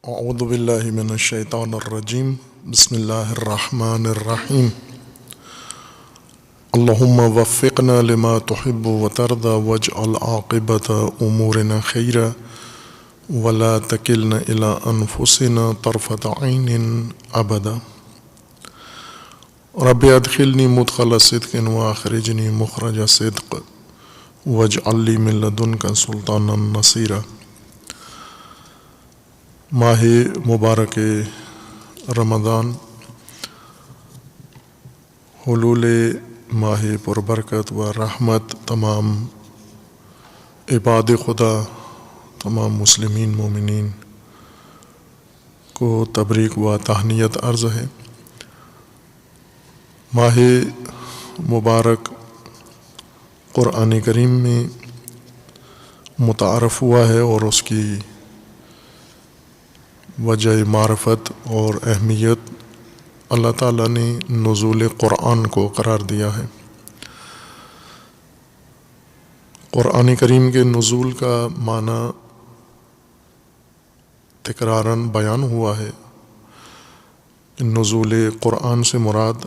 اعوذ باللہ من الشیطان الرجیم بسم اللہ الرحمن الرحیم اللہم وفقنا لما تحب وترضى واجعل عاقبت امورنا خیرا ولا تکلنا الى انفسنا طرفت عین ابدا رب ادخلنی مدخل صدق واخرجنی مخرج صدق واجعل لی من لدنک سلطانا نصیرا۔ ماہ مبارک رمضان حلول ماہ پربرکت و رحمت تمام عباد خدا، تمام مسلمین مومنین کو تبریک و تہنیت عرض ہے۔ ماہ مبارک قرآن کریم میں متعارف ہوا ہے اور اس کی وجہ معرفت اور اہمیت اللہ تعالیٰ نے نزول قرآن کو قرار دیا ہے۔ قرآن کریم کے نزول کا معنی تکراراً بیان ہوا ہے۔ نزول قرآن سے مراد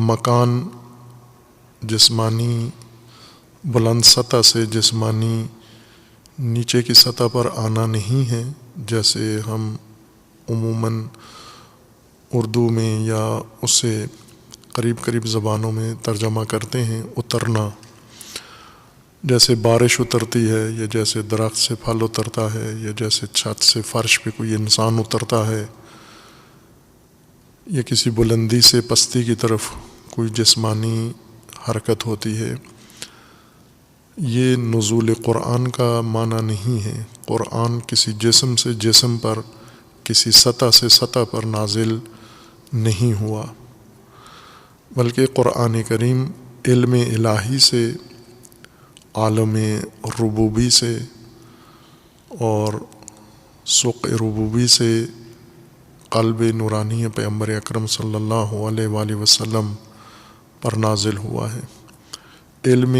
مکان جسمانی بلند سطح سے جسمانی نیچے کی سطح پر آنا نہیں ہے، جیسے ہم عموماً اردو میں یا اس سے قریب زبانوں میں ترجمہ کرتے ہیں اترنا، جیسے بارش اترتی ہے یا جیسے درخت سے پھل اترتا ہے یا جیسے چھت سے فرش پہ کوئی انسان اترتا ہے یا کسی بلندی سے پستی کی طرف کوئی جسمانی حرکت ہوتی ہے۔ یہ نزول قرآن کا معنی نہیں ہے۔ قرآن کسی جسم سے جسم پر، کسی سطح سے سطح پر نازل نہیں ہوا، بلکہ قرآن کریم علم الہی سے، عالم ربوبی سے اور سوق ربوبی سے قلب نورانی پیغمبر اکرم صلی اللہ علیہ وآلہ وسلم پر نازل ہوا ہے۔ علم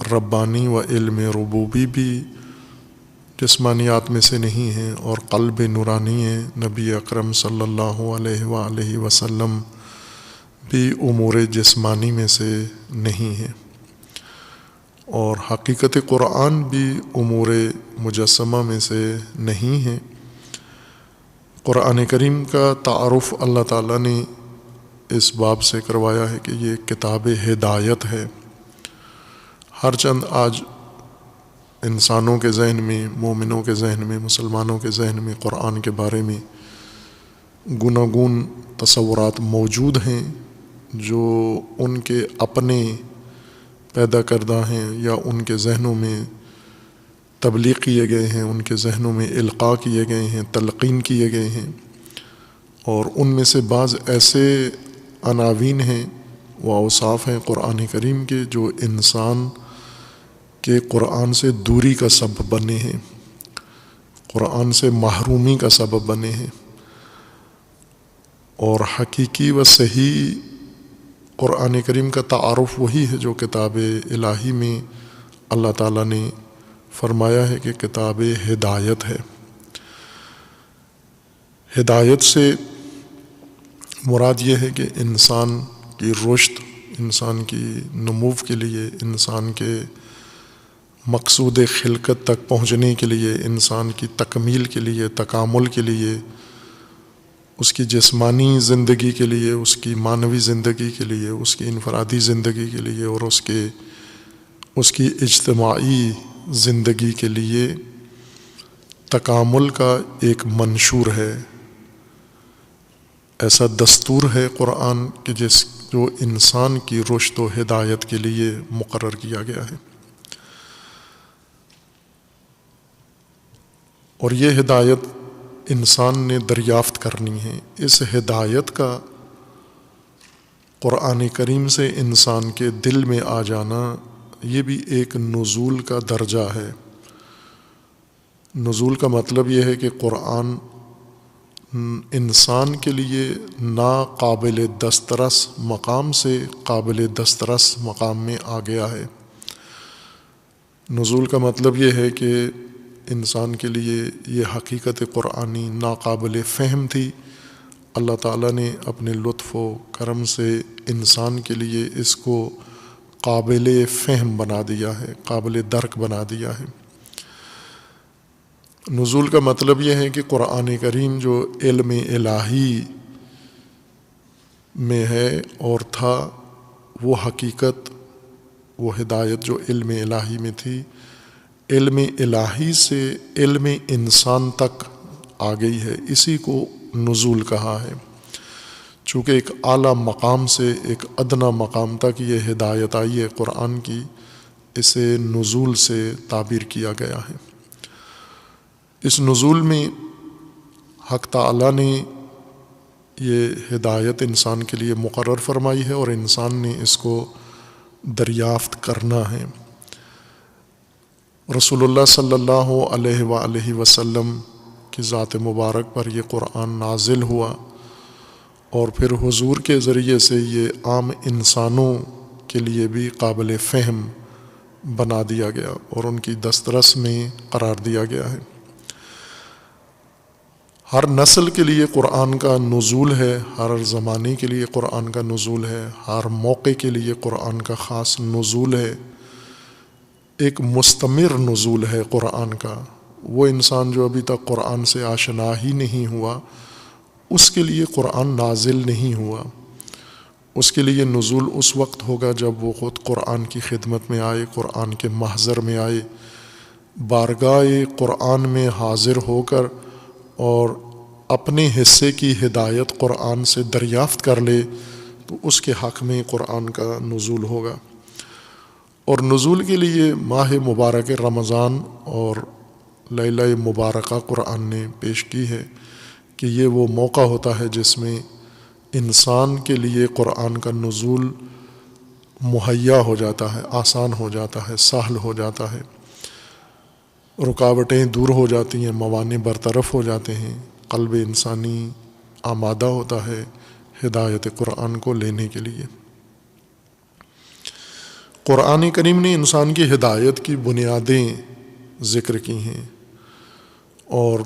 ربانی و علم ربوبی بھی جسمانیات میں سے نہیں ہیں، اور قلب نورانی نبی اکرم صلی اللہ علیہ وآلہ وسلم بھی امور جسمانی میں سے نہیں ہیں، اور حقیقت قرآن بھی امور مجسمہ میں سے نہیں ہے۔ قرآن کریم کا تعارف اللہ تعالیٰ نے اس باب سے کروایا ہے کہ یہ کتاب ہدایت ہے۔ ہر چند آج انسانوں کے ذہن میں، مومنوں کے ذہن میں، مسلمانوں کے ذہن میں قرآن کے بارے میں گوناگون تصورات موجود ہیں جو ان کے اپنے پیدا کردہ ہیں یا ان کے ذہنوں میں تبلیغ کیے گئے ہیں، ان کے ذہنوں میں القاء کیے گئے ہیں، تلقین کیے گئے ہیں، اور ان میں سے بعض ایسے عناوین ہیں و اوصاف ہیں قرآن کریم کے جو انسان کہ قرآن سے دوری کا سبب بنے ہیں، قرآن سے محرومی کا سبب بنے ہیں، اور حقیقی و صحیح قرآن کریم کا تعارف وہی ہے جو کتاب الہی میں اللہ تعالیٰ نے فرمایا ہے کہ کتاب ہدایت ہے۔ ہدایت سے مراد یہ ہے کہ انسان کی رشد، انسان کی نمو کے لیے، انسان کے مقصود خلقت تک پہنچنے کے لیے، انسان کی تکمیل کے لیے، تکامل کے لیے، اس کی جسمانی زندگی کے لیے، اس کی معنوی زندگی کے لیے، اس کی انفرادی زندگی کے لیے اور اس کی اجتماعی زندگی کے لیے تکامل کا ایک منشور ہے، ایسا دستور ہے قرآن کہ جو انسان کی رشد و ہدایت کے لیے مقرر کیا گیا ہے، اور یہ ہدایت انسان نے دریافت کرنی ہے۔ اس ہدایت کا قرآن کریم سے انسان کے دل میں آ جانا یہ بھی ایک نزول کا درجہ ہے۔ نزول کا مطلب یہ ہے کہ قرآن انسان کے لیے ناقابل دسترس مقام سے قابل دسترس مقام میں آ گیا ہے۔ نزول کا مطلب یہ ہے کہ انسان کے لیے یہ حقیقت قرآنی ناقابل فہم تھی، اللہ تعالیٰ نے اپنے لطف و کرم سے انسان کے لیے اس کو قابل فہم بنا دیا ہے، قابل درک بنا دیا ہے۔ نزول کا مطلب یہ ہے کہ قرآن کریم جو علم الہی میں ہے اور تھا، وہ حقیقت، وہ ہدایت جو علم الہی میں تھی، علم الہی سے علم انسان تک آ گئی ہے، اسی کو نزول کہا ہے۔ چونکہ ایک اعلیٰ مقام سے ایک ادنیٰ مقام تک یہ ہدایت آئی ہے قرآن کی، اسے نزول سے تعبیر کیا گیا ہے۔ اس نزول میں حق تعالیٰ نے یہ ہدایت انسان کے لیے مقرر فرمائی ہے اور انسان نے اس کو دریافت کرنا ہے۔ رسول اللہ صلی اللہ علیہ وآلہ وسلم کی ذات مبارک پر یہ قرآن نازل ہوا، اور پھر حضور کے ذریعے سے یہ عام انسانوں کے لیے بھی قابل فہم بنا دیا گیا اور ان کی دسترس میں قرار دیا گیا ہے۔ ہر نسل کے لیے قرآن کا نزول ہے، ہر زمانے کے لیے قرآن کا نزول ہے، ہر موقع کے لیے قرآن کا خاص نزول ہے، ایک مستمر نزول ہے قرآن کا۔ وہ انسان جو ابھی تک قرآن سے آشنا ہی نہیں ہوا، اس کے لیے قرآن نازل نہیں ہوا۔ اس کے لیے نزول اس وقت ہوگا جب وہ خود قرآن کی خدمت میں آئے، قرآن کے محضر میں آئے، بارگاہ قرآن میں حاضر ہو کر اور اپنے حصے کی ہدایت قرآن سے دریافت کر لے، تو اس کے حق میں قرآن کا نزول ہوگا۔ اور نزول کے لیے ماہ مبارک رمضان اور لیلہ مبارکہ قرآن نے پیش کی ہے کہ یہ وہ موقع ہوتا ہے جس میں انسان کے لیے قرآن کا نزول مہیا ہو جاتا ہے، آسان ہو جاتا ہے، سہل ہو جاتا ہے، رکاوٹیں دور ہو جاتی ہیں، موانع برطرف ہو جاتے ہیں، قلب انسانی آمادہ ہوتا ہے ہدایت قرآن کو لینے کے لیے۔ قرآن کریم نے انسان کی ہدایت کی بنیادیں ذکر کی ہیں اور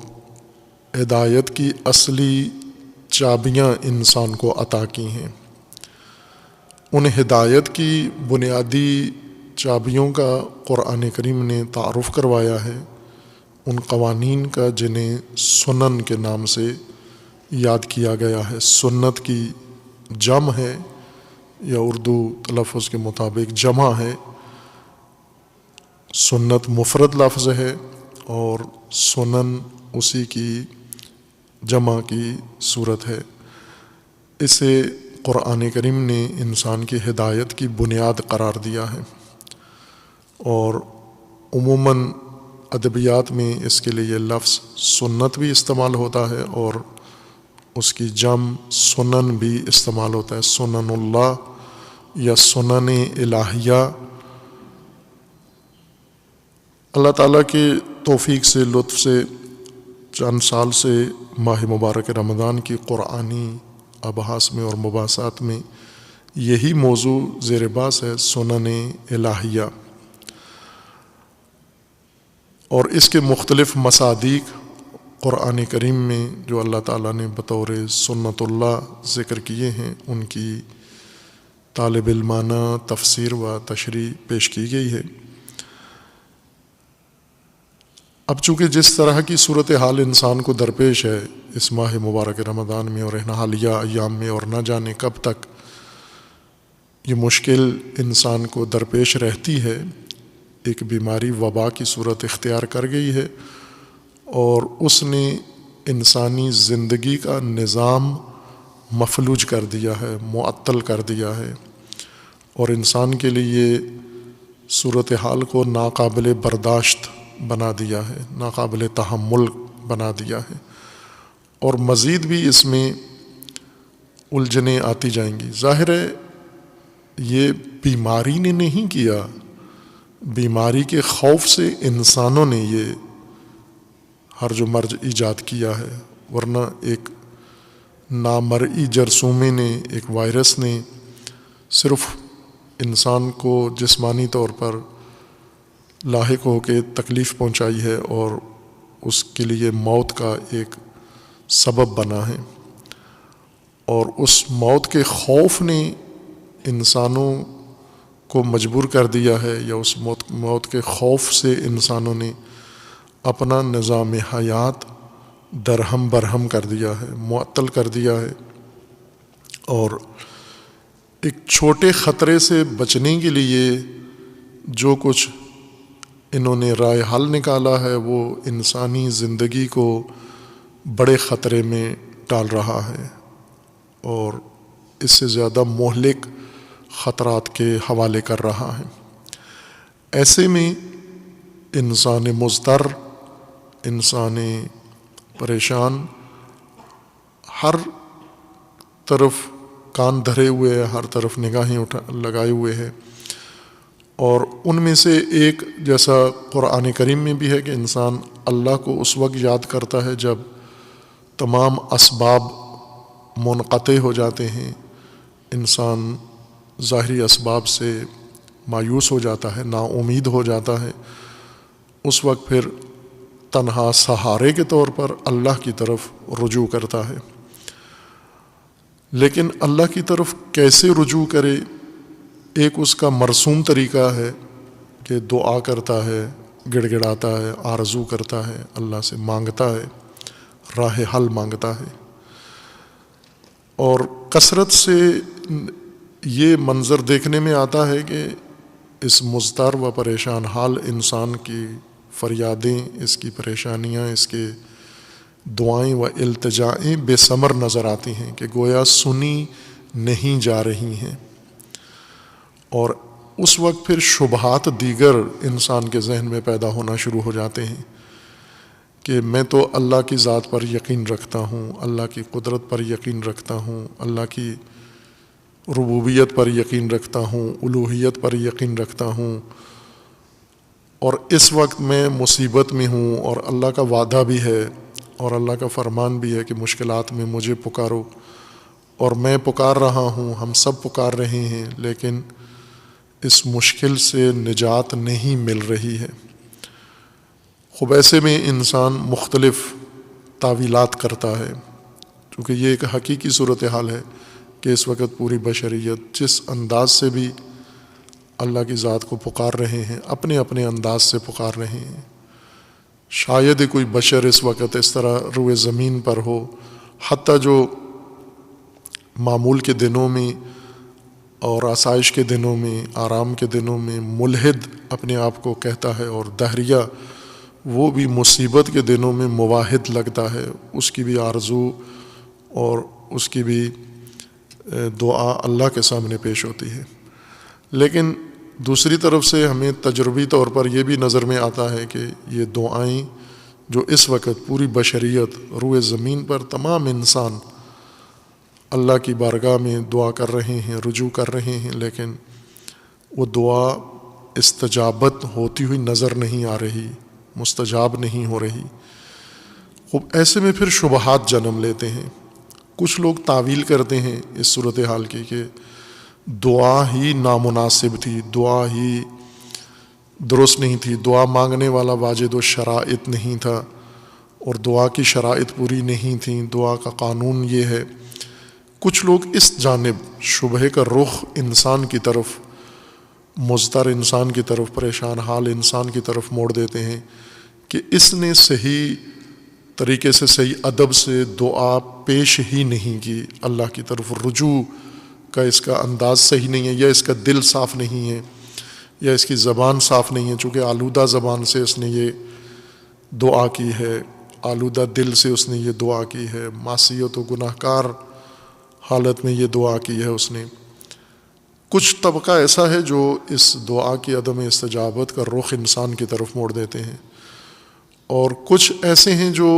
ہدایت کی اصلی چابیاں انسان کو عطا کی ہیں۔ ان ہدایت کی بنیادی چابیوں کا قرآن کریم نے تعارف کروایا ہے، ان قوانین کا جنہیں سنن کے نام سے یاد کیا گیا ہے۔ سنت کی جمع ہے یا اردو تلفظ کے مطابق جمع ہے، سنت مفرد لفظ ہے اور سنن اسی کی جمع کی صورت ہے۔ اسے قرآن کریم نے انسان کی ہدایت کی بنیاد قرار دیا ہے، اور عموماً ادبیات میں اس کے لیے لفظ سنت بھی استعمال ہوتا ہے اور اس کی جمع سنن بھی استعمال ہوتا ہے، سنن اللہ یا سنن الہیہ۔ اللہ تعالیٰ کے توفیق سے، لطف سے چند سال سے ماہ مبارک رمضان کی قرآنی ابحاث میں اور مباحثات میں یہی موضوع زیر بحث ہے، سنن الہیہ، اور اس کے مختلف مصادیق قرآن کریم میں جو اللہ تعالیٰ نے بطور سنت اللہ ذکر کیے ہیں، ان کی طالب علمانہ تفسیر و تشریح پیش کی گئی ہے۔ اب چونکہ جس طرح کی صورتحال انسان کو درپیش ہے اس ماہ مبارک رمضان میں اور ان حالیہ ایام میں، اور نہ جانے کب تک یہ مشکل انسان کو درپیش رہتی ہے، ایک بیماری وبا کی صورت اختیار کر گئی ہے اور اس نے انسانی زندگی کا نظام مفلوج کر دیا ہے، معطل کر دیا ہے، اور انسان کے لیے صورتحال کو ناقابل برداشت بنا دیا ہے، ناقابل تحمل بنا دیا ہے، اور مزید بھی اس میں الجھنیں آتی جائیں گی۔ ظاہر ہے یہ بیماری نے نہیں کیا، بیماری کے خوف سے انسانوں نے یہ ہرج و مرج ایجاد کیا ہے، ورنہ ایک نامرئی جرثومے نے، ایک وائرس نے صرف انسان کو جسمانی طور پر لاحق ہو کے تکلیف پہنچائی ہے اور اس کے لیے موت کا ایک سبب بنا ہے، اور اس موت کے خوف نے انسانوں کو مجبور کر دیا ہے، یا اس موت کے خوف سے انسانوں نے اپنا نظام حیات درہم برہم کر دیا ہے، معطل کر دیا ہے، اور ایک چھوٹے خطرے سے بچنے کے لیے جو کچھ انہوں نے رائے حل نکالا ہے وہ انسانی زندگی کو بڑے خطرے میں ڈال رہا ہے، اور اس سے زیادہ مہلک خطرات کے حوالے کر رہا ہے۔ ایسے میں انسان مضطر، انسان پریشان، ہر طرف کان دھرے ہوئے ہے، ہر طرف نگاہیں لگائے ہوئے ہے، اور ان میں سے ایک جیسا قرآن کریم میں بھی ہے کہ انسان اللہ کو اس وقت یاد کرتا ہے جب تمام اسباب منقطع ہو جاتے ہیں، انسان ظاہری اسباب سے مایوس ہو جاتا ہے، نا امید ہو جاتا ہے، اس وقت پھر تنہا سہارے کے طور پر اللہ کی طرف رجوع کرتا ہے۔ لیکن اللہ کی طرف کیسے رجوع کرے؟ ایک اس کا مرسوم طریقہ ہے کہ دعا کرتا ہے، گڑ گڑاتا ہے، آرزو کرتا ہے، اللہ سے مانگتا ہے، راہ حل مانگتا ہے، اور کثرت سے یہ منظر دیکھنے میں آتا ہے کہ اس مضطر و پریشان حال انسان کی فریادیں، اس کی پریشانیاں، اس کے دعائیں و التجائیں بے ثمر نظر آتی ہیں، کہ گویا سنی نہیں جا رہی ہیں، اور اس وقت پھر شبہات دیگر انسان کے ذہن میں پیدا ہونا شروع ہو جاتے ہیں کہ میں تو اللہ کی ذات پر یقین رکھتا ہوں، اللہ کی قدرت پر یقین رکھتا ہوں، اللہ کی ربوبیت پر یقین رکھتا ہوں، الوہیت پر یقین رکھتا ہوں، اور اس وقت میں مصیبت میں ہوں، اور اللہ کا وعدہ بھی ہے اور اللہ کا فرمان بھی ہے کہ مشکلات میں مجھے پکارو، اور میں پکار رہا ہوں، ہم سب پکار رہے ہیں، لیکن اس مشکل سے نجات نہیں مل رہی ہے۔ خوب ایسے میں انسان مختلف تعویلات کرتا ہے، کیونکہ یہ ایک حقیقی صورتحال ہے کہ اس وقت پوری بشریت جس انداز سے بھی اللہ کی ذات کو پکار رہے ہیں، اپنے اپنے انداز سے پکار رہے ہیں۔ شاید کوئی بشر اس وقت اس طرح روئے زمین پر ہو، حتیٰ جو معمول کے دنوں میں اور آسائش کے دنوں میں، آرام کے دنوں میں ملحد اپنے آپ کو کہتا ہے، اور دہریہ وہ بھی مصیبت کے دنوں میں موحد لگتا ہے، اس کی بھی آرزو اور اس کی بھی دعا اللہ کے سامنے پیش ہوتی ہے۔ لیکن دوسری طرف سے ہمیں تجربی طور پر یہ بھی نظر میں آتا ہے کہ یہ دعائیں جو اس وقت پوری بشریت روئے زمین پر تمام انسان اللہ کی بارگاہ میں دعا کر رہے ہیں، رجوع کر رہے ہیں، لیکن وہ دعا استجابت ہوتی ہوئی نظر نہیں آ رہی، مستجاب نہیں ہو رہی۔ خوب ایسے میں پھر شبہات جنم لیتے ہیں۔ کچھ لوگ تعویل کرتے ہیں اس صورتحال کی کہ دعا ہی نامناسب تھی، دعا ہی درست نہیں تھی، دعا مانگنے والا واجد و شرائط نہیں تھا، اور دعا کی شرائط پوری نہیں تھیں، دعا کا قانون یہ ہے۔ کچھ لوگ اس جانب شبہ کا رخ انسان کی طرف، مضطر انسان کی طرف، پریشان حال انسان کی طرف موڑ دیتے ہیں کہ اس نے صحیح طریقے سے، صحیح ادب سے دعا پیش ہی نہیں کی، اللہ کی طرف رجوع کا اس کا انداز صحیح نہیں ہے، یا اس کا دل صاف نہیں ہے، یا اس کی زبان صاف نہیں ہے، چونکہ آلودہ زبان سے اس نے یہ دعا کی ہے، آلودہ دل سے اس نے یہ دعا کی ہے، معصیت و گناہ کار حالت میں یہ دعا کی ہے اس نے۔ کچھ طبقہ ایسا ہے جو اس دعا کی عدم استجابت کا رخ انسان کی طرف موڑ دیتے ہیں، اور کچھ ایسے ہیں جو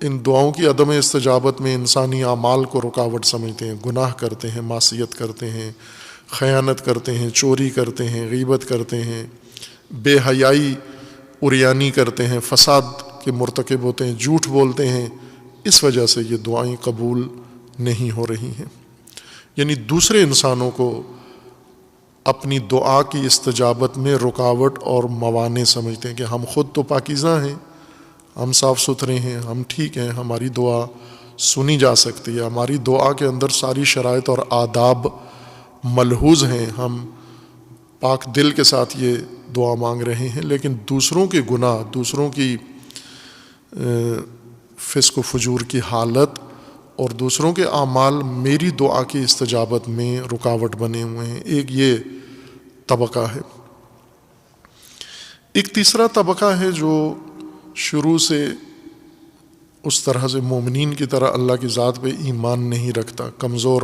ان دعاؤں کی عدم استجابت میں انسانی اعمال کو رکاوٹ سمجھتے ہیں، گناہ کرتے ہیں، معصیت کرتے ہیں، خیانت کرتے ہیں، چوری کرتے ہیں، غیبت کرتے ہیں، بے حیائی عریانی کرتے ہیں، فساد کے مرتکب ہوتے ہیں، جھوٹ بولتے ہیں، اس وجہ سے یہ دعائیں قبول نہیں ہو رہی ہیں۔ یعنی دوسرے انسانوں کو اپنی دعا کی استجابت میں رکاوٹ اور موانع سمجھتے ہیں کہ ہم خود تو پاکیزہ ہیں، ہم صاف ستھرے ہیں، ہم ٹھیک ہیں، ہماری دعا سنی جا سکتی ہے، ہماری دعا کے اندر ساری شرائط اور آداب ملحوظ ہیں، ہم پاک دل کے ساتھ یہ دعا مانگ رہے ہیں، لیکن دوسروں کے گناہ، دوسروں کی فسق و فجور کی حالت اور دوسروں کے اعمال میری دعا کی استجابت میں رکاوٹ بنے ہوئے ہیں۔ ایک یہ طبقہ ہے۔ ایک تیسرا طبقہ ہے جو شروع سے اس طرح سے مومنین کی طرح اللہ کی ذات پہ ایمان نہیں رکھتا، کمزور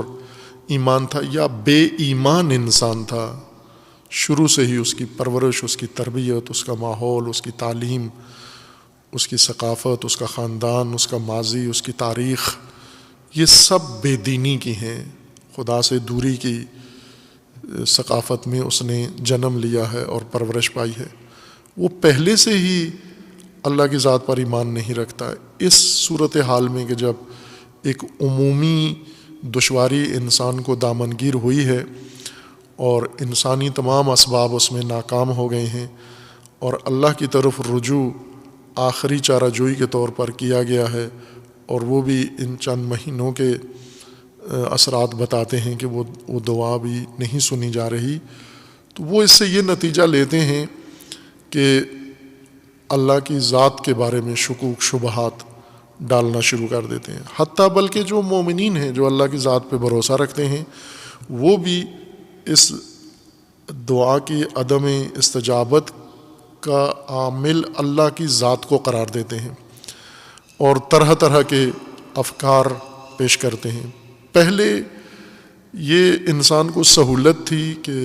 ایمان تھا یا بے ایمان انسان تھا، شروع سے ہی اس کی پرورش، اس کی تربیت، اس کا ماحول، اس کی تعلیم، اس کی ثقافت، اس کا خاندان، اس کا ماضی، اس کی تاریخ، یہ سب بے دینی کی ہیں، خدا سے دوری کی ثقافت میں اس نے جنم لیا ہے اور پرورش پائی ہے۔ وہ پہلے سے ہی اللہ کی ذات پر ایمان نہیں رکھتا ہے۔ اس صورتحال میں کہ جب ایک عمومی دشواری انسان کو دامنگیر ہوئی ہے اور انسانی تمام اسباب اس میں ناکام ہو گئے ہیں اور اللہ کی طرف رجوع آخری چارہ جوئی کے طور پر کیا گیا ہے، اور وہ بھی ان چند مہینوں کے اثرات بتاتے ہیں کہ وہ دعا بھی نہیں سنی جا رہی، تو وہ اس سے یہ نتیجہ لیتے ہیں کہ اللہ کی ذات کے بارے میں شکوک شبہات ڈالنا شروع کر دیتے ہیں۔ حتیٰ بلکہ جو مومنین ہیں، جو اللہ کی ذات پہ بھروسہ رکھتے ہیں، وہ بھی اس دعا کی عدم استجابت کا عامل اللہ کی ذات کو قرار دیتے ہیں اور طرح طرح کے افکار پیش کرتے ہیں۔ پہلے یہ انسان کو سہولت تھی کہ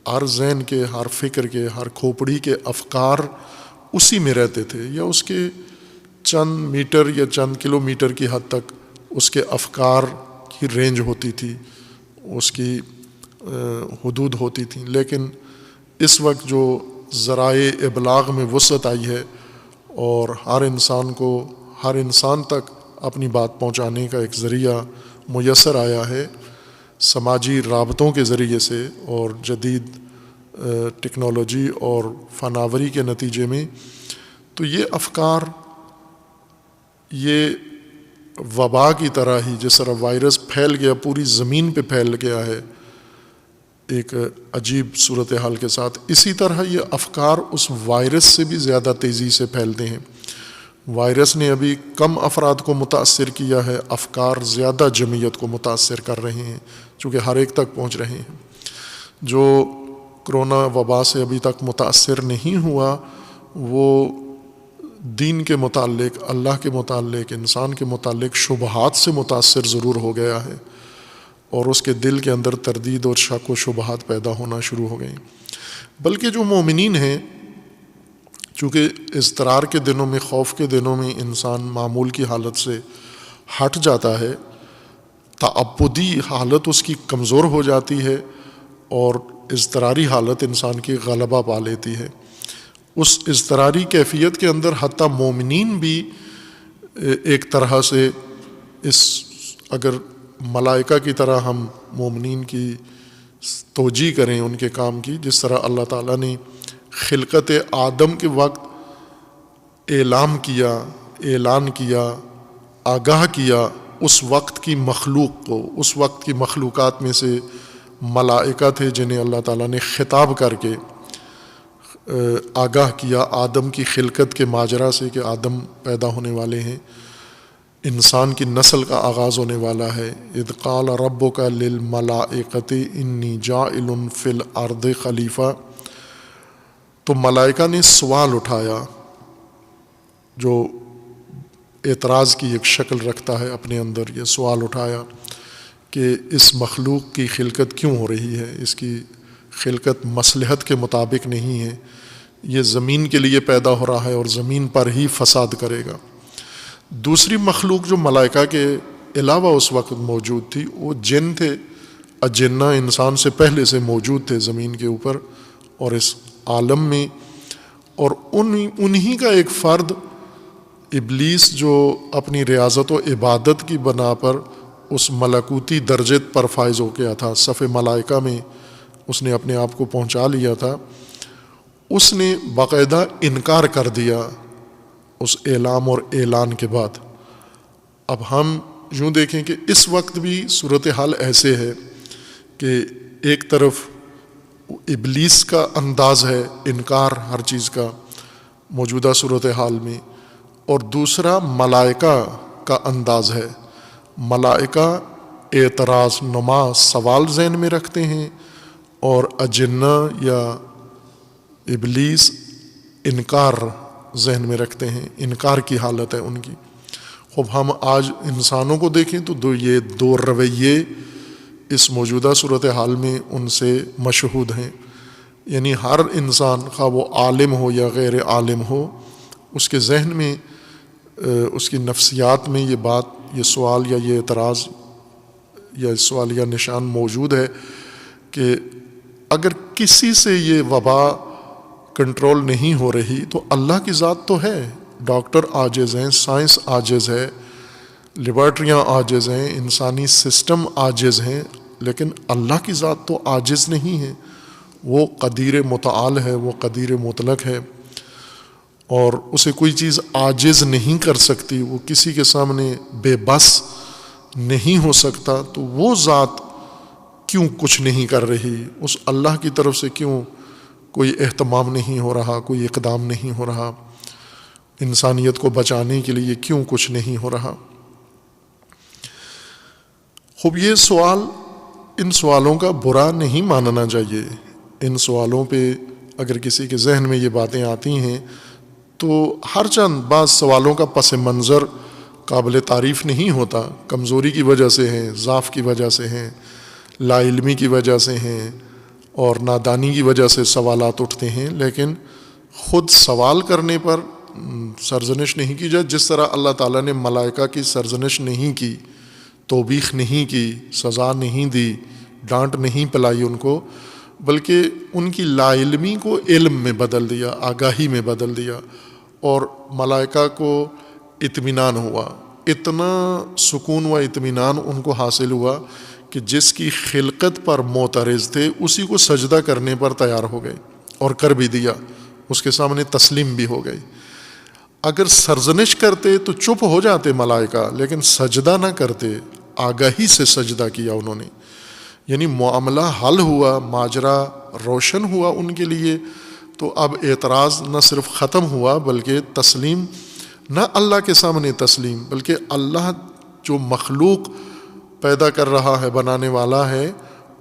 ہر ذہن کے، ہر فکر کے، ہر کھوپڑی کے افکار اسی میں رہتے تھے، یا اس کے چند میٹر یا چند کلومیٹر کی حد تک اس کے افکار کی رینج ہوتی تھی، اس کی حدود ہوتی تھیں۔ لیکن اس وقت جو ذرائع ابلاغ میں وسعت آئی ہے اور ہر انسان تک اپنی بات پہنچانے کا ایک ذریعہ میسر آیا ہے سماجی رابطوں کے ذریعے سے اور جدید ٹیکنالوجی اور فناوری کے نتیجے میں، تو یہ افکار یہ وبا کی طرح ہی، جس طرح وائرس پھیل گیا، پوری زمین پہ پھیل گیا ہے ایک عجیب صورتحال کے ساتھ، اسی طرح یہ افکار اس وائرس سے بھی زیادہ تیزی سے پھیلتے ہیں۔ وائرس نے ابھی کم افراد کو متاثر کیا ہے، افکار زیادہ جمعیت کو متاثر کر رہے ہیں، چونکہ ہر ایک تک پہنچ رہے ہیں۔ جو کرونا وبا سے ابھی تک متاثر نہیں ہوا، وہ دین کے متعلق، اللہ کے متعلق، انسان کے متعلق شبہات سے متاثر ضرور ہو گیا ہے، اور اس کے دل کے اندر تردید اور شک و شبہات پیدا ہونا شروع ہو گئیں۔ بلکہ جو مومنین ہیں، چونکہ اضطرار کے دنوں میں، خوف کے دنوں میں انسان معمول کی حالت سے ہٹ جاتا ہے، تعبدی حالت اس کی کمزور ہو جاتی ہے اور اضطراری حالت انسان کی غلبہ پا لیتی ہے۔ اس اضطراری کیفیت کے اندر حتیٰ مومنین بھی ایک طرح سے اگر ملائکہ کی طرح ہم مومنین کی توجیہ کریں ان کے کام کی، جس طرح اللہ تعالیٰ نے خلقت آدم کے وقت اعلان کیا، آگاہ کیا اس وقت کی مخلوق کو، اس وقت کی مخلوقات میں سے ملائکہ تھے جنہیں اللہ تعالیٰ نے خطاب کر کے آگاہ کیا آدم کی خلقت کے ماجرا سے کہ آدم پیدا ہونے والے ہیں، انسان کی نسل کا آغاز ہونے والا ہے۔ اذ قال ربک للملائکۃ انی جاعل فی الارض خلیفہ، تو ملائکہ نے سوال اٹھایا جو اعتراض کی ایک شکل رکھتا ہے اپنے اندر، یہ سوال اٹھایا کہ اس مخلوق کی خلقت کیوں ہو رہی ہے، اس کی خلقت مصلحت کے مطابق نہیں ہے، یہ زمین کے لیے پیدا ہو رہا ہے اور زمین پر ہی فساد کرے گا۔ دوسری مخلوق جو ملائکہ کے علاوہ اس وقت موجود تھی وہ جن تھے، اجنہ انسان سے پہلے سے موجود تھے زمین کے اوپر اور اس عالم میں، اور انہی کا ایک فرد ابلیس جو اپنی ریاضت و عبادت کی بنا پر اس ملکوتی درجے پر فائز ہو گیا تھا، صف ملائکہ میں اس نے اپنے آپ کو پہنچا لیا تھا، اس نے باقاعدہ انکار کر دیا اس اعلام اور اعلان کے بعد۔ اب ہم یوں دیکھیں کہ اس وقت بھی صورتحال ایسے ہے کہ ایک طرف ابلیس کا انداز ہے انکار ہر چیز کا موجودہ صورتحال میں، اور دوسرا ملائکہ کا انداز ہے۔ ملائکہ اعتراض نما سوال ذہن میں رکھتے ہیں، اور اجنہ یا ابلیس انکار ذہن میں رکھتے ہیں، انکار کی حالت ہے ان کی۔ خب ہم آج انسانوں کو دیکھیں تو یہ دو رویے اس موجودہ صورتحال میں ان سے مشہود ہیں۔ یعنی ہر انسان خواہ وہ عالم ہو یا غیر عالم ہو، اس کے ذہن میں اس کی نفسیات میں یہ بات، یہ سوال یا یہ اعتراض یا سوالیہ نشان موجود ہے کہ اگر کسی سے یہ وبا کنٹرول نہیں ہو رہی تو اللہ کی ذات تو ہے۔ ڈاکٹر عاجز ہیں، سائنس عاجز ہے، لیبارٹریاں عاجز ہیں، انسانی سسٹم عاجز ہیں، لیکن اللہ کی ذات تو عاجز نہیں ہے۔ وہ قدیر متعال ہے، وہ قدیر مطلق ہے، اور اسے کوئی چیز عاجز نہیں کر سکتی، وہ کسی کے سامنے بے بس نہیں ہو سکتا۔ تو وہ ذات کیوں کچھ نہیں کر رہی؟ اس اللہ کی طرف سے کیوں کوئی اہتمام نہیں ہو رہا، کوئی اقدام نہیں ہو رہا؟ انسانیت کو بچانے کے لیے کیوں کچھ نہیں ہو رہا؟ خوب یہ سوال، ان سوالوں کا برا نہیں ماننا چاہیے۔ ان سوالوں پہ اگر کسی کے ذہن میں یہ باتیں آتی ہیں تو ہر چند بعض سوالوں کا پس منظر قابل تعریف نہیں ہوتا، کمزوری کی وجہ سے ہیں، ضعف کی وجہ سے ہیں، لا علمی کی وجہ سے ہیں، اور نادانی کی وجہ سے سوالات اٹھتے ہیں، لیکن خود سوال کرنے پر سرزنش نہیں کی جائے۔ جس طرح اللہ تعالیٰ نے ملائکہ کی سرزنش نہیں کی، توبیخ نہیں کی، سزا نہیں دی، ڈانٹ نہیں پلائی ان کو، بلکہ ان کی لا علمی کو علم میں بدل دیا، آگاہی میں بدل دیا، اور ملائکہ کو اطمینان ہوا، اتنا سکون و اطمینان ان کو حاصل ہوا کہ جس کی خلقت پر معترض تھے اسی کو سجدہ کرنے پر تیار ہو گئے، اور کر بھی دیا، اس کے سامنے تسلیم بھی ہو گئے۔ اگر سرزنش کرتے تو چپ ہو جاتے ملائکہ، لیکن سجدہ نہ کرتے، آگاہی سے سجدہ کیا انہوں نے۔ یعنی معاملہ حل ہوا، ماجرا روشن ہوا ان کے لیے، تو اب اعتراض نہ صرف ختم ہوا بلکہ تسلیم، نہ اللہ کے سامنے تسلیم، بلکہ اللہ جو مخلوق پیدا کر رہا ہے، بنانے والا ہے،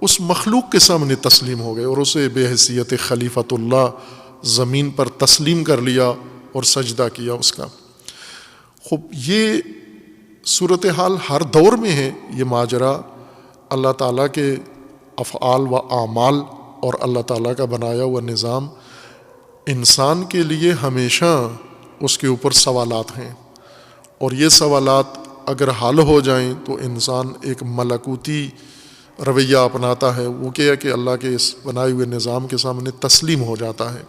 اس مخلوق کے سامنے تسلیم ہو گئے، اور اسے بے حیثیت خلیفۃ اللہ زمین پر تسلیم کر لیا اور سجدہ کیا اس کا۔ خوب یہ صورتحال ہر دور میں ہے، یہ ماجرا اللہ تعالیٰ کے افعال و اعمال اور اللہ تعالیٰ کا بنایا ہوا نظام انسان کے لیے ہمیشہ اس کے اوپر سوالات ہیں، اور یہ سوالات اگر حل ہو جائیں تو انسان ایک ملکوتی رویہ اپناتا ہے، وہ کیا ہے کہ اللہ کے اس بنائے ہوئے نظام کے سامنے تسلیم ہو جاتا ہے۔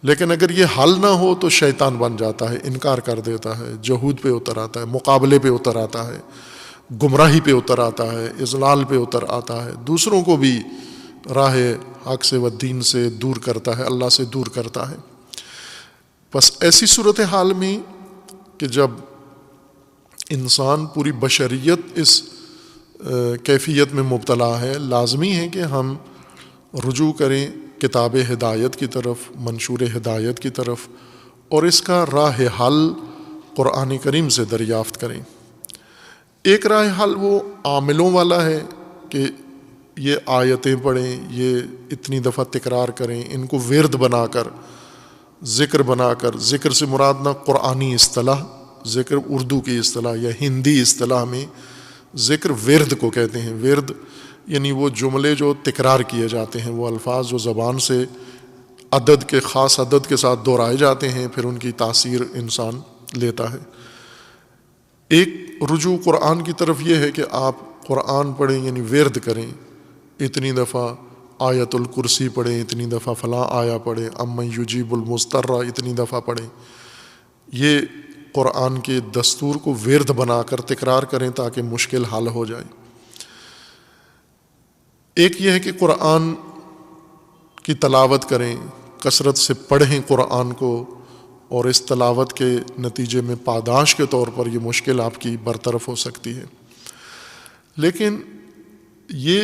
لیکن اگر یہ حل نہ ہو تو شیطان بن جاتا ہے، انکار کر دیتا ہے، جہود پہ اتر آتا ہے، مقابلے پہ اتر آتا ہے، گمراہی پہ اتر آتا ہے، اضلال پہ اتر آتا ہے، دوسروں کو بھی راہ حق سے و دین سے دور کرتا ہے، اللہ سے دور کرتا ہے۔ بس ایسی صورتحال میں کہ جب انسان، پوری بشریت اس کیفیت میں مبتلا ہے، لازمی ہے کہ ہم رجوع کریں کتاب ہدایت کی طرف، منشور ہدایت کی طرف، اور اس کا راہ حل قرآن کریم سے دریافت کریں۔ ایک راہ حل وہ عاملوں والا ہے کہ یہ آیتیں پڑھیں، یہ اتنی دفعہ تکرار کریں، ان کو ورد بنا کر، ذکر بنا کر، ذکر سے مراد نہ قرآنی اصطلاح، ذکر اردو کی اصطلاح یا ہندی اصطلاح میں ذکر ورد کو کہتے ہیں۔ ورد یعنی وہ جملے جو تکرار کیے جاتے ہیں، وہ الفاظ جو زبان سے عدد کے، خاص عدد کے ساتھ دہرائے جاتے ہیں، پھر ان کی تاثیر انسان لیتا ہے۔ ایک رجوع قرآن کی طرف یہ ہے کہ آپ قرآن پڑھیں، یعنی ورد کریں، اتنی دفعہ آیت الکرسی پڑھیں، اتنی دفعہ فلاں آیا پڑھیں، امن یجیب المضطر اتنی دفعہ پڑھیں۔ یہ قرآن کے دستور کو ورد بنا کر تکرار کریں تاکہ مشکل حل ہو جائے۔ ایک یہ ہے کہ قرآن کی تلاوت کریں، کثرت سے پڑھیں قرآن کو، اور اس تلاوت کے نتیجے میں پاداش کے طور پر یہ مشکل آپ کی برطرف ہو سکتی ہے۔ لیکن یہ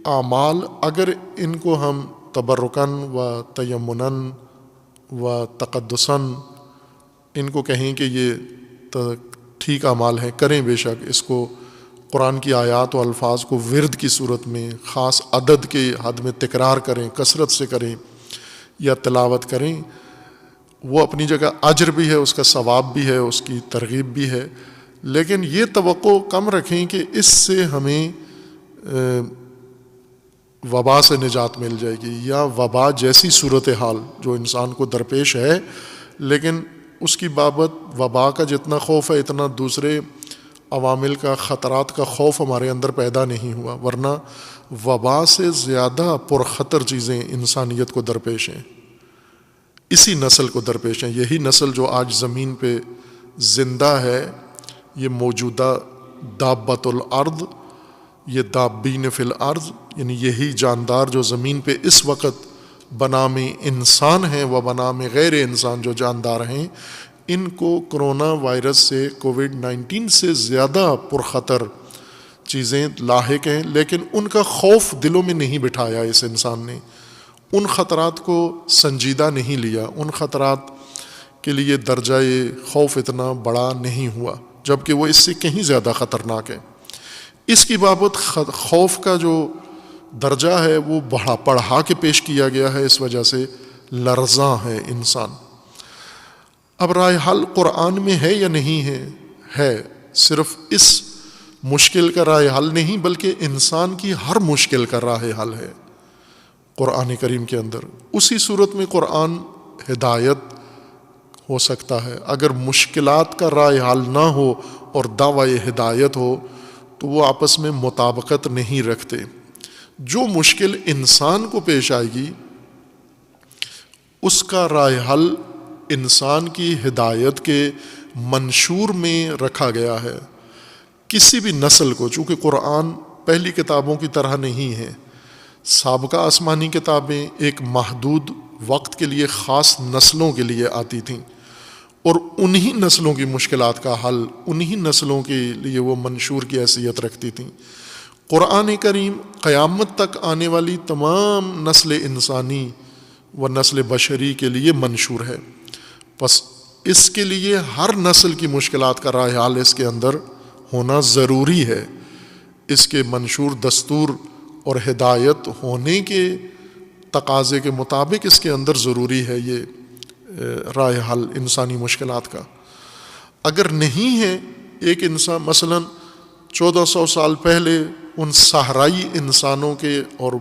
اعمال اگر ان کو ہم تبرکاً و تیمناً و تقدساً ان کو کہیں کہ یہ ٹھیک اعمال ہیں، کریں بے شک، اس کو قرآن کی آیات و الفاظ کو ورد کی صورت میں خاص عدد کے حد میں تکرار کریں، کثرت سے کریں یا تلاوت کریں، وہ اپنی جگہ اجر بھی ہے، اس کا ثواب بھی ہے، اس کی ترغیب بھی ہے۔ لیکن یہ توقع کم رکھیں کہ اس سے ہمیں وبا سے نجات مل جائے گی یا وبا جیسی صورتحال جو انسان کو درپیش ہے، لیکن اس کی بابت وبا کا جتنا خوف ہے اتنا دوسرے عوامل کا، خطرات کا خوف ہمارے اندر پیدا نہیں ہوا، ورنہ وبا سے زیادہ پرخطر چیزیں انسانیت کو درپیش ہیں، اسی نسل کو درپیش ہیں۔ یہی نسل جو آج زمین پہ زندہ ہے، یہ موجودہ دابۃ الارض، یہ دابین فی الارض، یعنی یہی جاندار جو زمین پہ اس وقت بنام انسان ہیں و بنام غیر انسان جو جاندار ہیں، ان کو کرونا وائرس سے، کووڈ-19 سے زیادہ پرخطر چیزیں لاحق ہیں، لیکن ان کا خوف دلوں میں نہیں بٹھایا اس انسان نے، ان خطرات کو سنجیدہ نہیں لیا، ان خطرات کے لیے درجہ خوف اتنا بڑا نہیں ہوا، جبکہ وہ اس سے کہیں زیادہ خطرناک ہے۔ اس کی بابت خوف کا جو درجہ ہے وہ بڑھا کے پیش کیا گیا ہے، اس وجہ سے لرزاں ہے انسان۔ اب رائے حل قرآن میں ہے یا نہیں ہے، صرف اس مشکل کا رائے حل نہیں بلکہ انسان کی ہر مشکل کا رائے حل ہے قرآن کریم کے اندر۔ اسی صورت میں قرآن ہدایت ہو سکتا ہے۔ اگر مشکلات کا رائے حل نہ ہو اور دعوی ہدایت ہو تو وہ آپس میں مطابقت نہیں رکھتے۔ جو مشکل انسان کو پیش آئے گی اس کا رائے حل انسان کی ہدایت کے منشور میں رکھا گیا ہے۔ کسی بھی نسل کو، چونکہ قرآن پہلی کتابوں کی طرح نہیں ہے، سابقہ آسمانی کتابیں ایک محدود وقت کے لیے خاص نسلوں کے لیے آتی تھیں، اور انہی نسلوں کی مشکلات کا حل انہی نسلوں کے لیے وہ منشور کی حیثیت رکھتی تھیں۔ قرآن کریم قیامت تک آنے والی تمام نسل انسانی و نسل بشری کے لیے منشور ہے، پس اس کے لیے ہر نسل کی مشکلات کا رائے حل اس کے اندر ہونا ضروری ہے۔ اس کے منشور دستور اور ہدایت ہونے کے تقاضے کے مطابق اس کے اندر ضروری ہے یہ رائے حل انسانی مشکلات کا۔ اگر نہیں ہے، ایک انسان مثلا 1400 سال پہلے ان صحرائی انسانوں کے اور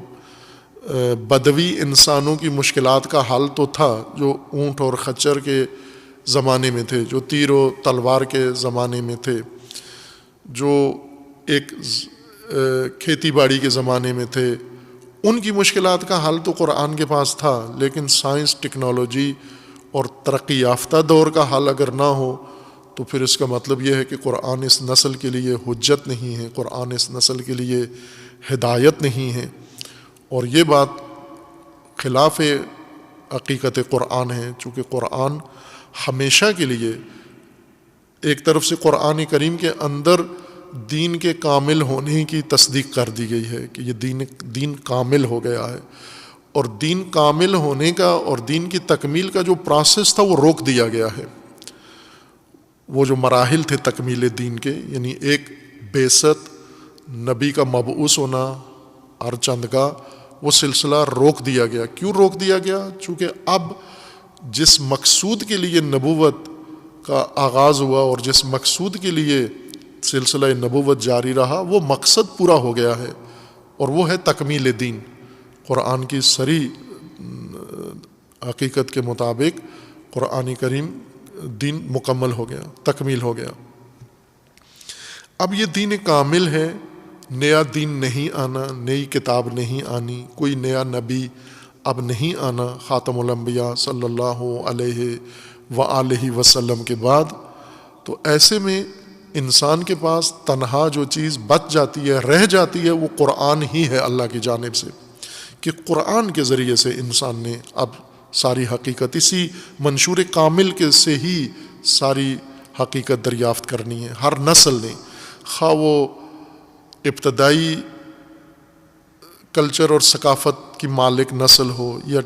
بدوی انسانوں کی مشکلات کا حل تو تھا، جو اونٹ اور خچر کے زمانے میں تھے، جو تیر و تلوار کے زمانے میں تھے، جو ایک کھیتی باڑی کے زمانے میں تھے، ان کی مشکلات کا حل تو قرآن کے پاس تھا۔ لیکن سائنس، ٹیکنالوجی اور ترقی یافتہ دور کا حل اگر نہ ہو تو پھر اس کا مطلب یہ ہے کہ قرآن اس نسل کے لیے حجت نہیں ہے، قرآن اس نسل کے لیے ہدایت نہیں ہے، اور یہ بات خلاف حقیقت قرآن ہے۔ چونکہ قرآن ہمیشہ کے لیے ایک طرف سے قرآن کریم کے اندر دین کے کامل ہونے کی تصدیق کر دی گئی ہے کہ یہ دین کامل ہو گیا ہے، اور دین کامل ہونے کا اور دین کی تکمیل کا جو پروسیس تھا وہ روک دیا گیا ہے۔ وہ جو مراحل تھے تکمیل دین کے، یعنی ایک بعثت، نبی کا مبعوث ہونا ہر چند کا، وہ سلسلہ روک دیا گیا۔ کیوں روک دیا گیا؟ چونکہ اب جس مقصود کے لیے نبوت کا آغاز ہوا اور جس مقصود کے لیے سلسلہ نبوت جاری رہا، وہ مقصد پورا ہو گیا ہے، اور وہ ہے تکمیل دین۔ قرآن کی صریح حقیقت کے مطابق قرآن کریم دین مکمل ہو گیا، تکمیل ہو گیا۔ اب یہ دین کامل ہے، نیا دین نہیں آنا، نئی کتاب نہیں آنی، کوئی نیا نبی اب نہیں آنا خاتم الانبیاء صلی اللہ علیہ وآلہ وسلم کے بعد۔ تو ایسے میں انسان کے پاس تنہا جو چیز بچ جاتی ہے، رہ جاتی ہے، وہ قرآن ہی ہے اللہ کی جانب سے، کہ قرآن کے ذریعے سے انسان نے اب ساری حقیقت، اسی منشور کامل کے سے ہی ساری حقیقت دریافت کرنی ہے ہر نسل نے، خواہ وہ ابتدائی کلچر اور ثقافت کی مالک نسل ہو یا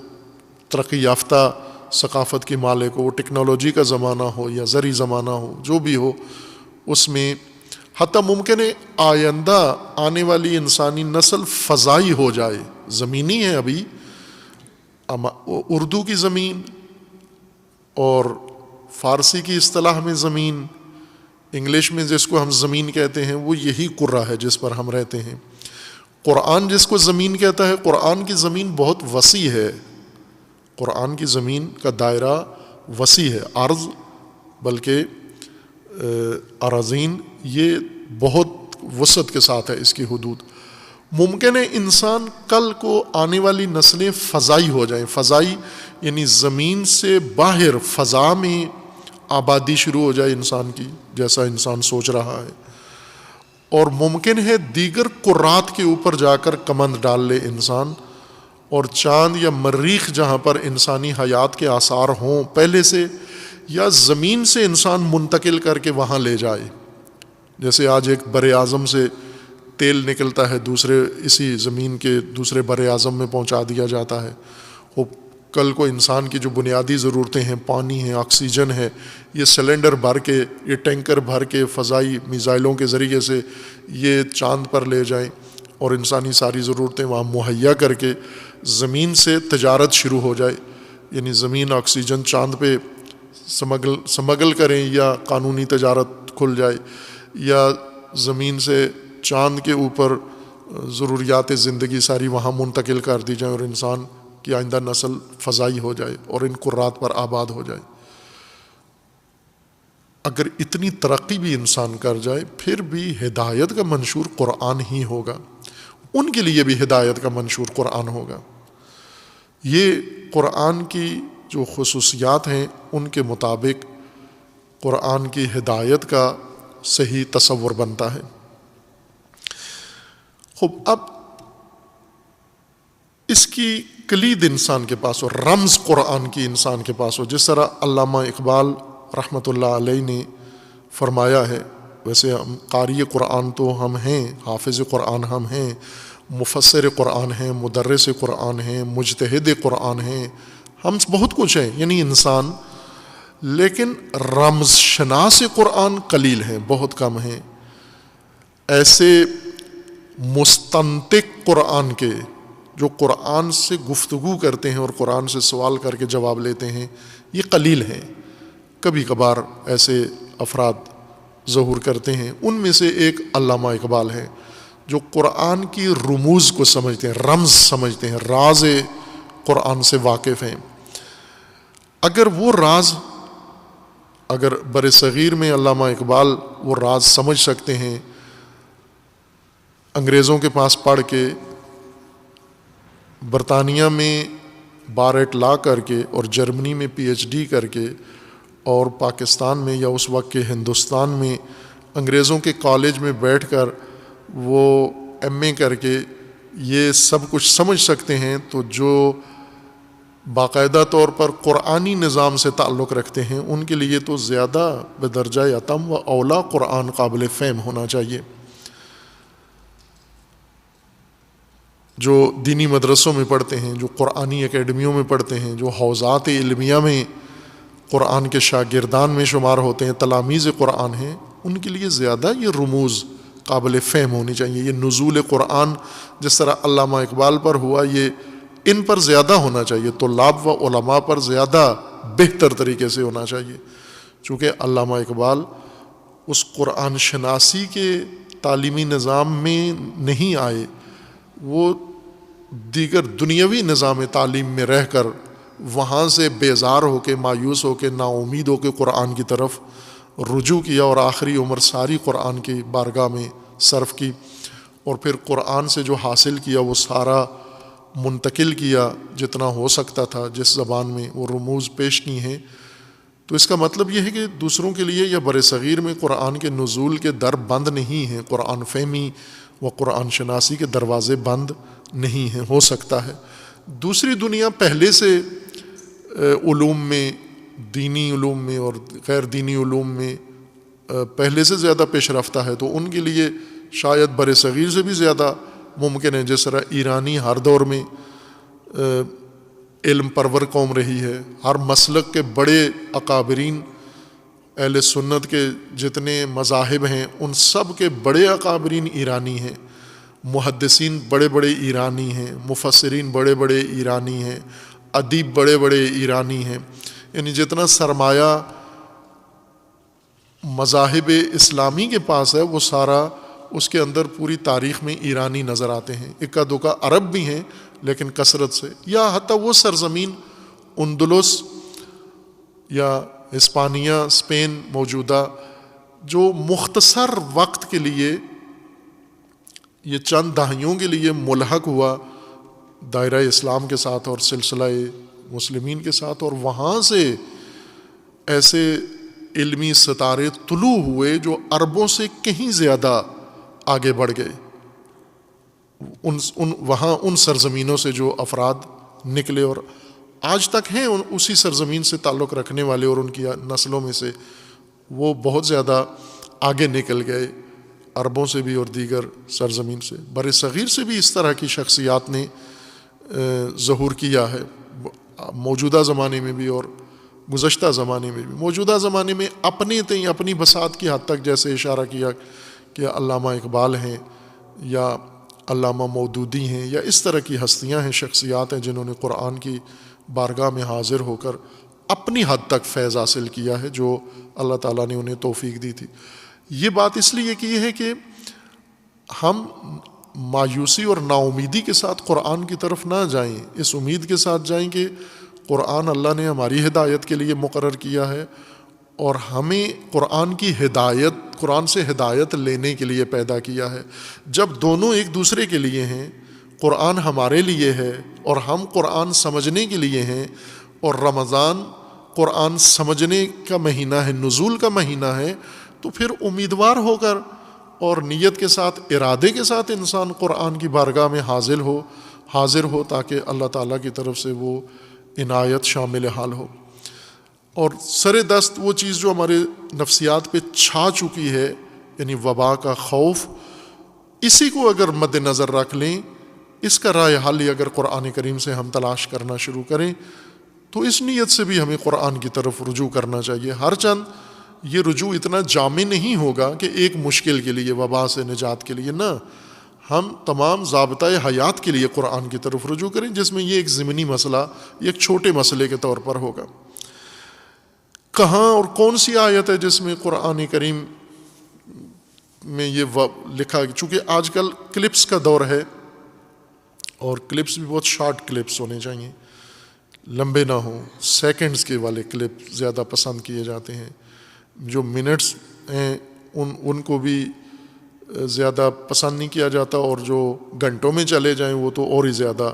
ترقی یافتہ ثقافت کی مالک ہو، ٹیکنالوجی کا زمانہ ہو یا زرعی زمانہ ہو، جو بھی ہو، اس میں حتیٰ ممکن ہے آئندہ آنے والی انسانی نسل فضائی ہو جائے، زمینی ہے ابھی، اردو کی زمین اور فارسی کی اصطلاح میں زمین، انگلش میں جس کو ہم زمین کہتے ہیں وہ یہی کرہ ہے جس پر ہم رہتے ہیں۔ قرآن جس کو زمین کہتا ہے، قرآن کی زمین بہت وسیع ہے، قرآن کی زمین کا دائرہ وسیع ہے، عرض بلکہ اراضین یہ بہت وسعت کے ساتھ ہے اس کی حدود۔ ممکن ہے انسان کل کو آنے والی نسلیں فضائی ہو جائیں، فضائی یعنی زمین سے باہر فضا میں آبادی شروع ہو جائے انسان کی، جیسا انسان سوچ رہا ہے، اور ممکن ہے دیگر کرات کے اوپر جا کر کمند ڈال لے انسان، اور چاند یا مریخ جہاں پر انسانی حیات کے آثار ہوں پہلے سے، یا زمین سے انسان منتقل کر کے وہاں لے جائے۔ جیسے آج ایک بر اعظم سے تیل نکلتا ہے، دوسرے اسی زمین کے دوسرے بر اعظم میں پہنچا دیا جاتا ہے، وہ کل کو انسان کی جو بنیادی ضرورتیں ہیں، پانی ہے، آکسیجن ہے، یہ سلنڈر بھر کے، یہ ٹینکر بھر کے فضائی میزائلوں کے ذریعے سے یہ چاند پر لے جائیں اور انسانی ساری ضرورتیں وہاں مہیا کر کے زمین سے تجارت شروع ہو جائے، یعنی زمین آکسیجن چاند پہ سمگل کریں یا قانونی تجارت کھل جائے، یا زمین سے چاند کے اوپر ضروریات زندگی ساری وہاں منتقل کر دی جائیں اور انسان کی آئندہ نسل فضائی ہو جائے اور ان کرات پر آباد ہو جائے۔ اگر اتنی ترقی بھی انسان کر جائے پھر بھی ہدایت کا منشور قرآن ہی ہوگا، ان کے لیے بھی ہدایت کا منشور قرآن ہوگا۔ یہ قرآن کی جو خصوصیات ہیں ان کے مطابق قرآن کی ہدایت کا صحیح تصور بنتا ہے۔ خوب، اب اس کی کلید انسان کے پاس ہو، رمز قرآن کی انسان کے پاس ہو، جس طرح علامہ اقبال رحمۃ اللہ علیہ نے فرمایا ہے۔ ویسے ہم قاری قرآن تو ہم ہیں، حافظ قرآن ہم ہیں، مفسر قرآن ہیں، مدرس قرآن ہیں، مجتہد قرآن ہیں، ہم بہت کچھ ہیں یعنی انسان، لیکن رمز شناس قرآن قلیل ہیں، بہت کم ہیں۔ ایسے مستنطق قرآن کے جو قرآن سے گفتگو کرتے ہیں اور قرآن سے سوال کر کے جواب لیتے ہیں، یہ قلیل ہیں۔ کبھی کبھار ایسے افراد ظہور کرتے ہیں، ان میں سے ایک علامہ اقبال ہے جو قرآن کی رموز کو سمجھتے ہیں، رمز سمجھتے ہیں، راز قرآن سے واقف ہیں۔ اگر وہ راز، اگر بر صغیر میں علامہ اقبال وہ راز سمجھ سکتے ہیں انگریزوں کے پاس پڑھ کے، برطانیہ میں بار لا کر کے اور جرمنی میں پی ایچ ڈی کر کے، اور پاکستان میں یا اس وقت کے ہندوستان میں انگریزوں کے کالج میں بیٹھ کر وہ ایم اے کر کے یہ سب کچھ سمجھ سکتے ہیں، تو جو باقاعدہ طور پر قرآنی نظام سے تعلق رکھتے ہیں ان کے لیے تو زیادہ بدرجہ اتم و اولا قرآن قابل فہم ہونا چاہیے۔ جو دینی مدرسوں میں پڑھتے ہیں، جو قرآنی اکیڈمیوں میں پڑھتے ہیں، جو حوزات علمیہ میں قرآن کے شاگردان میں شمار ہوتے ہیں، تلامیذ قرآن ہیں، ان کے لیے زیادہ یہ رموز قابل فہم ہونی چاہیے۔ یہ نزول قرآن جس طرح علامہ اقبال پر ہوا، یہ ان پر زیادہ ہونا چاہیے، طلاب و علماء پر زیادہ بہتر طریقے سے ہونا چاہیے، چونکہ علامہ اقبال اس قرآن شناسی کے تعلیمی نظام میں نہیں آئے، وہ دیگر دنیاوی نظام تعلیم میں رہ کر وہاں سے بیزار ہو کے، مایوس ہو کے، نا امید ہو کے قرآن کی طرف رجوع کیا اور آخری عمر ساری قرآن کی بارگاہ میں صرف کی، اور پھر قرآن سے جو حاصل کیا وہ سارا منتقل کیا جتنا ہو سکتا تھا، جس زبان میں وہ رموز پیش کی ہیں۔ تو اس کا مطلب یہ ہے کہ دوسروں کے لیے یا بر صغیر میں قرآن کے نزول کے در بند نہیں ہیں، قرآن فہمی و قرآن شناسی کے دروازے بند نہیں ہیں، ہو سکتا ہے۔ دوسری دنیا پہلے سے علوم میں، دینی علوم میں اور غیر دینی علوم میں پہلے سے زیادہ پیش رفتہ ہے، تو ان کے لیے شاید بر صغیر سے بھی زیادہ ممکن ہے. جس طرح ایرانی ہر دور میں علم پرور قوم رہی ہے، ہر مسلک کے بڑے اکابرین اہل سنت کے جتنے مذاہب ہیں ان سب کے بڑے اکابرین ایرانی ہیں، محدثین بڑے بڑے ایرانی ہیں، مفسرین بڑے بڑے ایرانی ہیں، ادیب بڑے بڑے ایرانی ہیں. یعنی جتنا سرمایہ مذاہب اسلامی کے پاس ہے وہ سارا اس کے اندر پوری تاریخ میں ایرانی نظر آتے ہیں. اکا دکا عرب بھی ہیں لیکن کثرت سے، یا حتیٰ وہ سرزمین اندلس یا ہسپانیہ، اسپین موجودہ، جو مختصر وقت کے لیے، یہ چند دہائیوں کے لیے ملحق ہوا دائرہ اسلام کے ساتھ اور سلسلہ مسلمین کے ساتھ، اور وہاں سے ایسے علمی ستارے طلوع ہوئے جو عربوں سے کہیں زیادہ آگے بڑھ گئے. وہاں ان سرزمینوں سے جو افراد نکلے اور آج تک ہیں اسی سرزمین سے تعلق رکھنے والے، اور ان کی نسلوں میں سے وہ بہت زیادہ آگے نکل گئے عربوں سے بھی اور دیگر سرزمین سے. بر صغیر سے بھی اس طرح کی شخصیات نے ظہور کیا ہے، موجودہ زمانے میں بھی اور گزشتہ زمانے میں بھی. موجودہ زمانے میں اپنی بساط کی حد تک جیسے اشارہ کیا کہ علامہ اقبال ہیں یا علامہ مودودی ہیں یا اس طرح کی ہستیاں ہیں، شخصیات ہیں جنہوں نے قرآن کی بارگاہ میں حاضر ہو کر اپنی حد تک فیض حاصل کیا ہے جو اللہ تعالیٰ نے انہیں توفیق دی تھی. یہ بات اس لیے کی ہے کہ ہم مایوسی اور نا امیدی کے ساتھ قرآن کی طرف نہ جائیں، اس امید کے ساتھ جائیں کہ قرآن اللہ نے ہماری ہدایت کے لیے مقرر کیا ہے اور ہمیں قرآن کی ہدایت، قرآن سے ہدایت لینے کے لیے پیدا کیا ہے. جب دونوں ایک دوسرے کے لیے ہیں، قرآن ہمارے لیے ہے اور ہم قرآن سمجھنے کے لیے ہیں، اور رمضان قرآن سمجھنے کا مہینہ ہے، نزول کا مہینہ ہے، تو پھر امیدوار ہو کر اور نیت کے ساتھ، ارادے کے ساتھ انسان قرآن کی بارگاہ میں حاضر ہو تاکہ اللہ تعالیٰ کی طرف سے وہ عنایت شامل حال ہو. اور سر دست وہ چیز جو ہمارے نفسیات پہ چھا چکی ہے، یعنی وبا کا خوف، اسی کو اگر مد نظر رکھ لیں، اس کا رائے حل اگر قرآن کریم سے ہم تلاش کرنا شروع کریں تو اس نیت سے بھی ہمیں قرآن کی طرف رجوع کرنا چاہیے. ہر چند یہ رجوع اتنا جامع نہیں ہوگا کہ ایک مشکل کے لیے، وبا سے نجات کے لیے، نہ، ہم تمام ضابطۂ حیات کے لیے قرآن کی طرف رجوع کریں، جس میں یہ ایک ضمنی مسئلہ، ایک چھوٹے مسئلے کے طور پر ہوگا. کہاں اور کون سی آیت ہے جس میں قرآن کریم میں یہ لکھا، چونکہ آج کل کلپس کا دور ہے اور کلپس بھی بہت شارٹ کلپس ہونے چاہیے، لمبے نہ ہوں، سیکنڈز کے والے کلپ زیادہ پسند کیے جاتے ہیں. جو منٹس ہیں ان کو بھی زیادہ پسند نہیں کیا جاتا، اور جو گھنٹوں میں چلے جائیں وہ تو اور ہی زیادہ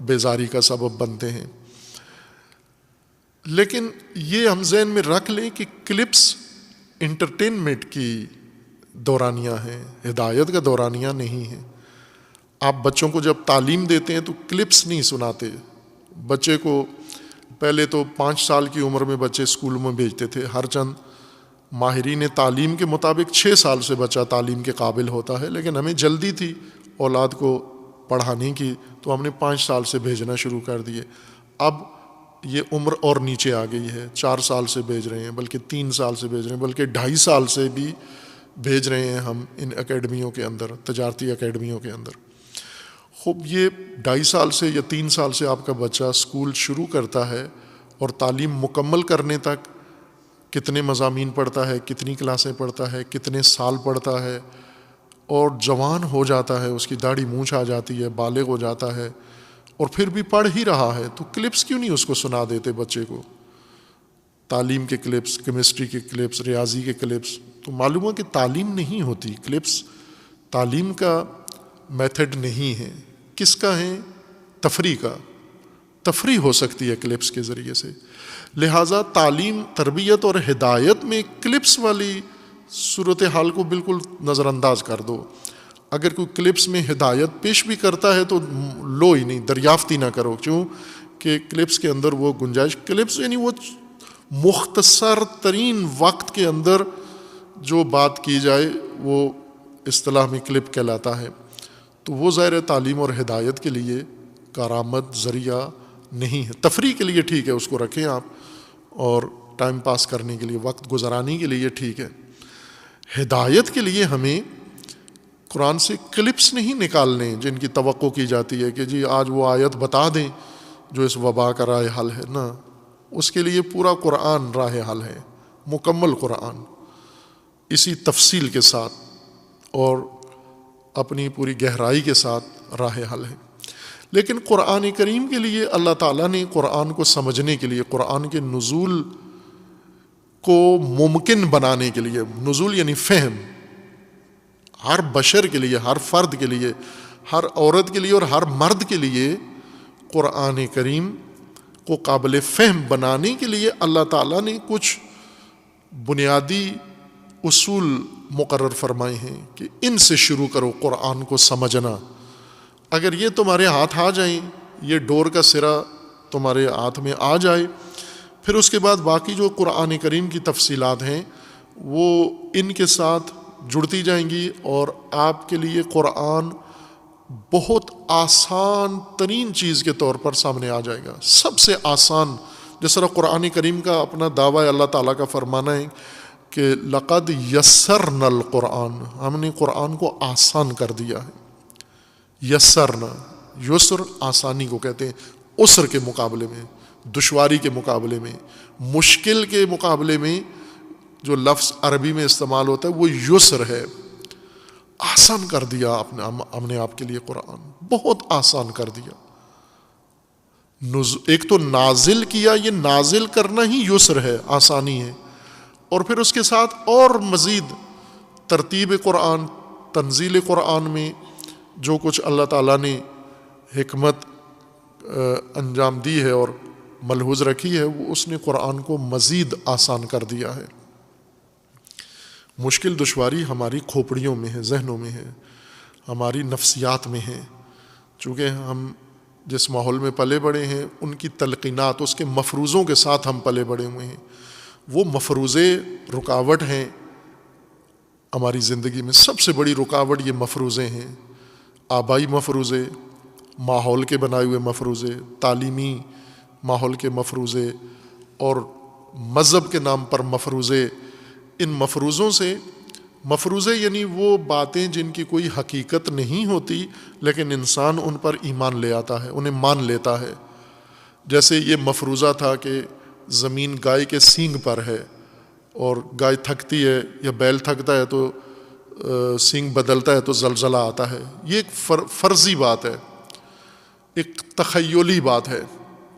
بیزاری کا سبب بنتے ہیں. لیکن یہ ہم ذہن میں رکھ لیں کہ کلپس انٹرٹینمنٹ کی دورانیہ ہیں، ہدایت کا دورانیہ نہیں ہے. آپ بچوں کو جب تعلیم دیتے ہیں تو کلپس نہیں سناتے. بچے کو پہلے تو 5 سال کی عمر میں بچے اسکول میں بھیجتے تھے. ہر چند ماہرین تعلیم کے مطابق 6 سال سے بچہ تعلیم کے قابل ہوتا ہے، لیکن ہمیں جلدی تھی اولاد کو پڑھانے کی تو ہم نے 5 سال سے بھیجنا شروع کر دیے. اب یہ عمر اور نیچے آ گئی ہے، 4 سال سے بھیج رہے ہیں، بلکہ 3 سال سے بھیج رہے ہیں، بلکہ 2.5 سال سے بھی بھیج رہے ہیں ہم ان اکیڈمیوں کے اندر، تجارتی اکیڈمیوں کے اندر. خوب یہ 2.5 سال سے یا 3 سال سے آپ کا بچہ اسکول شروع کرتا ہے اور تعلیم مکمل کرنے تک کتنے مضامین پڑھتا ہے، کتنی کلاسیں پڑھتا ہے، کتنے سال پڑھتا ہے، اور جوان ہو جاتا ہے، اس کی داڑھی مونچھ آ جاتی ہے، بالغ ہو جاتا ہے اور پھر بھی پڑھ ہی رہا ہے. تو کلپس کیوں نہیں اس کو سنا دیتے بچے کو؟ تعلیم کے کلپس، کیمسٹری کے کلپس، ریاضی کے کلپس. تو معلوم ہو کہ تعلیم نہیں ہوتی. کلپس تعلیم کا میتھڈ نہیں ہے. کس کا ہے؟ تفریح کا. تفریح ہو سکتی ہے کلپس کے ذریعے سے. لہٰذا تعلیم، تربیت اور ہدایت میں کلپس والی صورتحال کو بالکل نظر انداز کر دو. اگر کوئی کلپس میں ہدایت پیش بھی کرتا ہے تو لو ہی نہیں، دریافت ہی نہ کرو. کیوں کہ کلپس کے اندر وہ گنجائش، کلپس یعنی وہ مختصر ترین وقت کے اندر جو بات کی جائے وہ اصطلاح میں کلپ کہلاتا ہے. تو وہ ظاہر تعلیم اور ہدایت کے لیے کارآمد ذریعہ نہیں ہے. تفریح کے لیے ٹھیک ہے، اس کو رکھیں آپ، اور ٹائم پاس کرنے کے لیے، وقت گزرانے کے لیے ٹھیک ہے. ہدایت کے لیے ہمیں قرآن سے کلپس نہیں نکالنے جن کی توقع کی جاتی ہے کہ جی آج وہ آیت بتا دیں جو اس وبا کا راہ حل ہے. نا، اس کے لیے پورا قرآن راہ حل ہے، مکمل قرآن اسی تفصیل کے ساتھ اور اپنی پوری گہرائی کے ساتھ راہ حل ہے. لیکن قرآن کریم کے لیے اللہ تعالیٰ نے قرآن کو سمجھنے کے لیے، قرآن کے نزول کو ممکن بنانے کے لیے، نزول یعنی فہم، ہر بشر کے لیے، ہر فرد کے لیے، ہر عورت کے لیے اور ہر مرد کے لیے قرآن کریم کو قابل فہم بنانے کے لیے اللہ تعالیٰ نے کچھ بنیادی اصول مقرر فرمائے ہیں کہ ان سے شروع کرو قرآن کو سمجھنا. اگر یہ تمہارے ہاتھ آ جائیں، یہ ڈور کا سرا تمہارے ہاتھ میں آ جائے، پھر اس کے بعد باقی جو قرآن کریم کی تفصیلات ہیں وہ ان کے ساتھ جڑتی جائیں گی، اور آپ کے لیے قرآن بہت آسان ترین چیز کے طور پر سامنے آ جائے گا. سب سے آسان، جس طرح قرآن کریم کا اپنا دعویٰ ہے، اللہ تعالیٰ کا فرمانا ہے کہ لقد یسرنا القرآن، ہم نے قرآن کو آسان کر دیا ہے. یسرنا، یسر آسانی کو کہتے ہیں، عسر کے مقابلے میں، دشواری کے مقابلے میں، مشکل کے مقابلے میں جو لفظ عربی میں استعمال ہوتا ہے وہ یسر ہے. آسان کر دیا ہم نے آپ کے لیے قرآن، بہت آسان کر دیا. ایک تو نازل کیا، یہ نازل کرنا ہی یسر ہے، آسانی ہے، اور پھر اس کے ساتھ اور مزید ترتیب قرآن، تنزیل قرآن میں جو کچھ اللہ تعالیٰ نے حکمت انجام دی ہے اور ملحوظ رکھی ہے، وہ اس نے قرآن کو مزید آسان کر دیا ہے. مشکل دشواری ہماری کھوپڑیوں میں ہے، ذہنوں میں ہے، ہماری نفسیات میں ہے. چونکہ ہم جس ماحول میں پلے بڑے ہیں، ان کی تلقینات، اس کے مفروضوں کے ساتھ ہم پلے بڑے ہوئے ہیں. وہ مفروضے رکاوٹ ہیں ہماری زندگی میں. سب سے بڑی رکاوٹ یہ مفروضے ہیں، آبائی مفروضے، ماحول کے بنائے ہوئے مفروضے، تعلیمی ماحول کے مفروضے، اور مذہب کے نام پر مفروضے. ان مفروضوں سے، مفروضے یعنی وہ باتیں جن کی کوئی حقیقت نہیں ہوتی لیکن انسان ان پر ایمان لے آتا ہے، انہیں مان لیتا ہے. جیسے یہ مفروضہ تھا کہ زمین گائے کے سینگ پر ہے، اور گائے تھکتی ہے یا بیل تھکتا ہے تو سینگ بدلتا ہے تو زلزلہ آتا ہے. یہ ایک فرضی بات ہے، ایک تخیلی بات ہے،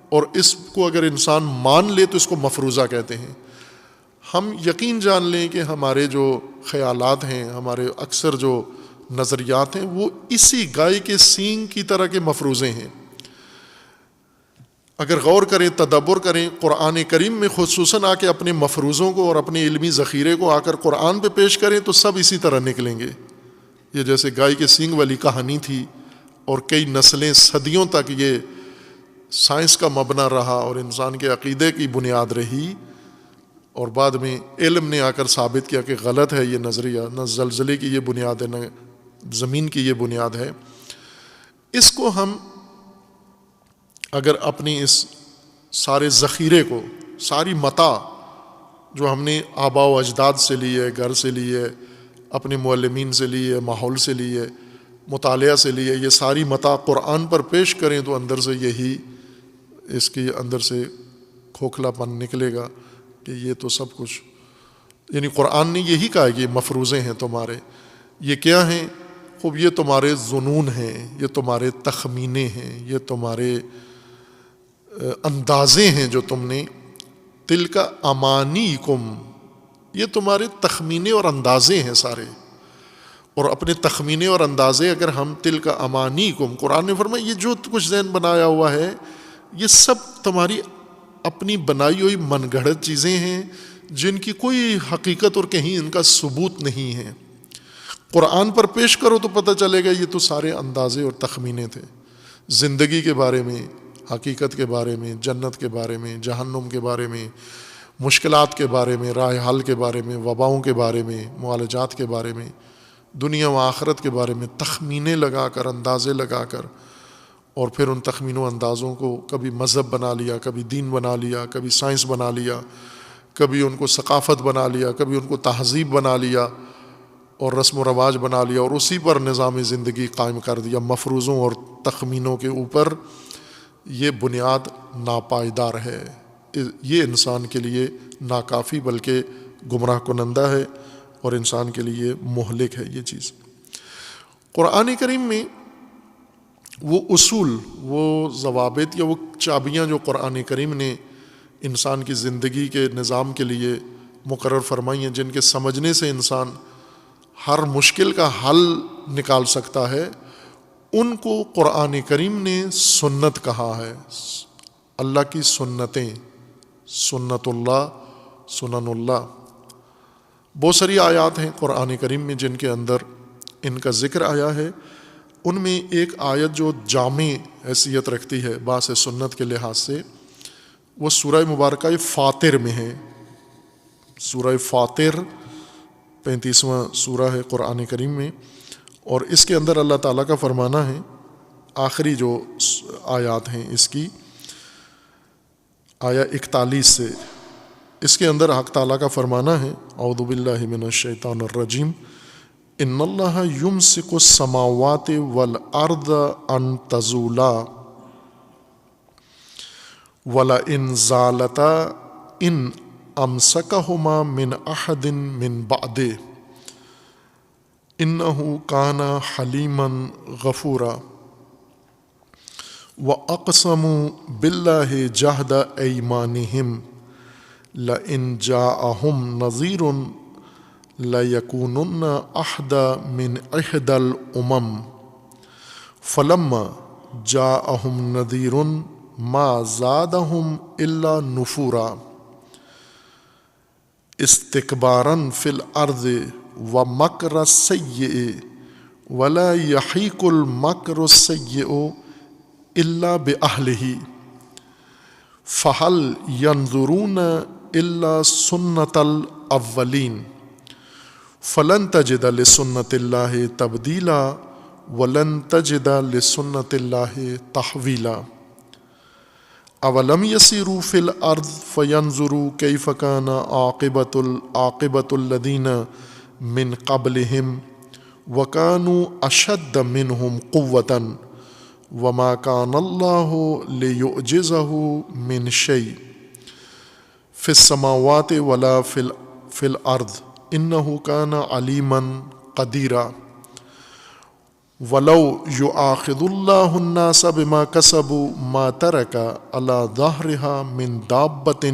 اور اس کو اگر انسان مان لے تو اس کو مفروضہ کہتے ہیں. ہم یقین جان لیں کہ ہمارے جو خیالات ہیں، ہمارے اکثر جو نظریات ہیں، وہ اسی گائے کے سینگ کی طرح کے مفروضے ہیں. اگر غور کریں، تدبر کریں، قرآن کریم میں خصوصاً آ کے اپنے مفروضوں کو اور اپنے علمی ذخیرے کو آ کر قرآن پہ پیش کریں تو سب اسی طرح نکلیں گے. یہ جیسے گائے کے سینگ والی کہانی تھی، اور کئی نسلیں، صدیوں تک یہ سائنس کا مبنی رہا اور انسان کے عقیدے کی بنیاد رہی، اور بعد میں علم نے آ کر ثابت کیا کہ غلط ہے یہ نظریہ، نہ زلزلے کی یہ بنیاد ہے، نہ زمین کی یہ بنیاد ہے. اس کو ہم اگر اپنی اس سارے ذخیرے کو، ساری متاع جو ہم نے آباء و اجداد سے لی ہے، گھر سے لی ہے، اپنے معلمین سے لی ہے، ماحول سے لی ہے، مطالعہ سے لی ہے، یہ ساری متاع قرآن پر پیش کریں تو اندر سے یہی، اس کی اندر سے کھوکھلا پن نکلے گا کہ یہ تو سب کچھ، یعنی قرآن نے یہی کہا کہ یہ مفروضے ہیں تمہارے. یہ کیا ہیں؟ خوب یہ تمہارے ظنون ہیں، یہ تمہارے تخمینے ہیں، یہ تمہارے اندازے ہیں جو تم نے، تلک امانیکم، یہ تمہارے تخمینے اور اندازے ہیں سارے. اور اپنے تخمینے اور اندازے اگر ہم تلک امانیکم، قرآن نے فرمایا یہ جو کچھ ذہن بنایا ہوا ہے یہ سب تمہاری اپنی بنائی ہوئی من گھڑت چیزیں ہیں جن کی کوئی حقیقت اور کہیں ان کا ثبوت نہیں ہے. قرآن پر پیش کرو تو پتہ چلے گا یہ تو سارے اندازے اور تخمینے تھے. زندگی کے بارے میں، حقیقت کے بارے میں، جنت کے بارے میں، جہنم کے بارے میں، مشکلات کے بارے میں، راہ حل کے بارے میں، وباؤں کے بارے میں، معالجات کے بارے میں، دنیا و آخرت کے بارے میں تخمینے لگا کر، اندازے لگا کر، اور پھر ان تخمین و اندازوں کو کبھی مذہب بنا لیا، کبھی دین بنا لیا، کبھی سائنس بنا لیا، کبھی ان کو ثقافت بنا لیا، کبھی ان کو تہذیب بنا لیا اور رسم و رواج بنا لیا، اور اسی پر نظام زندگی قائم کر دیا مفروضوں اور تخمینوں کے اوپر. یہ بنیاد ناپائیدار ہے، یہ انسان کے لیے ناکافی بلکہ گمراہ کنندہ ہے اور انسان کے لیے مہلک ہے یہ چیز. قرآن کریم میں وہ اصول، وہ ضوابط یا وہ چابیاں جو قرآن کریم نے انسان کی زندگی کے نظام کے لیے مقرر فرمائی ہیں، جن کے سمجھنے سے انسان ہر مشکل کا حل نکال سکتا ہے، ان کو قرآن کریم نے سنت کہا ہے. اللہ کی سنتیں، سنت اللہ، سنن اللہ. بہت ساری آیات ہیں قرآن کریم میں جن کے اندر ان کا ذکر آیا ہے. ان میں ایک آیت جو جامع حیثیت رکھتی ہے باعث سنت کے لحاظ سے، وہ سورہ مبارکہ فاطر میں ہے. سورہ فاطر 35واں سورہ ہے قرآن کریم میں، اور اس کے اندر اللہ تعالیٰ کا فرمانا ہے، آخری جو آیات ہیں اس کی، آیا 41 سے، اس کے اندر حق تعالیٰ کا فرمانا ہے، اعوذ باللہ من الشیطان الرجیم، ان اللہ یمسک السماوات والارض ان تزولا ولئن زالتا ان امسکہما من احد من بعدہ انہ کان حلیما غفورا. وَأَقْسَمُوا بِاللَّهِ جَهْدَ أَيْمَانِهِمْ لَإِنْ جَاءَهُمْ نَذِيرٌ لَيَكُونُنَّ أَحْدَى مِنْ إِحْدَى الْأُمَمِ فَلَمَّا جَاءَهُمْ نَذِيرٌ مَا زَادَهُمْ إِلَّا نُفُورًا اسْتِكْبَارًا فِي الْأَرْضِ وَمَكْرَ السَّيِّئِ وَلَا يَحِيقُ الْمَكْرُ السَّيِّئُ الا بأہلہ فہل ینظرون الا سنت الاولین فلن تجد لسنت اللہ تبدیلا ولن تجد لسنت اللہ تحویلا. اولم یسیروا فی الارض فینظروا کیف کان عاقبۃ الذین من قبلہم وکانوا اشد منہم قوۃ وما کان اللہ لیعجزہ من شیء فی السماوات ولا فی الارض انہ کان علیما قدیرا. ولو یؤاخذ اللہ الناس بما کسبوا ما ترک علی ظہرها من دابۃ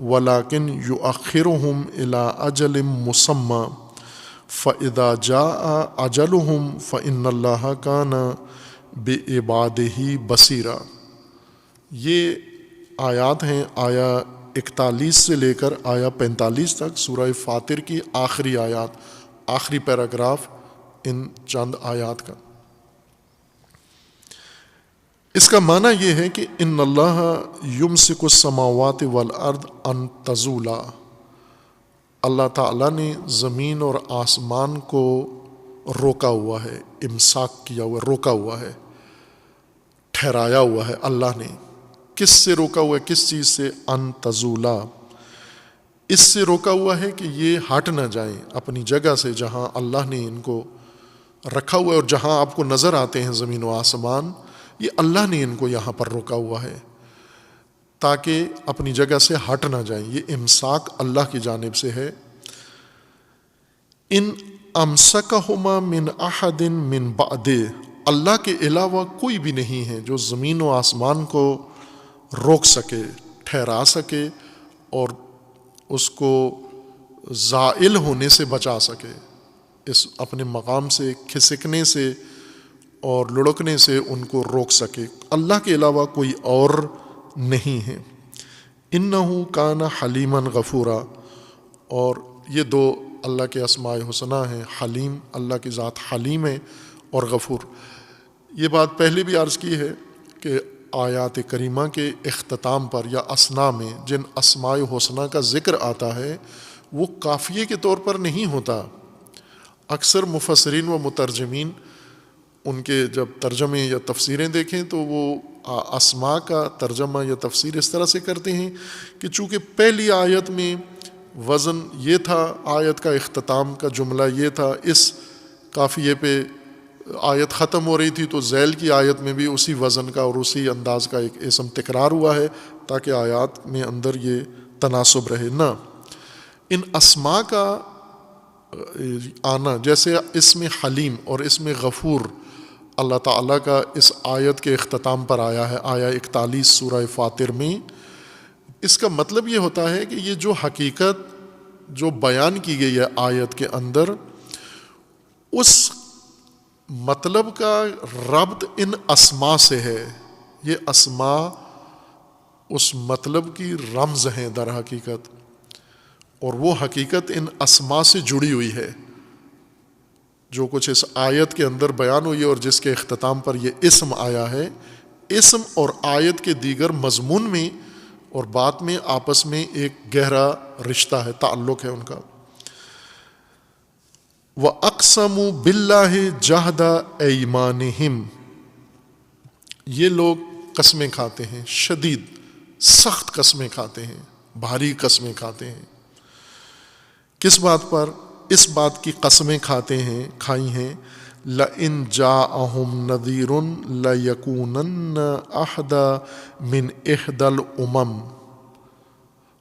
ولکن یؤخرہم الی اجل مسمی فاذا جاء اجلہم فان اللہ کان بعبادہ بصیرا. یہ آیات ہیں آیا 41 سے لے کر آیا 45 تک سورہ فاطر کی آخری آیات، آخری پیراگراف ان چند آیات کا. اس کا معنی یہ ہے کہ ان اللہ یمسک السماوات والارض ان تزولا، اللہ تعالیٰ نے زمین اور آسمان کو روکا ہوا ہے، امساک کیا ہوا، روکا ہوا ہے، ٹھہرایا ہوا ہے. اللہ نے کس سے روکا ہوا ہے؟ کس چیز سے؟ ان تزولا، اس سے روکا ہوا ہے کہ یہ ہٹ نہ جائیں اپنی جگہ سے جہاں اللہ نے ان کو رکھا ہوا ہے، اور جہاں آپ کو نظر آتے ہیں زمین و آسمان، یہ اللہ نے ان کو یہاں پر روکا ہوا ہے تاکہ اپنی جگہ سے ہٹ نہ جائیں. یہ امساک اللہ کی جانب سے ہے. ان امسکہما من احد من بعد، اللہ کے علاوہ کوئی بھی نہیں ہے جو زمین و آسمان کو روک سکے، ٹھہرا سکے اور اس کو زائل ہونے سے بچا سکے، اس اپنے مقام سے کھسکنے سے اور لڑکنے سے ان کو روک سکے. اللہ کے علاوہ کوئی اور نہیں ہے. انہ کان حلیما غفورا، اور یہ دو اللہ کے اسماء حسنیٰ ہیں. حلیم، اللہ کی ذات حلیم ہے، اور غفور. یہ بات پہلے بھی عرض کی ہے کہ آیات کریمہ کے اختتام پر یا اثنا میں جن اسماء حسنہ کا ذکر آتا ہے وہ کافیے کے طور پر نہیں ہوتا. اکثر مفسرین و مترجمین ان کے جب ترجمے یا تفسیریں دیکھیں تو وہ اسماء کا ترجمہ یا تفسیر اس طرح سے کرتے ہیں کہ چونکہ پہلی آیت میں وزن یہ تھا، آیت کا اختتام کا جملہ یہ تھا، اس قافیے پہ آیت ختم ہو رہی تھی، تو ذیل کی آیت میں بھی اسی وزن کا اور اسی انداز کا ایک اسم تکرار ہوا ہے تاکہ آیات میں اندر یہ تناسب رہے. نہ ان اسماء کا آنا، جیسے اسم حلیم اور اسم غفور اللہ تعالیٰ کا اس آیت کے اختتام پر آیا ہے، آیا 41 سورہ فاطر میں، اس کا مطلب یہ ہوتا ہے کہ یہ جو حقیقت جو بیان کی گئی ہے آیت کے اندر، اس مطلب کا ربط ان اسماء سے ہے. یہ اسماء اس مطلب کی رمز ہیں در حقیقت، اور وہ حقیقت ان اسماء سے جڑی ہوئی ہے. جو کچھ اس آیت کے اندر بیان ہوئی ہے اور جس کے اختتام پر یہ اسم آیا ہے، اسم اور آیت کے دیگر مضمون میں اور بات میں آپس میں ایک گہرا رشتہ ہے، تعلق ہے ان کا. وَأَقْسَمُوا بِاللَّهِ جَهْدَ أَيْمَانِهِمْ، یہ لوگ قسمیں کھاتے ہیں، شدید سخت قسمیں کھاتے ہیں، بھاری قسمیں کھاتے ہیں. کس بات پر؟ اس بات کی قسمیں کھائی ہیں لَإِن جَاءَهُمْ نَذِيرٌ لَيَكُونَنَّ أَحْدَى مِنْ إِحْدَى الْأُمَمِ.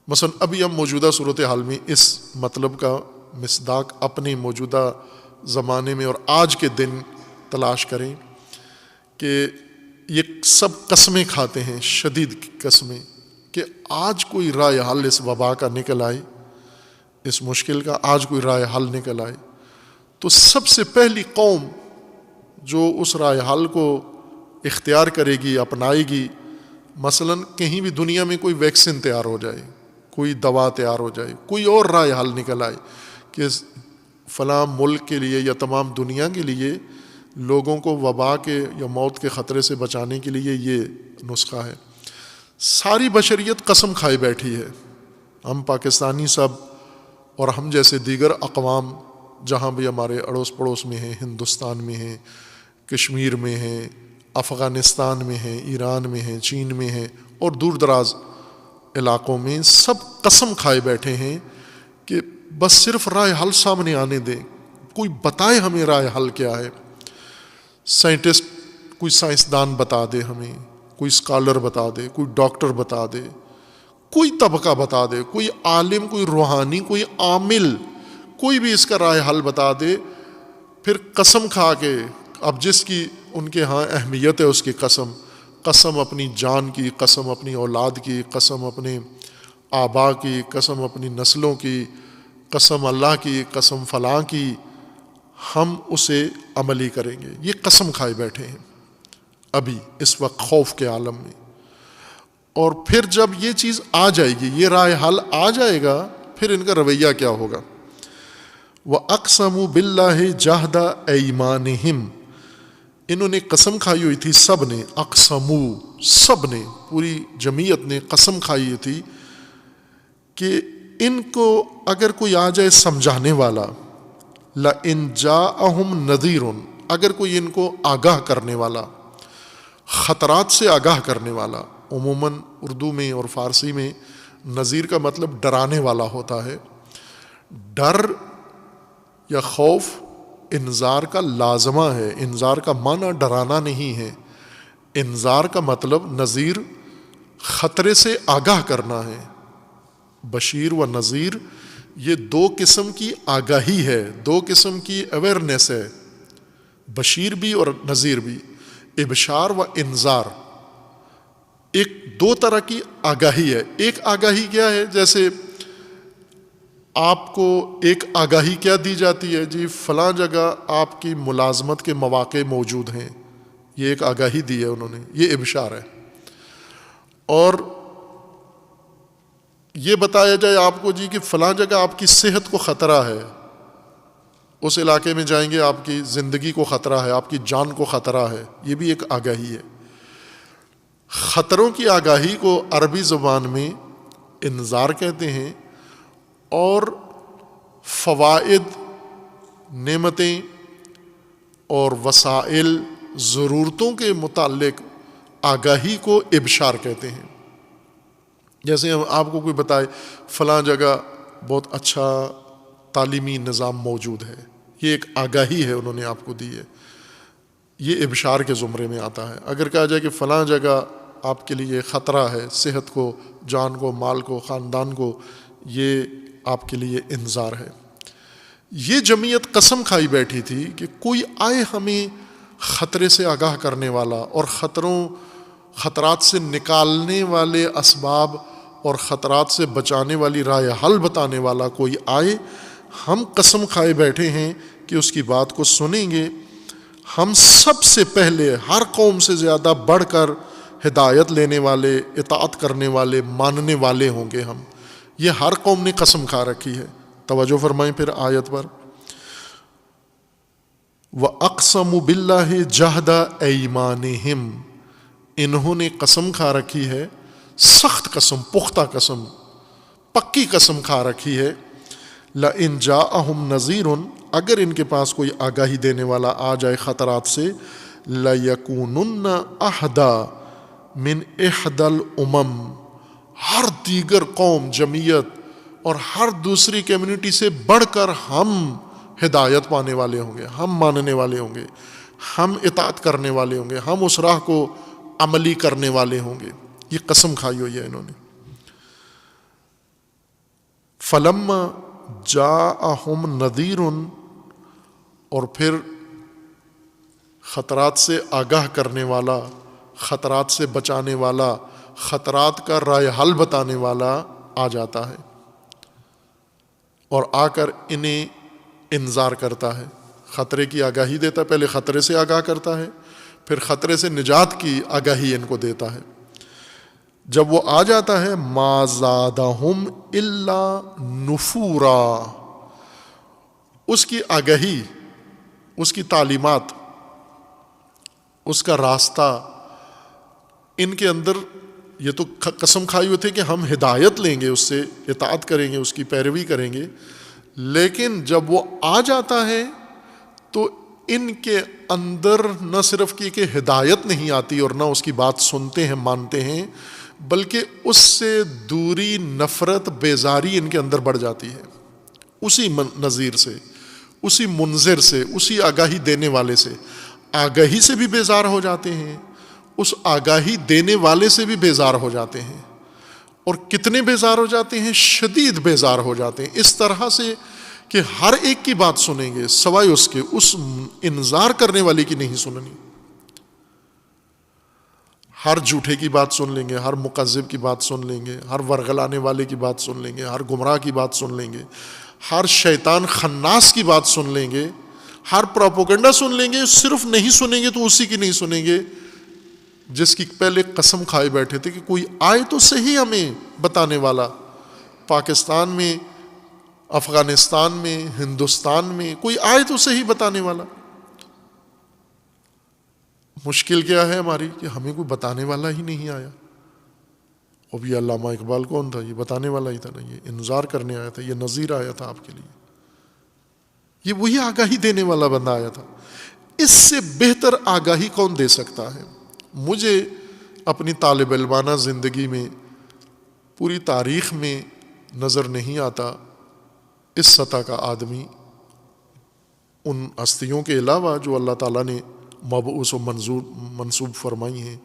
مثلا ابھی ہم موجودہ صورتحال میں اس مطلب کا مصداق اپنے موجودہ زمانے میں اور آج کے دن تلاش کریں کہ یہ سب قسمیں کھاتے ہیں، شدید قسمیں، کہ آج کوئی رائے حل اس وبا کا نکل آئے، اس مشکل کا آج کوئی رائے حل نکل آئے. تو سب سے پہلی قوم جو اس رائے حل کو اختیار کرے گی، اپنائے گی، مثلا کہیں بھی دنیا میں کوئی ویکسین تیار ہو جائے، کوئی دوا تیار ہو جائے، کوئی اور رائے حل نکل آئے کہ فلاں ملک کے لیے یا تمام دنیا کے لیے لوگوں کو وبا کے یا موت کے خطرے سے بچانے کے لیے یہ نسخہ ہے، ساری بشریت قسم کھائے بیٹھی ہے. ہم پاکستانی سب اور ہم جیسے دیگر اقوام جہاں بھی ہمارے اڑوس پڑوس میں ہیں، ہندوستان میں ہیں، کشمیر میں ہیں، افغانستان میں ہیں، ایران میں ہیں، چین میں ہیں اور دور دراز علاقوں میں، سب قسم کھائے بیٹھے ہیں کہ بس صرف رائے حل سامنے آنے دیں، کوئی بتائے ہمیں رائے حل کیا ہے. سائنٹسٹ، کوئی سائنسدان بتا دے ہمیں، کوئی اسکالر بتا دے، کوئی ڈاکٹر بتا دے، کوئی طبقہ بتا دے، کوئی عالم، کوئی روحانی، کوئی عامل، کوئی بھی اس کا رائے حل بتا دے. پھر قسم کھا کے، اب جس کی ان کے ہاں اہمیت ہے اس کی قسم اپنی جان کی، قسم اپنی اولاد کی، قسم اپنے آبا کی، قسم اپنی نسلوں کی، قسم اللہ کی، قسم فلاں کی، ہم اسے عملی کریں گے. یہ قسم کھائے بیٹھے ہیں ابھی اس وقت خوف کے عالم میں. اور پھر جب یہ چیز آ جائے گی، یہ رائے حل آ جائے گا، پھر ان کا رویہ کیا ہوگا. وَأَقْسَمُوا بِاللَّهِ جَهْدَ أَيْمَانِهِمْ، انہوں نے قسم کھائی ہوئی تھی، سب نے، اقسموا، سب نے، پوری جمعیت نے قسم کھائی ہوئی تھی کہ ان کو اگر کوئی آ جائے سمجھانے والا، لَإِن جَاءَهُمْ نَذِيرٌ، اگر کوئی ان کو آگاہ کرنے والا، خطرات سے آگاہ کرنے والا. عموماً اردو میں اور فارسی میں نذیر کا مطلب ڈرانے والا ہوتا ہے. ڈر یا خوف انذار کا لازمہ ہے. انذار کا معنی ڈرانا نہیں ہے، انذار کا مطلب نذیر خطرے سے آگاہ کرنا ہے. بشیر و نذیر یہ دو قسم کی آگاہی ہے، دو قسم کی اویئرنیس ہے، بشیر بھی اور نذیر بھی. ابشار و انذار ایک دو طرح کی آگاہی ہے. ایک آگاہی کیا ہے؟ جیسے آپ کو ایک آگاہی کیا دی جاتی ہے، جی فلاں جگہ آپ کی ملازمت کے مواقع موجود ہیں، یہ ایک آگاہی دی ہے انہوں نے، یہ ابشار ہے. اور یہ بتایا جائے آپ کو جی کہ فلاں جگہ آپ کی صحت کو خطرہ ہے، اس علاقے میں جائیں گے آپ کی زندگی کو خطرہ ہے، آپ کی جان کو خطرہ ہے، یہ بھی ایک آگاہی ہے. خطروں کی آگاہی کو عربی زبان میں انذار کہتے ہیں، اور فوائد، نعمتیں اور وسائل، ضرورتوں کے متعلق آگاہی کو ابشار کہتے ہیں۔ جیسے ہم آپ کو کوئی بتائے فلاں جگہ بہت اچھا تعلیمی نظام موجود ہے، یہ ایک آگاہی ہے انہوں نے آپ کو دی ہے، یہ ابشار کے زمرے میں آتا ہے۔ اگر کہا جائے کہ فلاں جگہ آپ کے لیے خطرہ ہے، صحت کو، جان کو، مال کو، خاندان کو، یہ آپ کے لیے انذار ہے۔ یہ جمعیت قسم کھائی بیٹھی تھی کہ کوئی آئے ہمیں خطرے سے آگاہ کرنے والا اور خطرات سے نکالنے والے اسباب اور خطرات سے بچانے والی راہ حل بتانے والا کوئی آئے، ہم قسم کھائے بیٹھے ہیں کہ اس کی بات کو سنیں گے۔ ہم سب سے پہلے، ہر قوم سے زیادہ بڑھ کر ہدایت لینے والے، اطاعت کرنے والے، ماننے والے ہوں گے ہم۔ یہ ہر قوم نے قسم کھا رکھی ہے۔ توجہ فرمائیں پھر آیت پر، وَأَقْسَمُوا بِاللَّهِ جَهْدَ أَيْمَانِهِمْ، انہوں نے قسم کھا رکھی ہے، سخت قسم، پختہ قسم، پکی قسم کھا رکھی ہے، لَإِنْ جَاءَهُمْ نَذِيرٌ، اگر ان کے پاس کوئی آگاہی دینے والا آ جائے خطرات سے، لَيَكُونُنَّ أَهْدَى مِنْ إِحْدَى الْأُمَمِ، ہر دیگر قوم، جمعیت اور ہر دوسری کمیونٹی سے بڑھ کر ہم ہدایت پانے والے ہوں گے، ہم ماننے والے ہوں گے، ہم اطاعت کرنے والے ہوں گے، ہم اس راہ کو عملی کرنے والے ہوں گے۔ یہ قسم کھائی ہوئی ہے انہوں نے۔ فَلَمَّا جَاءَهُمْ نَذِيرٌ، اور پھر خطرات سے آگاہ کرنے والا، خطرات سے بچانے والا، خطرات کا رائے حل بتانے والا آ جاتا ہے اور آ کر انہیں انذار کرتا ہے، خطرے کی آگاہی دیتا ہے۔ پہلے خطرے سے آگاہ کرتا ہے، پھر خطرے سے نجات کی آگاہی ان کو دیتا ہے۔ جب وہ آ جاتا ہے، مَا زَادَهُمْ إِلَّا نُفُورًا، اس کی آگاہی، اس کی تعلیمات، اس کا راستہ ان کے اندر، یہ تو قسم کھائی ہوئی تھی کہ ہم ہدایت لیں گے، اس سے اطاعت کریں گے، اس کی پیروی کریں گے، لیکن جب وہ آ جاتا ہے تو ان کے اندر نہ صرف کہ ہدایت نہیں آتی اور نہ اس کی بات سنتے ہیں، مانتے ہیں، بلکہ اس سے دوری، نفرت، بیزاری ان کے اندر بڑھ جاتی ہے۔ اسی نذیر سے، اسی منذر سے، اسی آگاہی دینے والے سے، آگاہی سے بھی بیزار ہو جاتے ہیں، اس آگاہی دینے والے سے بھی بیزار ہو جاتے ہیں، اور کتنے بیزار ہو جاتے ہیں؟ شدید بیزار ہو جاتے ہیں، اس طرح سے کہ ہر ایک کی بات سنیں گے سوائے اس کے، اس انذار کرنے والے کی نہیں سننی۔ ہر جھوٹے کی بات سن لیں گے، ہر مکذب کی بات سن لیں گے، ہر ورغلانے والے کی بات سن لیں گے، ہر گمراہ کی بات سن لیں گے، ہر شیطان خناس کی بات سن لیں گے، ہر پروپیگنڈا سن لیں گے۔ صرف نہیں سنیں گے تو اسی کی نہیں سنیں گے جس کی پہلے قسم کھائے بیٹھے تھے کہ کوئی آئے تو صحیح ہمیں بتانے والا۔ پاکستان میں، افغانستان میں، ہندوستان میں کوئی آئے تو صحیح بتانے والا۔ مشکل کیا ہے ہماری کہ ہمیں کوئی بتانے والا ہی نہیں آیا۔ اب یہ علامہ اقبال کون تھا؟ یہ بتانے والا ہی تھا نا، یہ انذار کرنے آیا تھا، یہ نذیر آیا تھا آپ کے لیے، یہ وہی آگاہی دینے والا بندہ آیا تھا۔ اس سے بہتر آگاہی کون دے سکتا ہے؟ مجھے اپنی طالب علمانہ زندگی میں، پوری تاریخ میں نظر نہیں آتا اس سطح کا آدمی، ان ہستیوں کے علاوہ جو اللہ تعالیٰ نے مبعوث و منصوب فرمائی ہیں،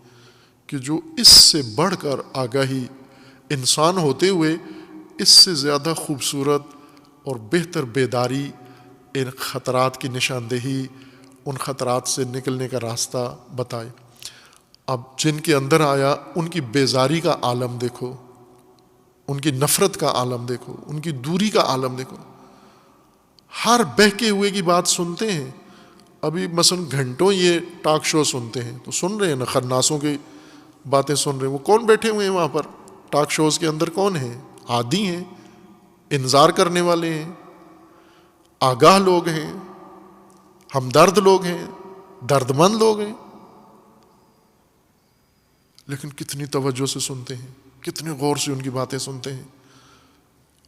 کہ جو اس سے بڑھ کر آگاہی، انسان ہوتے ہوئے اس سے زیادہ خوبصورت اور بہتر بیداری، ان خطرات کی نشاندہی، ان خطرات سے نکلنے کا راستہ بتائے۔ اب جن کے اندر آیا ان کی بیزاری کا عالم دیکھو، ان کی نفرت کا عالم دیکھو، ان کی دوری کا عالم دیکھو، ہر بہکے ہوئے کی بات سنتے ہیں۔ ابھی مثلا گھنٹوں یہ ٹاک شو سنتے ہیں تو سن رہے ہیں نا، خناسوں کی باتیں سن رہے ہیں۔ وہ کون بیٹھے ہوئے ہیں وہاں پر ٹاک شوز کے اندر؟ کون ہیں؟ عادی ہیں، انذار کرنے والے ہیں، آگاہ لوگ ہیں، ہمدرد لوگ ہیں، دردمند لوگ ہیں، لیکن کتنی توجہ سے سنتے ہیں، کتنے غور سے ان کی باتیں سنتے ہیں،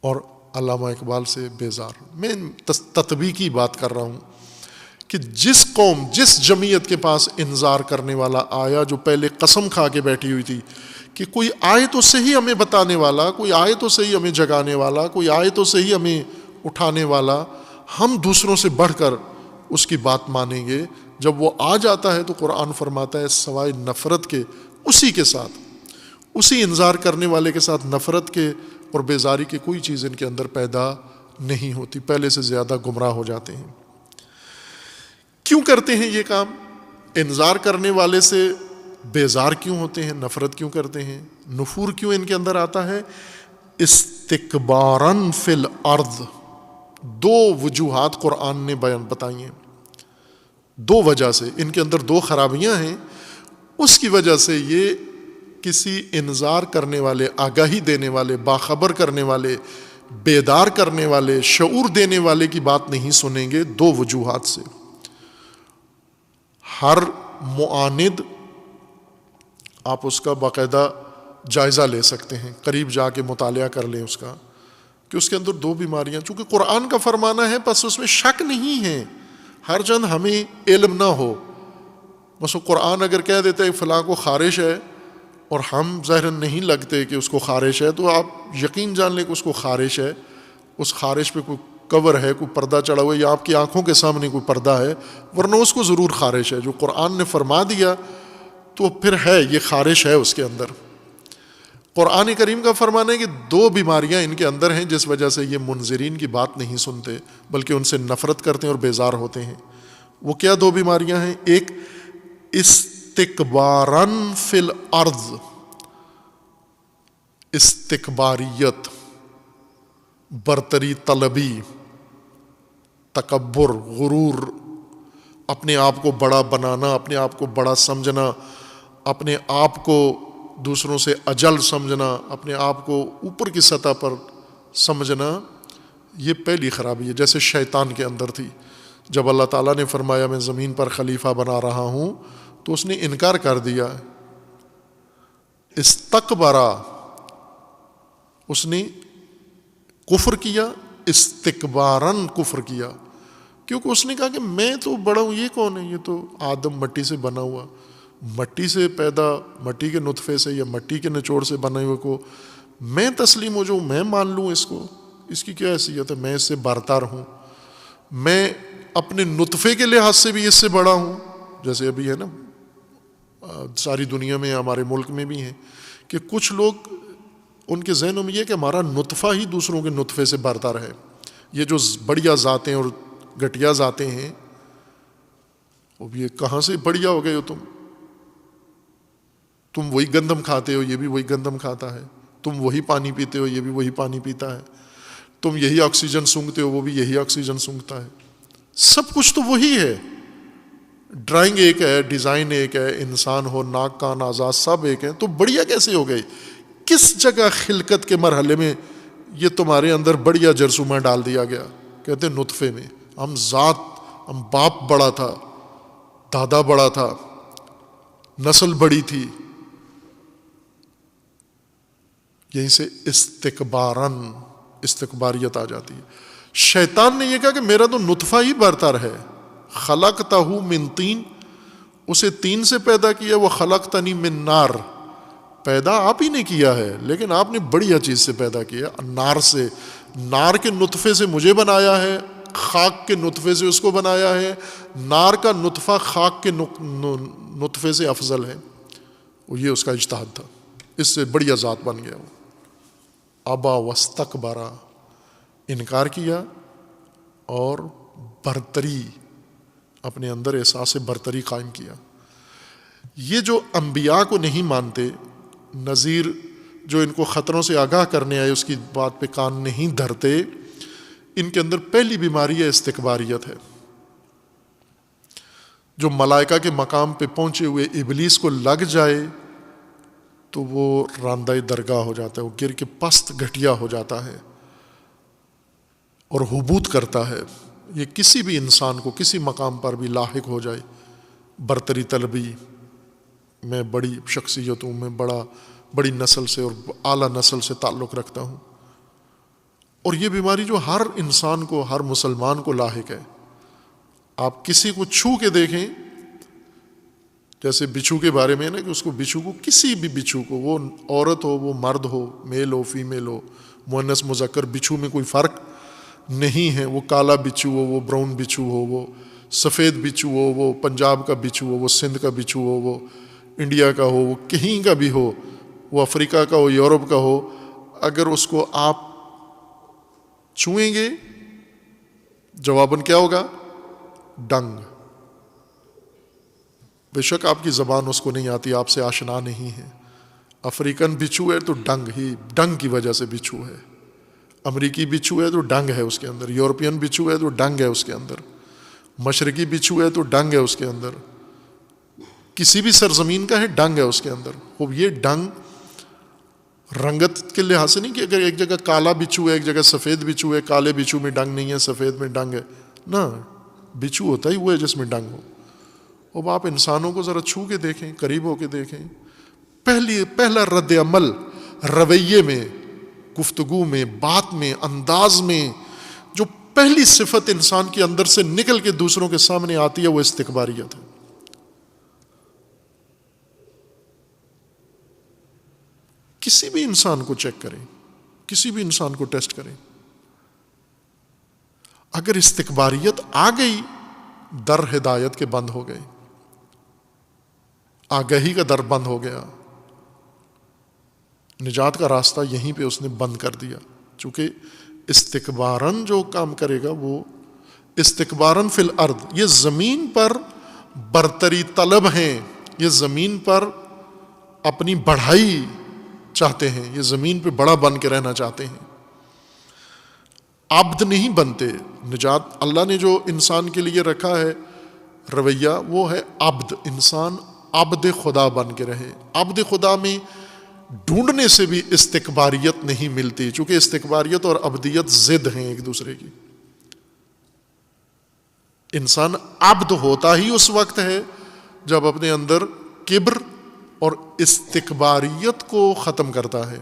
اور علامہ اقبال سے بیزار۔ میں تطبیقی بات کر رہا ہوں کہ جس قوم، جس جمعیت کے پاس انذار کرنے والا آیا، جو پہلے قسم کھا کے بیٹھی ہوئی تھی کہ کوئی آئے تو صحیح ہمیں بتانے والا، کوئی آئے تو صحیح ہمیں جگانے والا، کوئی آئے تو صحیح ہمیں اٹھانے والا، ہم دوسروں سے بڑھ کر اس کی بات مانیں گے، جب وہ آ جاتا ہے تو قرآن فرماتا ہے سوائے نفرت کے، اسی کے ساتھ، اسی انذار کرنے والے کے ساتھ نفرت کے اور بیزاری کی کوئی چیز ان کے اندر پیدا نہیں ہوتی، پہلے سے زیادہ گمراہ ہو جاتے ہیں۔ کیوں کرتے ہیں یہ کام؟ انذار کرنے والے سے بیزار کیوں ہوتے ہیں، نفرت کیوں کرتے ہیں، نفور کیوں ان کے اندر آتا ہے؟ استکباراً فی الارض۔ دو وجوہات قرآن نے بتائی ہیں، دو وجہ سے ان کے اندر دو خرابیاں ہیں، اس کی وجہ سے یہ کسی انذار کرنے والے، آگاہی دینے والے، باخبر کرنے والے، بیدار کرنے والے، شعور دینے والے کی بات نہیں سنیں گے، دو وجوہات سے۔ ہر معاند آپ اس کا باقاعدہ جائزہ لے سکتے ہیں، قریب جا کے مطالعہ کر لیں اس کا، کہ اس کے اندر دو بیماریاں، چونکہ قرآن کا فرمانا ہے بس اس میں شک نہیں ہے، ہر چند ہمیں علم نہ ہو، بس وہ قرآن اگر کہہ دیتا ہے فلاں کو خارش ہے اور ہم ظاہراً نہیں لگتے کہ اس کو خارش ہے، تو آپ یقین جان لیں کہ اس کو خارش ہے، اس خارش پہ کوئی کور ہے، کوئی پردہ چڑھا ہوا ہے، یا آپ کی آنکھوں کے سامنے کوئی پردہ ہے، ورنہ اس کو ضرور خارش ہے۔ جو قرآن نے فرما دیا تو پھر ہے، یہ خارش ہے اس کے اندر۔ قرآن کریم کا فرمانا ہے کہ دو بیماریاں ان کے اندر ہیں جس وجہ سے یہ منذرین کی بات نہیں سنتے بلکہ ان سے نفرت کرتے ہیں اور بیزار ہوتے ہیں۔ وہ کیا دو بیماریاں ہیں؟ ایک استکباراً فی الارض، استکباریت، برتری طلبی، تکبر، غرور، اپنے آپ کو بڑا بنانا، اپنے آپ کو بڑا سمجھنا، اپنے آپ کو دوسروں سے اجل سمجھنا، اپنے آپ کو اوپر کی سطح پر سمجھنا، یہ پہلی خرابی ہے۔ جیسے شیطان کے اندر تھی، جب اللہ تعالیٰ نے فرمایا میں زمین پر خلیفہ بنا رہا ہوں تو اس نے انکار کر دیا، استکبرا، اس نے کفر کیا، استکباراً کفر کیا، کیونکہ اس نے کہا کہ میں تو بڑا ہوں، یہ کون ہے؟ یہ تو آدم مٹی سے بنا ہوا، مٹی سے پیدا، مٹی کے نطفے سے یا مٹی کے نچوڑ سے بنے ہوئے کو میں تسلیم ہو جاؤں، میں مان لوں اس کو، اس کی کیا حیثیت ہے؟ میں اس سے برتر ہوں، میں اپنے نطفے کے لحاظ سے بھی اس سے بڑا ہوں۔ جیسے ابھی ہے نا، ساری دنیا میں، ہمارے ملک میں بھی ہیں کہ کچھ لوگ، ان کے ذہنوں میں یہ کہ ہمارا نطفہ ہی دوسروں کے نطفے سے برتر ہے، یہ جو بڑھیا ذاتیں اور گھٹیا ذاتیں ہیں، وہ بھی کہاں سے بڑھیا ہو گئے ہو تم وہی گندم کھاتے ہو، یہ بھی وہی گندم کھاتا ہے، تم وہی پانی پیتے ہو، یہ بھی وہی پانی پیتا ہے، تم یہی آکسیجن سونگھتے ہو، وہ بھی یہی آکسیجن سونگھتا ہے، سب کچھ تو وہی ہے، ڈرائنگ ایک ہے، ڈیزائن ایک ہے، انسان ہو، ناک کان اعضاء سب ایک ہیں، تو بڑھیا کیسے ہو گئی؟ کس جگہ خلقت کے مرحلے میں یہ تمہارے اندر بڑھیا جرثومہ ڈال دیا گیا؟ کہتے ہیں نطفے میں، ہم باپ بڑا تھا، دادا بڑا تھا، نسل بڑی تھی، یہیں سے استکباریت آ جاتی ہے۔ شیطان نے یہ کہا کہ میرا تو نطفہ ہی برتر ہے، خلقتہ من طین، اسے تین سے پیدا کیا، وہ خلقتنی من نار، پیدا آپ ہی نے کیا ہے لیکن آپ نے بڑھیا چیز سے پیدا کیا، نار سے، نار کے نطفے سے مجھے بنایا ہے، خاک کے نطفے سے اس کو بنایا ہے، نار کا نطفہ خاک کے نطفے سے افضل ہے، وہ یہ اس کا اجتہاد تھا، اس سے بڑھیا ذات بن گیا وہ۔ ابا واستکبرا، انکار کیا اور برتری، اپنے اندر احساس برتری قائم کیا۔ یہ جو انبیاء کو نہیں مانتے، نذیر جو ان کو خطروں سے آگاہ کرنے آئے اس کی بات پہ کان نہیں دھرتے، ان کے اندر پہلی بیماری ہے استکباریت ہے۔ جو ملائکہ کے مقام پہ پہنچے ہوئے ابلیس کو لگ جائے تو وہ راندہ درگاہ ہو جاتا ہے، وہ گر کے پست گھٹیا ہو جاتا ہے اور حبوط کرتا ہے۔ یہ کسی بھی انسان کو کسی مقام پر بھی لاحق ہو جائے، برتری طلبی، میں بڑی شخصیت ہوں، میں بڑی نسل سے اور اعلیٰ نسل سے تعلق رکھتا ہوں. اور یہ بیماری جو ہر انسان کو، ہر مسلمان کو لاحق ہے. آپ کسی کو چھو کے دیکھیں، جیسے بچھو کے بارے میں نا کہ اس کو بچھو کو، کسی بھی بچھو کو، وہ عورت ہو، وہ مرد ہو، میل ہو، فیمیل ہو، مؤنث مذکر، بچھو میں کوئی فرق نہیں ہے. وہ کالا بچھو ہو، وہ براؤن بچھو ہو، وہ سفید بچھو ہو، وہ پنجاب کا بچھو ہو، وہ سندھ کا بچھو ہو، وہ انڈیا کا ہو، وہ کہیں کا بھی ہو، وہ افریقہ کا ہو، یورپ کا ہو، اگر اس کو آپ چھوئیں گے جواباً کیا ہوگا؟ ڈنگ. بے شک آپ کی زبان اس کو نہیں آتی، آپ سے آشنا نہیں ہے. افریقن بچھو ہے تو ڈنگ کی وجہ سے بچھو ہے. امریکی بچھو ہے تو ڈنگ ہے اس کے اندر. یورپین بچھو ہے تو ڈنگ ہے اس کے اندر. مشرقی بچھو ہے تو ڈنگ ہے اس کے اندر. کسی بھی سرزمین کا ہے ڈنگ ہے اس کے اندر. خوب یہ ڈنگ رنگت کے لحاظ سے نہیں کہ اگر ایک جگہ کالا بچھو ہے، ایک جگہ سفید بچھو ہے، کالے بچھو میں ڈنگ نہیں ہے، سفید میں ڈنگ ہے. نہ، بچھو ہوتا ہی وہ ہے جس میں ڈنگ ہو. اب آپ انسانوں کو ذرا چھو کے دیکھیں، قریب ہو کے دیکھیں. پہلا رد عمل رویے میں، گفتگو میں، بات میں، انداز میں جو پہلی صفت انسان کے اندر سے نکل کے دوسروں کے سامنے آتی ہے وہ استکباریت ہے. کسی بھی انسان کو چیک کریں، کسی بھی انسان کو ٹیسٹ کریں، اگر استکباریت آ گئی در ہدایت کے بند ہو گئے، آگہی کا در بند ہو گیا، نجات کا راستہ یہیں پہ اس نے بند کر دیا. چونکہ استکباراً جو کام کرے گا وہ استکباراً فی الارض، یہ زمین پر برتری طلب ہیں، یہ زمین پر اپنی بڑھائی چاہتے ہیں، یہ زمین پہ بڑا بن کے رہنا چاہتے ہیں. عبد نہیں بنتے. نجات اللہ نے جو انسان کے لیے رکھا ہے رویہ وہ ہے عبد. انسان عبد خدا بن کے رہے. عبد خدا میں ڈھونڈنے سے بھی استکباریت نہیں ملتی، چونکہ استکباریت اور عبدیت ضد ہیں ایک دوسرے کی. انسان عبد ہوتا ہی اس وقت ہے جب اپنے اندر کبر اور استکباریت کو ختم کرتا ہے.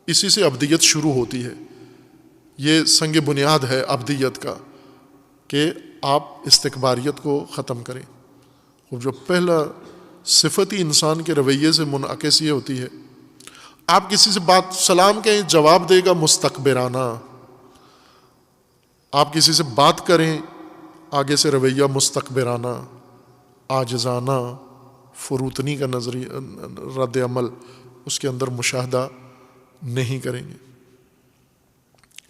اسی سے عبدیت شروع ہوتی ہے. یہ سنگ بنیاد ہے عبدیت کا کہ آپ استکباریت کو ختم کریں. اور جو پہلا صفت ہی انسان کے رویے سے منعکس یہ ہوتی ہے، آپ کسی سے بات سلام کہیں جواب دے گا مستکبرانہ. آپ کسی سے بات کریں آگے سے رویہ مستکبرانہ، عاجزانہ، فروتنی کا نظریہ رد عمل اس کے اندر مشاہدہ نہیں کریں گے.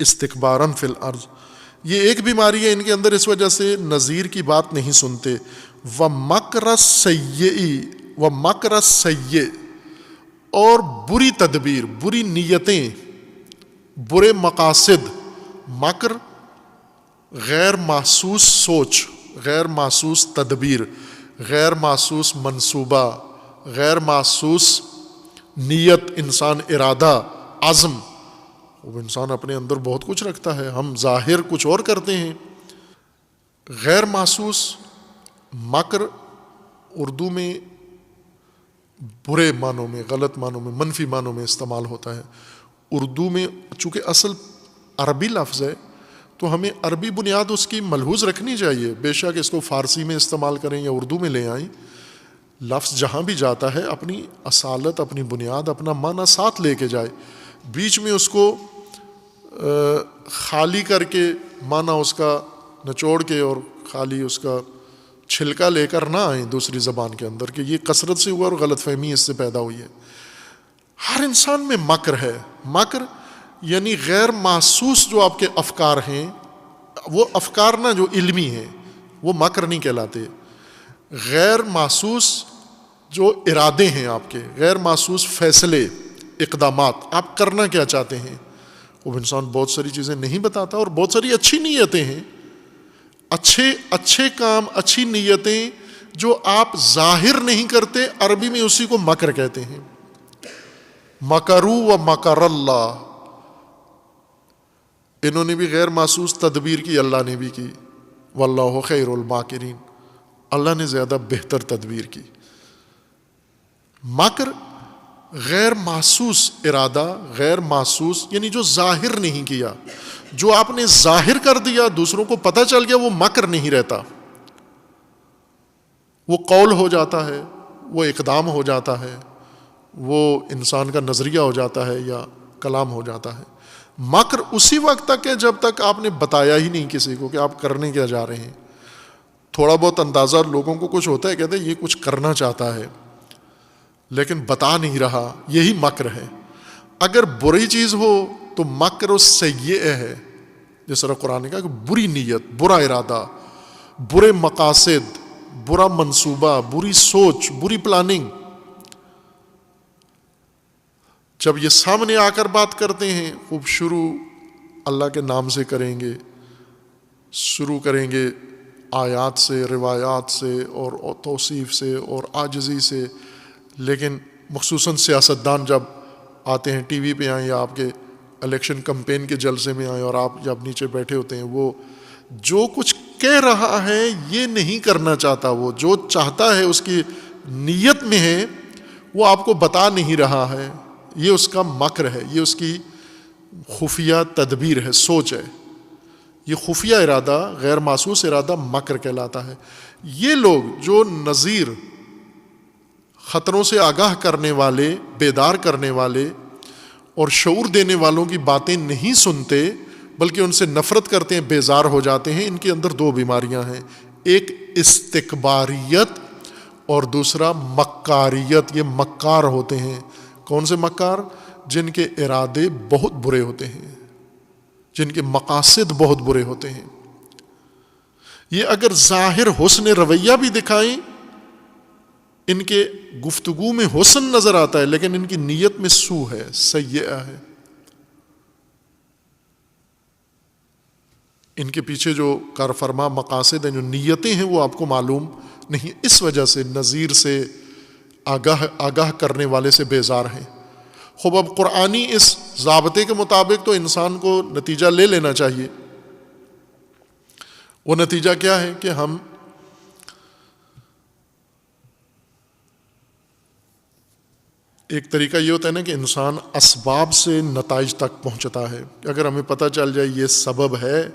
استکباراً فی الارض، یہ ایک بیماری ہے ان کے اندر، اس وجہ سے نظیر کی بات نہیں سنتے. وَمَكْرَ السَّيِّئِ وَمَكْرَ السَّيِّئِ، اور بری تدبیر، بری نیتیں، برے مقاصد. مکر غیر محسوس سوچ، غیر محسوس تدبیر، غیر محسوس منصوبہ، غیر محسوس نیت، انسان ارادہ، عزم. وہ انسان اپنے اندر بہت کچھ رکھتا ہے، ہم ظاہر کچھ اور کرتے ہیں. غیر محسوس مکر اردو میں برے معنوں میں، غلط معنوں میں، منفی معنوں میں استعمال ہوتا ہے. اردو میں چونکہ اصل عربی لفظ ہے تو ہمیں عربی بنیاد اس کی ملحوظ رکھنی چاہیے. بے شک اس کو فارسی میں استعمال کریں یا اردو میں لے آئیں، لفظ جہاں بھی جاتا ہے اپنی اصالت، اپنی بنیاد، اپنا معنی ساتھ لے کے جائے. بیچ میں اس کو خالی کر کے معنی اس کا نچوڑ کے اور خالی اس کا چھلکا لے کر نہ آئیں دوسری زبان کے اندر کہ یہ کثرت سے ہوا اور غلط فہمی اس سے پیدا ہوئی ہے. ہر انسان میں مکر ہے. مکر یعنی غیر محسوس جو آپ کے افکار ہیں، وہ افکار نہ جو علمی ہیں وہ مکر نہیں کہلاتے. غیر محسوس جو ارادے ہیں آپ کے، غیر محسوس فیصلے، اقدامات، آپ کرنا کیا چاہتے ہیں. وہ انسان بہت ساری چیزیں نہیں بتاتا اور بہت ساری اچھی نیتیں ہیں، اچھے کام، اچھی نیتیں جو آپ ظاہر نہیں کرتے، عربی میں اسی کو مکر کہتے ہیں. مکرو و مکر اللہ، انہوں نے بھی غیر محسوس تدبیر کی، اللہ نے بھی کی. واللہ خیر الماکرین، اللہ نے زیادہ بہتر تدبیر کی. مکر غیر محسوس ارادہ، غیر محسوس یعنی جو ظاہر نہیں کیا، جو آپ نے ظاہر کر دیا دوسروں کو پتہ چل گیا، وہ مکر نہیں رہتا، وہ قول ہو جاتا ہے، وہ اقدام ہو جاتا ہے، وہ انسان کا نظریہ ہو جاتا ہے یا کلام ہو جاتا ہے۔ مکر اسی وقت تک ہے جب تک آپ نے بتایا ہی نہیں کسی کو کہ آپ کرنے کیا جا رہے ہیں۔ تھوڑا بہت اندازہ لوگوں کو کچھ ہوتا ہے، کہتے ہیں یہ کچھ کرنا چاہتا ہے لیکن بتا نہیں رہا، یہی مکر ہے۔ اگر بری چیز ہو تو مکر سیئہ ہے، جس طرح قرآن نے کہا کہ بری نیت، برا ارادہ، برے مقاصد، برا منصوبہ، بری سوچ، بری پلاننگ، جب یہ سامنے آ کر بات کرتے ہیں، خوب شروع اللہ کے نام سے کریں گے، شروع کریں گے آیات سے، روایات سے اور توصیف سے اور عاجزی سے، لیکن مخصوصاً سیاستدان جب آتے ہیں، ٹی وی پہ آئیں یا آپ کے الیکشن کمپین کے جلسے میں آئیں اور آپ جب نیچے بیٹھے ہوتے ہیں، وہ جو کچھ کہہ رہا ہے یہ نہیں کرنا چاہتا، وہ جو چاہتا ہے اس کی نیت میں ہے وہ آپ کو بتا نہیں رہا ہے، یہ اس کا مکر ہے، یہ اس کی خفیہ تدبیر ہے، سوچ ہے۔ یہ خفیہ ارادہ، غیر محسوس ارادہ مکر کہلاتا ہے۔ یہ لوگ جو نذیر، خطروں سے آگاہ کرنے والے، بیدار کرنے والے اور شعور دینے والوں کی باتیں نہیں سنتے بلکہ ان سے نفرت کرتے ہیں، بیزار ہو جاتے ہیں، ان کے اندر دو بیماریاں ہیں، ایک استکباریت اور دوسرا مکاریت۔ یہ مکار ہوتے ہیں۔ کون سے مکار؟ جن کے ارادے بہت برے ہوتے ہیں، جن کے مقاصد بہت برے ہوتے ہیں۔ یہ اگر ظاہر حسن رویہ بھی دکھائیں، ان کے گفتگو میں حسن نظر آتا ہے لیکن ان کی نیت میں سو ہے، سیئہ ہے۔ ان کے پیچھے جو کارفرما مقاصد ہیں، جو نیتیں ہیں، وہ آپ کو معلوم نہیں۔ اس وجہ سے نذیر سے، آگاہ کرنے والے سے بیزار ہیں۔ خوب اب قرآنی اس ضابطے کے مطابق تو انسان کو نتیجہ لے لینا چاہیے۔ وہ نتیجہ کیا ہے کہ ہم ایک طریقہ یہ ہوتا ہے نا کہ انسان اسباب سے نتائج تک پہنچتا ہے۔ اگر ہمیں پتہ چل جائے یہ سبب ہے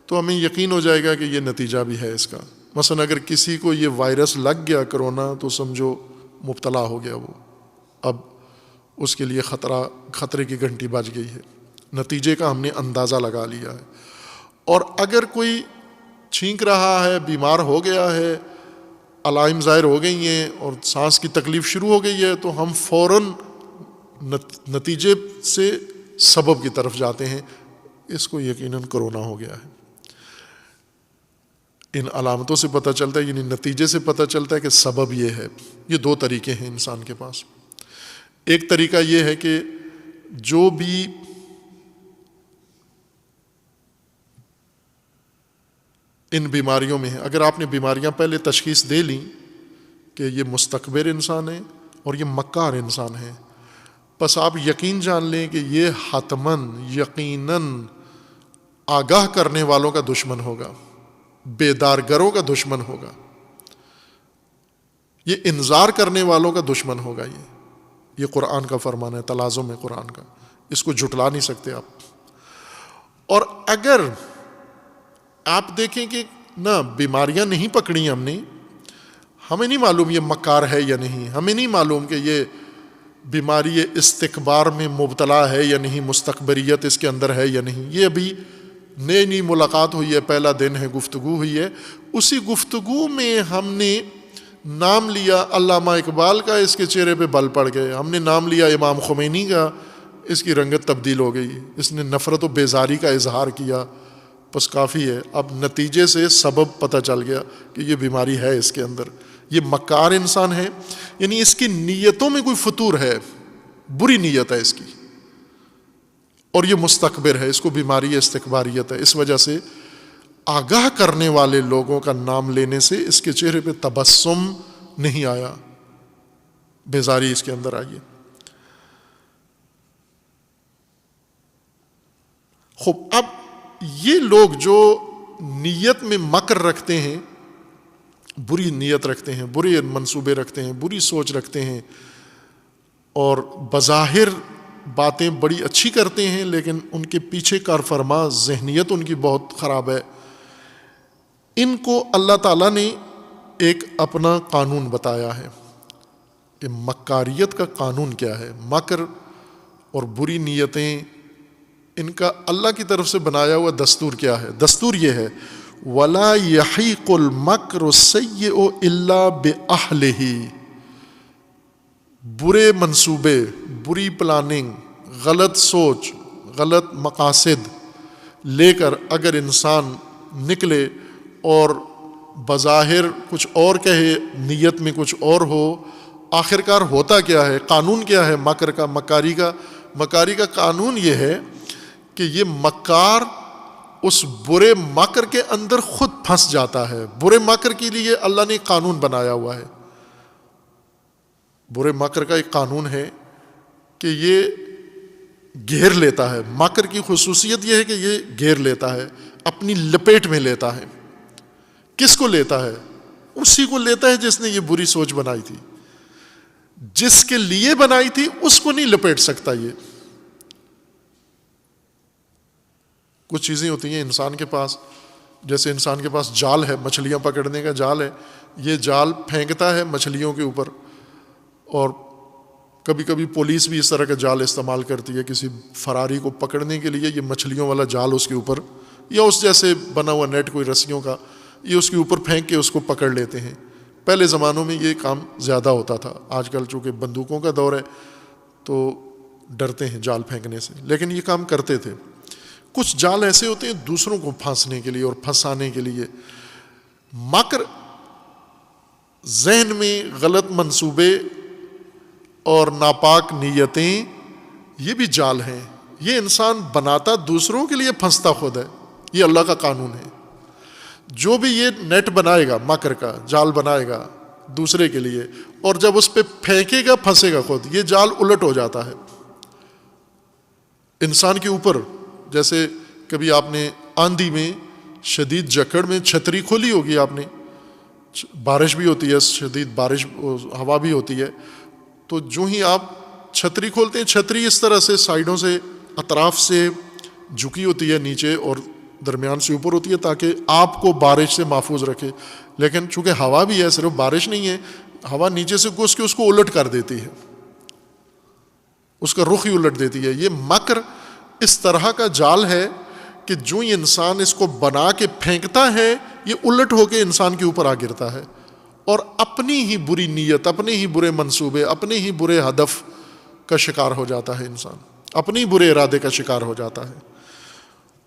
تو ہمیں یقین ہو جائے گا کہ یہ نتیجہ بھی ہے اس کا۔ مثلا اگر کسی کو یہ وائرس لگ گیا کرونا تو سمجھو مبتلا ہو گیا، وہ اب اس کے لیے خطرے کی گھنٹی بج گئی ہے، نتیجے کا ہم نے اندازہ لگا لیا ہے۔ اور اگر کوئی چھینک رہا ہے، بیمار ہو گیا ہے، علائم ظاہر ہو گئی ہیں اور سانس کی تکلیف شروع ہو گئی ہے، تو ہم فوراً نتیجے سے سبب کی طرف جاتے ہیں، اس کو یقیناً کرونا ہو گیا ہے۔ ان علامتوں سے پتہ چلتا ہے، یعنی نتیجے سے پتہ چلتا ہے کہ سبب یہ ہے۔ یہ دو طریقے ہیں انسان کے پاس۔ ایک طریقہ یہ ہے کہ جو بھی ان بیماریوں میں ہے، اگر آپ نے بیماریاں پہلے تشخیص دے لیں کہ یہ مستکبر انسان ہے اور یہ مکار انسان ہے، بس آپ یقین جان لیں کہ یہ حتماً، یقیناً آگاہ کرنے والوں کا دشمن ہوگا، بیدار گروں کا دشمن ہوگا، یہ انذار کرنے والوں کا دشمن ہوگا۔ یہ قرآن کا فرمان ہے، تلازم ہے قرآن کا، اس کو جھٹلا نہیں سکتے آپ۔ اور اگر آپ دیکھیں کہ نہ بیماریاں نہیں پکڑی ہم نے، ہمیں نہیں معلوم یہ مکار ہے یا نہیں، ہمیں نہیں معلوم کہ یہ بیماری استکبار میں مبتلا ہے یا نہیں، مستکبریت اس کے اندر ہے یا نہیں، یہ ابھی نئی ملاقات ہوئی ہے، پہلا دن ہے، گفتگو ہوئی ہے، اسی گفتگو میں ہم نے نام لیا علامہ اقبال کا، اس کے چہرے پہ بل پڑ گئے، ہم نے نام لیا امام خمینی کا، اس کی رنگت تبدیل ہو گئی، اس نے نفرت و بیزاری کا اظہار کیا، بس کافی ہے۔ اب نتیجے سے سبب پتہ چل گیا کہ یہ بیماری ہے اس کے اندر، یہ مکار انسان ہے، یعنی اس کی نیتوں میں کوئی فتور ہے، بری نیت ہے اس کی، اور یہ مستکبر ہے، اس کو بیماری استکباریت ہے۔ اس وجہ سے آگاہ کرنے والے لوگوں کا نام لینے سے اس کے چہرے پہ تبسم نہیں آیا، بیزاری اس کے اندر آئی ہے۔ خوب اب یہ لوگ جو نیت میں مکر رکھتے ہیں بری نیت رکھتے ہیں، برے منصوبے رکھتے ہیں، بری سوچ رکھتے ہیں، اور بظاہر باتیں بڑی اچھی کرتے ہیں لیکن ان کے پیچھے کار فرما ذہنیت ان کی بہت خراب ہے. ان کو اللہ تعالیٰ نے ایک اپنا قانون بتایا ہے کہ مکاریت کا قانون کیا ہے، مکر اور بری نیتیں، ان کا اللہ کی طرف سے بنایا ہوا دستور کیا ہے. دستور یہ ہے وَلَا يَحِيقُ الْمَكْرُ السَّيِّئُ إِلَّا بِأَهْلِهِ. برے منصوبے، بری پلاننگ، غلط سوچ، غلط مقاصد لے کر اگر انسان نکلے اور بظاہر کچھ اور کہے، نیت میں کچھ اور ہو، آخرکار ہوتا کیا ہے؟ قانون کیا ہے مکر کا، مکاری کا قانون یہ ہے کہ یہ مکار اس برے مکر کے اندر خود پھنس جاتا ہے. برے مکر کے لیے اللہ نے قانون بنایا ہوا ہے. برے مکر کا ایک قانون ہے کہ یہ گھیر لیتا ہے. مکر کی خصوصیت یہ ہے کہ یہ گھیر لیتا ہے، اپنی لپیٹ میں لیتا ہے. کس کو لیتا ہے؟ اسی کو لیتا ہے جس نے یہ بری سوچ بنائی تھی. جس کے لیے بنائی تھی اس کو نہیں لپیٹ سکتا. یہ کچھ چیزیں ہوتی ہیں انسان کے پاس، جیسے انسان کے پاس جال ہے، مچھلیاں پکڑنے کا جال ہے، یہ جال پھینکتا ہے مچھلیوں کے اوپر، اور کبھی کبھی پولیس بھی اس طرح کا جال استعمال کرتی ہے کسی فراری کو پکڑنے کے لیے. یہ مچھلیوں والا جال اس کے اوپر، یا اس جیسے بنا ہوا نیٹ کوئی رسیوں کا، یہ اس کے اوپر پھینک کے اس کو پکڑ لیتے ہیں. پہلے زمانوں میں یہ کام زیادہ ہوتا تھا. آج کل چونکہ بندوقوں کا دور ہے تو ڈرتے ہیں جال پھینکنے سے، لیکن یہ کام کرتے تھے. کچھ جال ایسے ہوتے ہیں دوسروں کو پھانسنے کے لیے اور پھنسانے کے لیے. مکر ذہن میں غلط منصوبے اور ناپاک نیتیں، یہ بھی جال ہیں. یہ انسان بناتا دوسروں کے لیے، پھنستا خود ہے. یہ اللہ کا قانون ہے. جو بھی یہ نیٹ بنائے گا، مکر کا جال بنائے گا دوسرے کے لیے، اور جب اس پہ پھینکے گا پھنسے گا خود. یہ جال الٹ ہو جاتا ہے انسان کے اوپر. جیسے کبھی آپ نے آندھی میں، شدید جکڑ میں چھتری کھولی ہوگی آپ نے، بارش بھی ہوتی ہے، شدید بارش، ہوا بھی ہوتی ہے، تو جو ہی آپ چھتری کھولتے ہیں، چھتری اس طرح سے سائیڈوں سے، اطراف سے جھکی ہوتی ہے نیچے اور درمیان سے اوپر ہوتی ہے تاکہ آپ کو بارش سے محفوظ رکھے. لیکن چونکہ ہوا بھی ہے، صرف بارش نہیں ہے، ہوا نیچے سے گھس کے اس کو الٹ کر دیتی ہے، اس کا رخ ہی الٹ دیتی ہے. یہ مکر اس طرح کا جال ہے کہ جو ہی انسان اس کو بنا کے پھینکتا ہے، یہ الٹ ہو کے انسان کے اوپر آ گرتا ہے، اور اپنی ہی بری نیت، اپنے ہی برے منصوبے، اپنے ہی برے ہدف کا شکار ہو جاتا ہے انسان، اپنی برے ارادے کا شکار ہو جاتا ہے.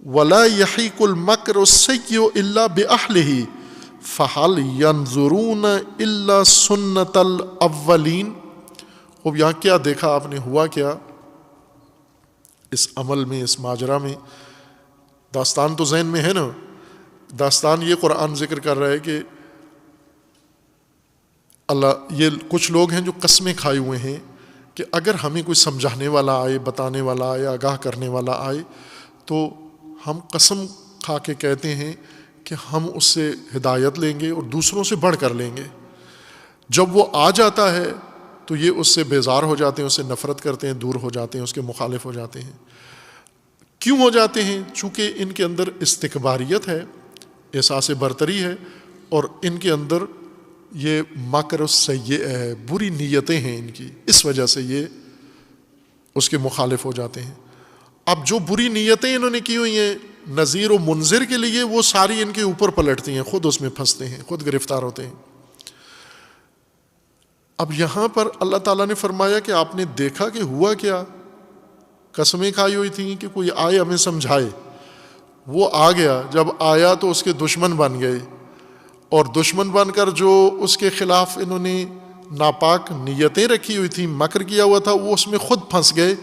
وَلَا يَحِيقُ الْمَكْرُ السَّيِّئُ إِلَّا بِأَهْلِهِ فَهَلْ يَنظُرُونَ إِلَّا سُنَّةَ الْأَوَّلِينَ. اب یہاں کیا دیکھا آپ نے، ہوا کیا اس عمل میں، اس ماجرا میں؟ داستان تو ذہن میں ہے نا. داستان یہ قرآن ذکر کر رہا ہے کہ اللہ، یہ کچھ لوگ ہیں جو قسمیں کھائے ہوئے ہیں کہ اگر ہمیں کوئی سمجھانے والا آئے، بتانے والا آئے، آگاہ کرنے والا آئے، تو ہم قسم کھا کے کہتے ہیں کہ ہم اس سے ہدایت لیں گے اور دوسروں سے بڑھ کر لیں گے. جب وہ آ جاتا ہے تو یہ اس سے بیزار ہو جاتے ہیں، اس سے نفرت کرتے ہیں، دور ہو جاتے ہیں، اس کے مخالف ہو جاتے ہیں. کیوں ہو جاتے ہیں؟ چونکہ ان کے اندر استکباریت ہے، احساس برتری ہے، اور ان کے اندر یہ مکر السیئ ہے، بری نیتیں ہیں ان کی، اس وجہ سے یہ اس کے مخالف ہو جاتے ہیں. اب جو بری نیتیں انہوں نے کی ہوئی ہیں نذیر و منذر کے لیے، وہ ساری ان کے اوپر پلٹتی ہیں، خود اس میں پھنستے ہیں، خود گرفتار ہوتے ہیں. اب یہاں پر اللہ تعالیٰ نے فرمایا کہ آپ نے دیکھا کہ ہوا کیا. قسمیں کھائی ہوئی تھیں کہ کوئی آئے ہمیں سمجھائے، وہ آ گیا، جب آیا تو اس کے دشمن بن گئے، اور دشمن بن کر جو اس کے خلاف انہوں نے ناپاک نیتیں رکھی ہوئی تھیں، مکر کیا ہوا تھا، وہ اس میں خود پھنس گئے.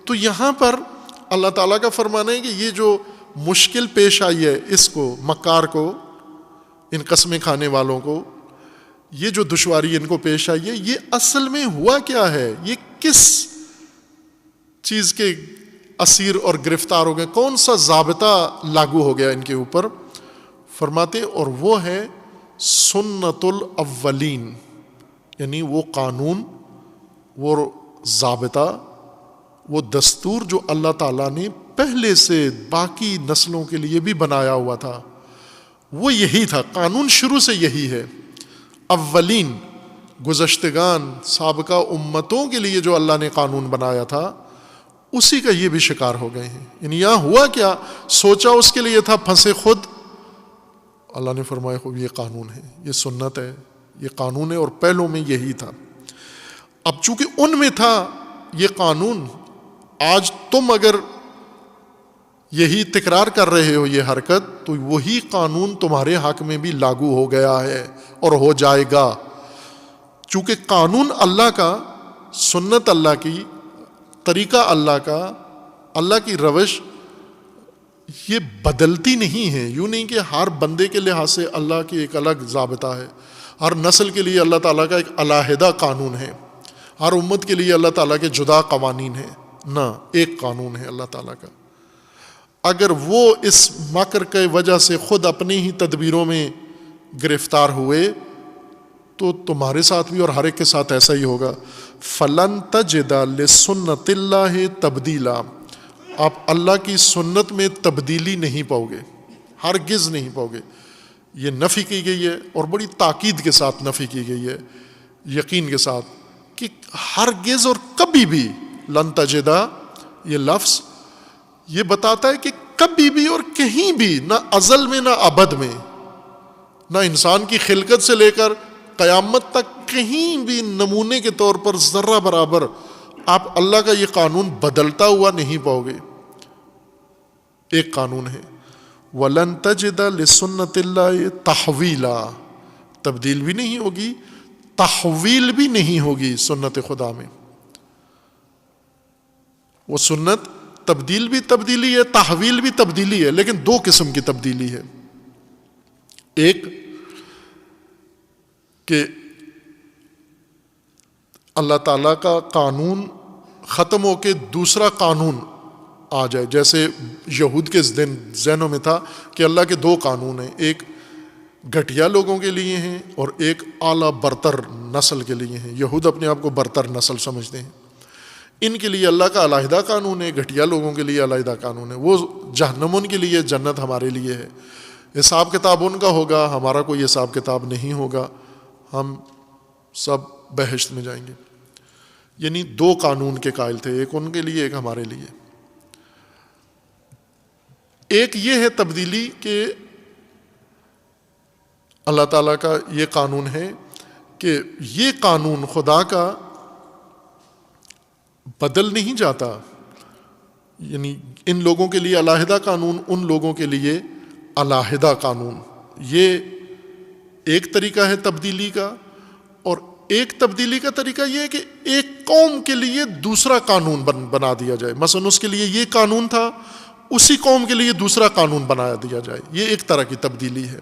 تو یہاں پر اللہ تعالیٰ کا فرمانا ہے کہ یہ جو مشکل پیش آئی ہے اس کو، مکار کو، ان قسمیں کھانے والوں کو، یہ جو دشواری ان کو پیش آئی ہے، یہ اصل میں ہوا کیا ہے؟ یہ کس چیز کے اسیر اور گرفتار ہو گئے؟ کون سا ضابطہ لاگو ہو گیا ان کے اوپر؟ فرماتے اور وہ ہے سنت الاولین، یعنی وہ قانون، وہ ضابطہ، وہ دستور جو اللہ تعالیٰ نے پہلے سے باقی نسلوں کے لیے بھی بنایا ہوا تھا، وہ یہی تھا، قانون شروع سے یہی ہے۔ اولین، گزشتگان سابقہ امتوں کے لیے جو اللہ نے قانون بنایا تھا اسی کا یہ بھی شکار ہو گئے ہیں۔ یعنی یہاں ہوا کیا، سوچا اس کے لیے تھا، پھنسے خود۔ اللہ نے فرمایا خوب یہ قانون ہے، یہ سنت ہے، یہ قانون ہے، اور پہلوں میں یہی تھا۔ اب چونکہ ان میں تھا یہ قانون، آج تم اگر یہی تکرار کر رہے ہو یہ حرکت، تو وہی قانون تمہارے حق میں بھی لاگو ہو گیا ہے اور ہو جائے گا۔ چونکہ قانون اللہ کا، سنت اللہ کی، طریقہ اللہ کا، اللہ کی روش یہ بدلتی نہیں ہے۔ یوں نہیں کہ ہر بندے کے لحاظ سے اللہ کی ایک الگ ضابطہ ہے، ہر نسل کے لیے اللہ تعالیٰ کا ایک علیحدہ قانون ہے، ہر امت کے لیے اللہ تعالیٰ کے جدا قوانین ہیں، نہ ایک قانون ہے اللہ تعالیٰ کا۔ اگر وہ اس مکر کی وجہ سے خود اپنی ہی تدبیروں میں گرفتار ہوئے تو تمہارے ساتھ بھی اور ہر ایک کے ساتھ ایسا ہی ہوگا۔ فَلَن تَجِدَ لِسُنَّتِ اللَّهِ تَبْدِيلًا، آپ اللہ کی سنت میں تبدیلی نہیں پاؤ گے، ہرگز نہیں پاؤ گے۔ یہ نفی کی گئی ہے اور بڑی تاکید کے ساتھ نفی کی گئی ہے، یقین کے ساتھ، کہ ہرگز اور کبھی بھی، لن تجدہ یہ لفظ یہ بتاتا ہے کہ کبھی بھی اور کہیں بھی، نہ ازل میں نہ ابد میں، نہ انسان کی خلقت سے لے کر قیامت تک کہیں بھی نمونے کے طور پر ذرہ برابر آپ اللہ کا یہ قانون بدلتا ہوا نہیں پاؤ گے۔ ایک قانون ہے، وَلَن تَجِدَ لِسُنَّتِ اللَّهِ تَحْوِيلًا، تبدیل بھی نہیں ہوگی، تحویل بھی نہیں ہوگی سنت خدا میں۔ وہ سنت تبدیل بھی تبدیلی ہے، تحویل بھی تبدیلی ہے، لیکن دو قسم کی تبدیلی ہے۔ ایک کہ اللہ تعالیٰ کا قانون ختم ہو کے دوسرا قانون آ جائے، جیسے یہود کے ذہنوں میں تھا کہ اللہ کے دو قانون ہیں، ایک گھٹیا لوگوں کے لیے ہیں اور ایک اعلیٰ برتر نسل کے لیے ہیں۔ یہود اپنے آپ کو برتر نسل سمجھتے ہیں، ان کے لیے اللہ کا علیحدہ قانون ہے، گھٹیا لوگوں کے لیے علیحدہ قانون ہے۔ وہ جہنم ان کے لیے، جنت ہمارے لیے ہے۔ حساب کتاب ان کا ہوگا، ہمارا کوئی حساب کتاب نہیں ہوگا، ہم سب بہشت میں جائیں گے۔ یعنی دو قانون کے قائل تھے، ایک ان کے لیے، ایک ہمارے لیے۔ ایک یہ ہے تبدیلی کہ اللہ تعالیٰ کا یہ قانون ہے کہ یہ قانون خدا کا بدل نہیں جاتا، یعنی ان لوگوں کے لیے علیحدہ قانون، ان لوگوں کے لیے علیحدہ قانون۔ یہ ایک طریقہ ہے تبدیلی کا، اور ایک تبدیلی کا طریقہ یہ ہے کہ ایک قوم کے لیے دوسرا قانون بنا دیا جائے۔ مثلا اس کے لیے یہ قانون تھا، اسی قوم کے لیے دوسرا قانون بنا دیا جائے، یہ ایک طرح کی تبدیلی ہے۔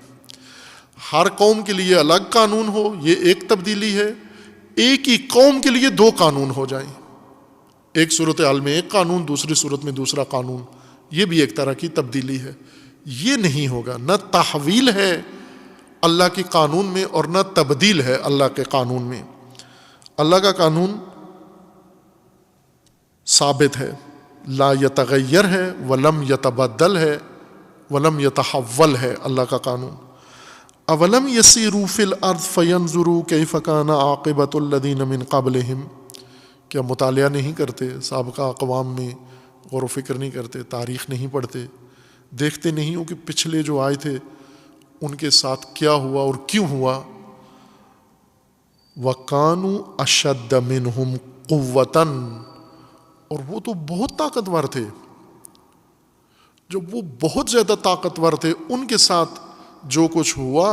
ہر قوم کے لیے الگ قانون ہو، یہ ایک تبدیلی ہے۔ ایک ہی قوم کے لیے دو قانون ہو جائیں، ایک صورتحال میں ایک قانون، دوسری صورت میں دوسرا قانون، یہ بھی ایک طرح کی تبدیلی ہے۔ یہ نہیں ہوگا، نہ تحویل ہے اللہ کے قانون میں اور نہ تبدیل ہے اللہ کے قانون میں۔ اللہ کا قانون ثابت ہے، لا یتغیر ہے، ولم یتبدل ہے، ولم یتحول ہے اللہ کا قانون۔ اولم یسیروا فی الارض فینظروا کیف کان عاقبۃ الذین من قبلہم، کیا مطالعہ نہیں کرتے سابقہ اقوام میں، غور و فکر نہیں کرتے، تاریخ نہیں پڑھتے، دیکھتے نہیں ہو کہ پچھلے جو آئے تھے ان کے ساتھ کیا ہوا اور کیوں ہوا۔ وَكَانُوا أَشَدَّ مِنْهُمْ قُوَّةً، اور وہ تو بہت طاقتور تھے، جب وہ بہت زیادہ طاقتور تھے ان کے ساتھ جو کچھ ہوا،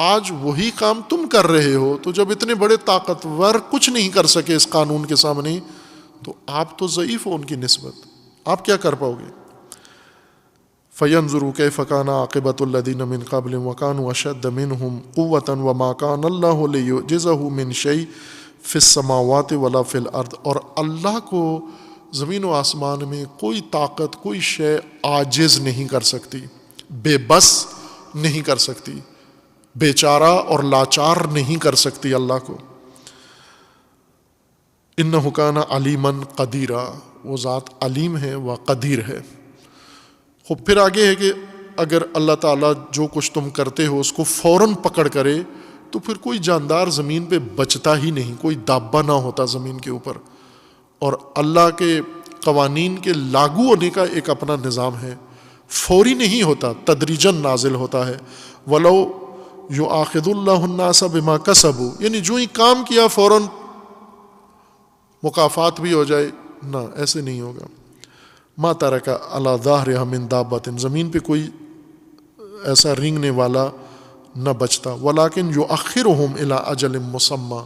آج وہی کام تم کر رہے ہو، تو جب اتنے بڑے طاقتور کچھ نہیں کر سکے اس قانون کے سامنے، تو آپ تو ضعیف ہو ان کی نسبت، آپ کیا کر پاؤ گے؟ فَيَنْظُرُوا كَيْفَ كَانَ عَاقِبَةُ الَّذِينَ مِنْ قَبْلِهِمْ وَكَانُوا أَشَدَّ مِنْهُمْ قُوَّةً وَمَا كَانَ اللَّهُ لِيُعْجِزَهُ مِنْ شَيْءٍ فِي السَّمَاوَاتِ وَلَا فِي الْأَرْضِ، اور اللہ کو زمین و آسمان میں کوئی طاقت، کوئی شے عاجز نہیں کر سکتی، بے بس نہیں کر سکتی، بیچارہ اور لاچار نہیں کر سکتی اللہ کو۔ انہ کان علیمن قدیرا، وہ ذات علیم ہے و قدیر ہے۔ خوب پھر آگے ہے کہ اگر اللہ تعالیٰ جو کچھ تم کرتے ہو اس کو فوراً پکڑ کرے تو پھر کوئی جاندار زمین پہ بچتا ہی نہیں، کوئی دابہ نہ ہوتا زمین کے اوپر۔ اور اللہ کے قوانین کے لاگو ہونے کا ایک اپنا نظام ہے، فوری نہیں ہوتا، تدریجاً نازل ہوتا ہے۔ وَلَوْ يُؤَاخِذُ اللَّهُ النَّاسَ بِمَا كَسَبُوا، یعنی جو ہی کام کیا فوراً مکافات بھی ہو جائے، نہ، ایسے نہیں ہوگا۔ مَا تَرَكَ عَلَى ظَهْرِهَا مِن دَابَّةٍ، زمین پہ کوئی ایسا رینگنے والا نہ بچتا۔ وَلَكِنْ يُؤَخِّرُهُمْ إِلَىٰ أَجَلٍ مُّسَمًّى،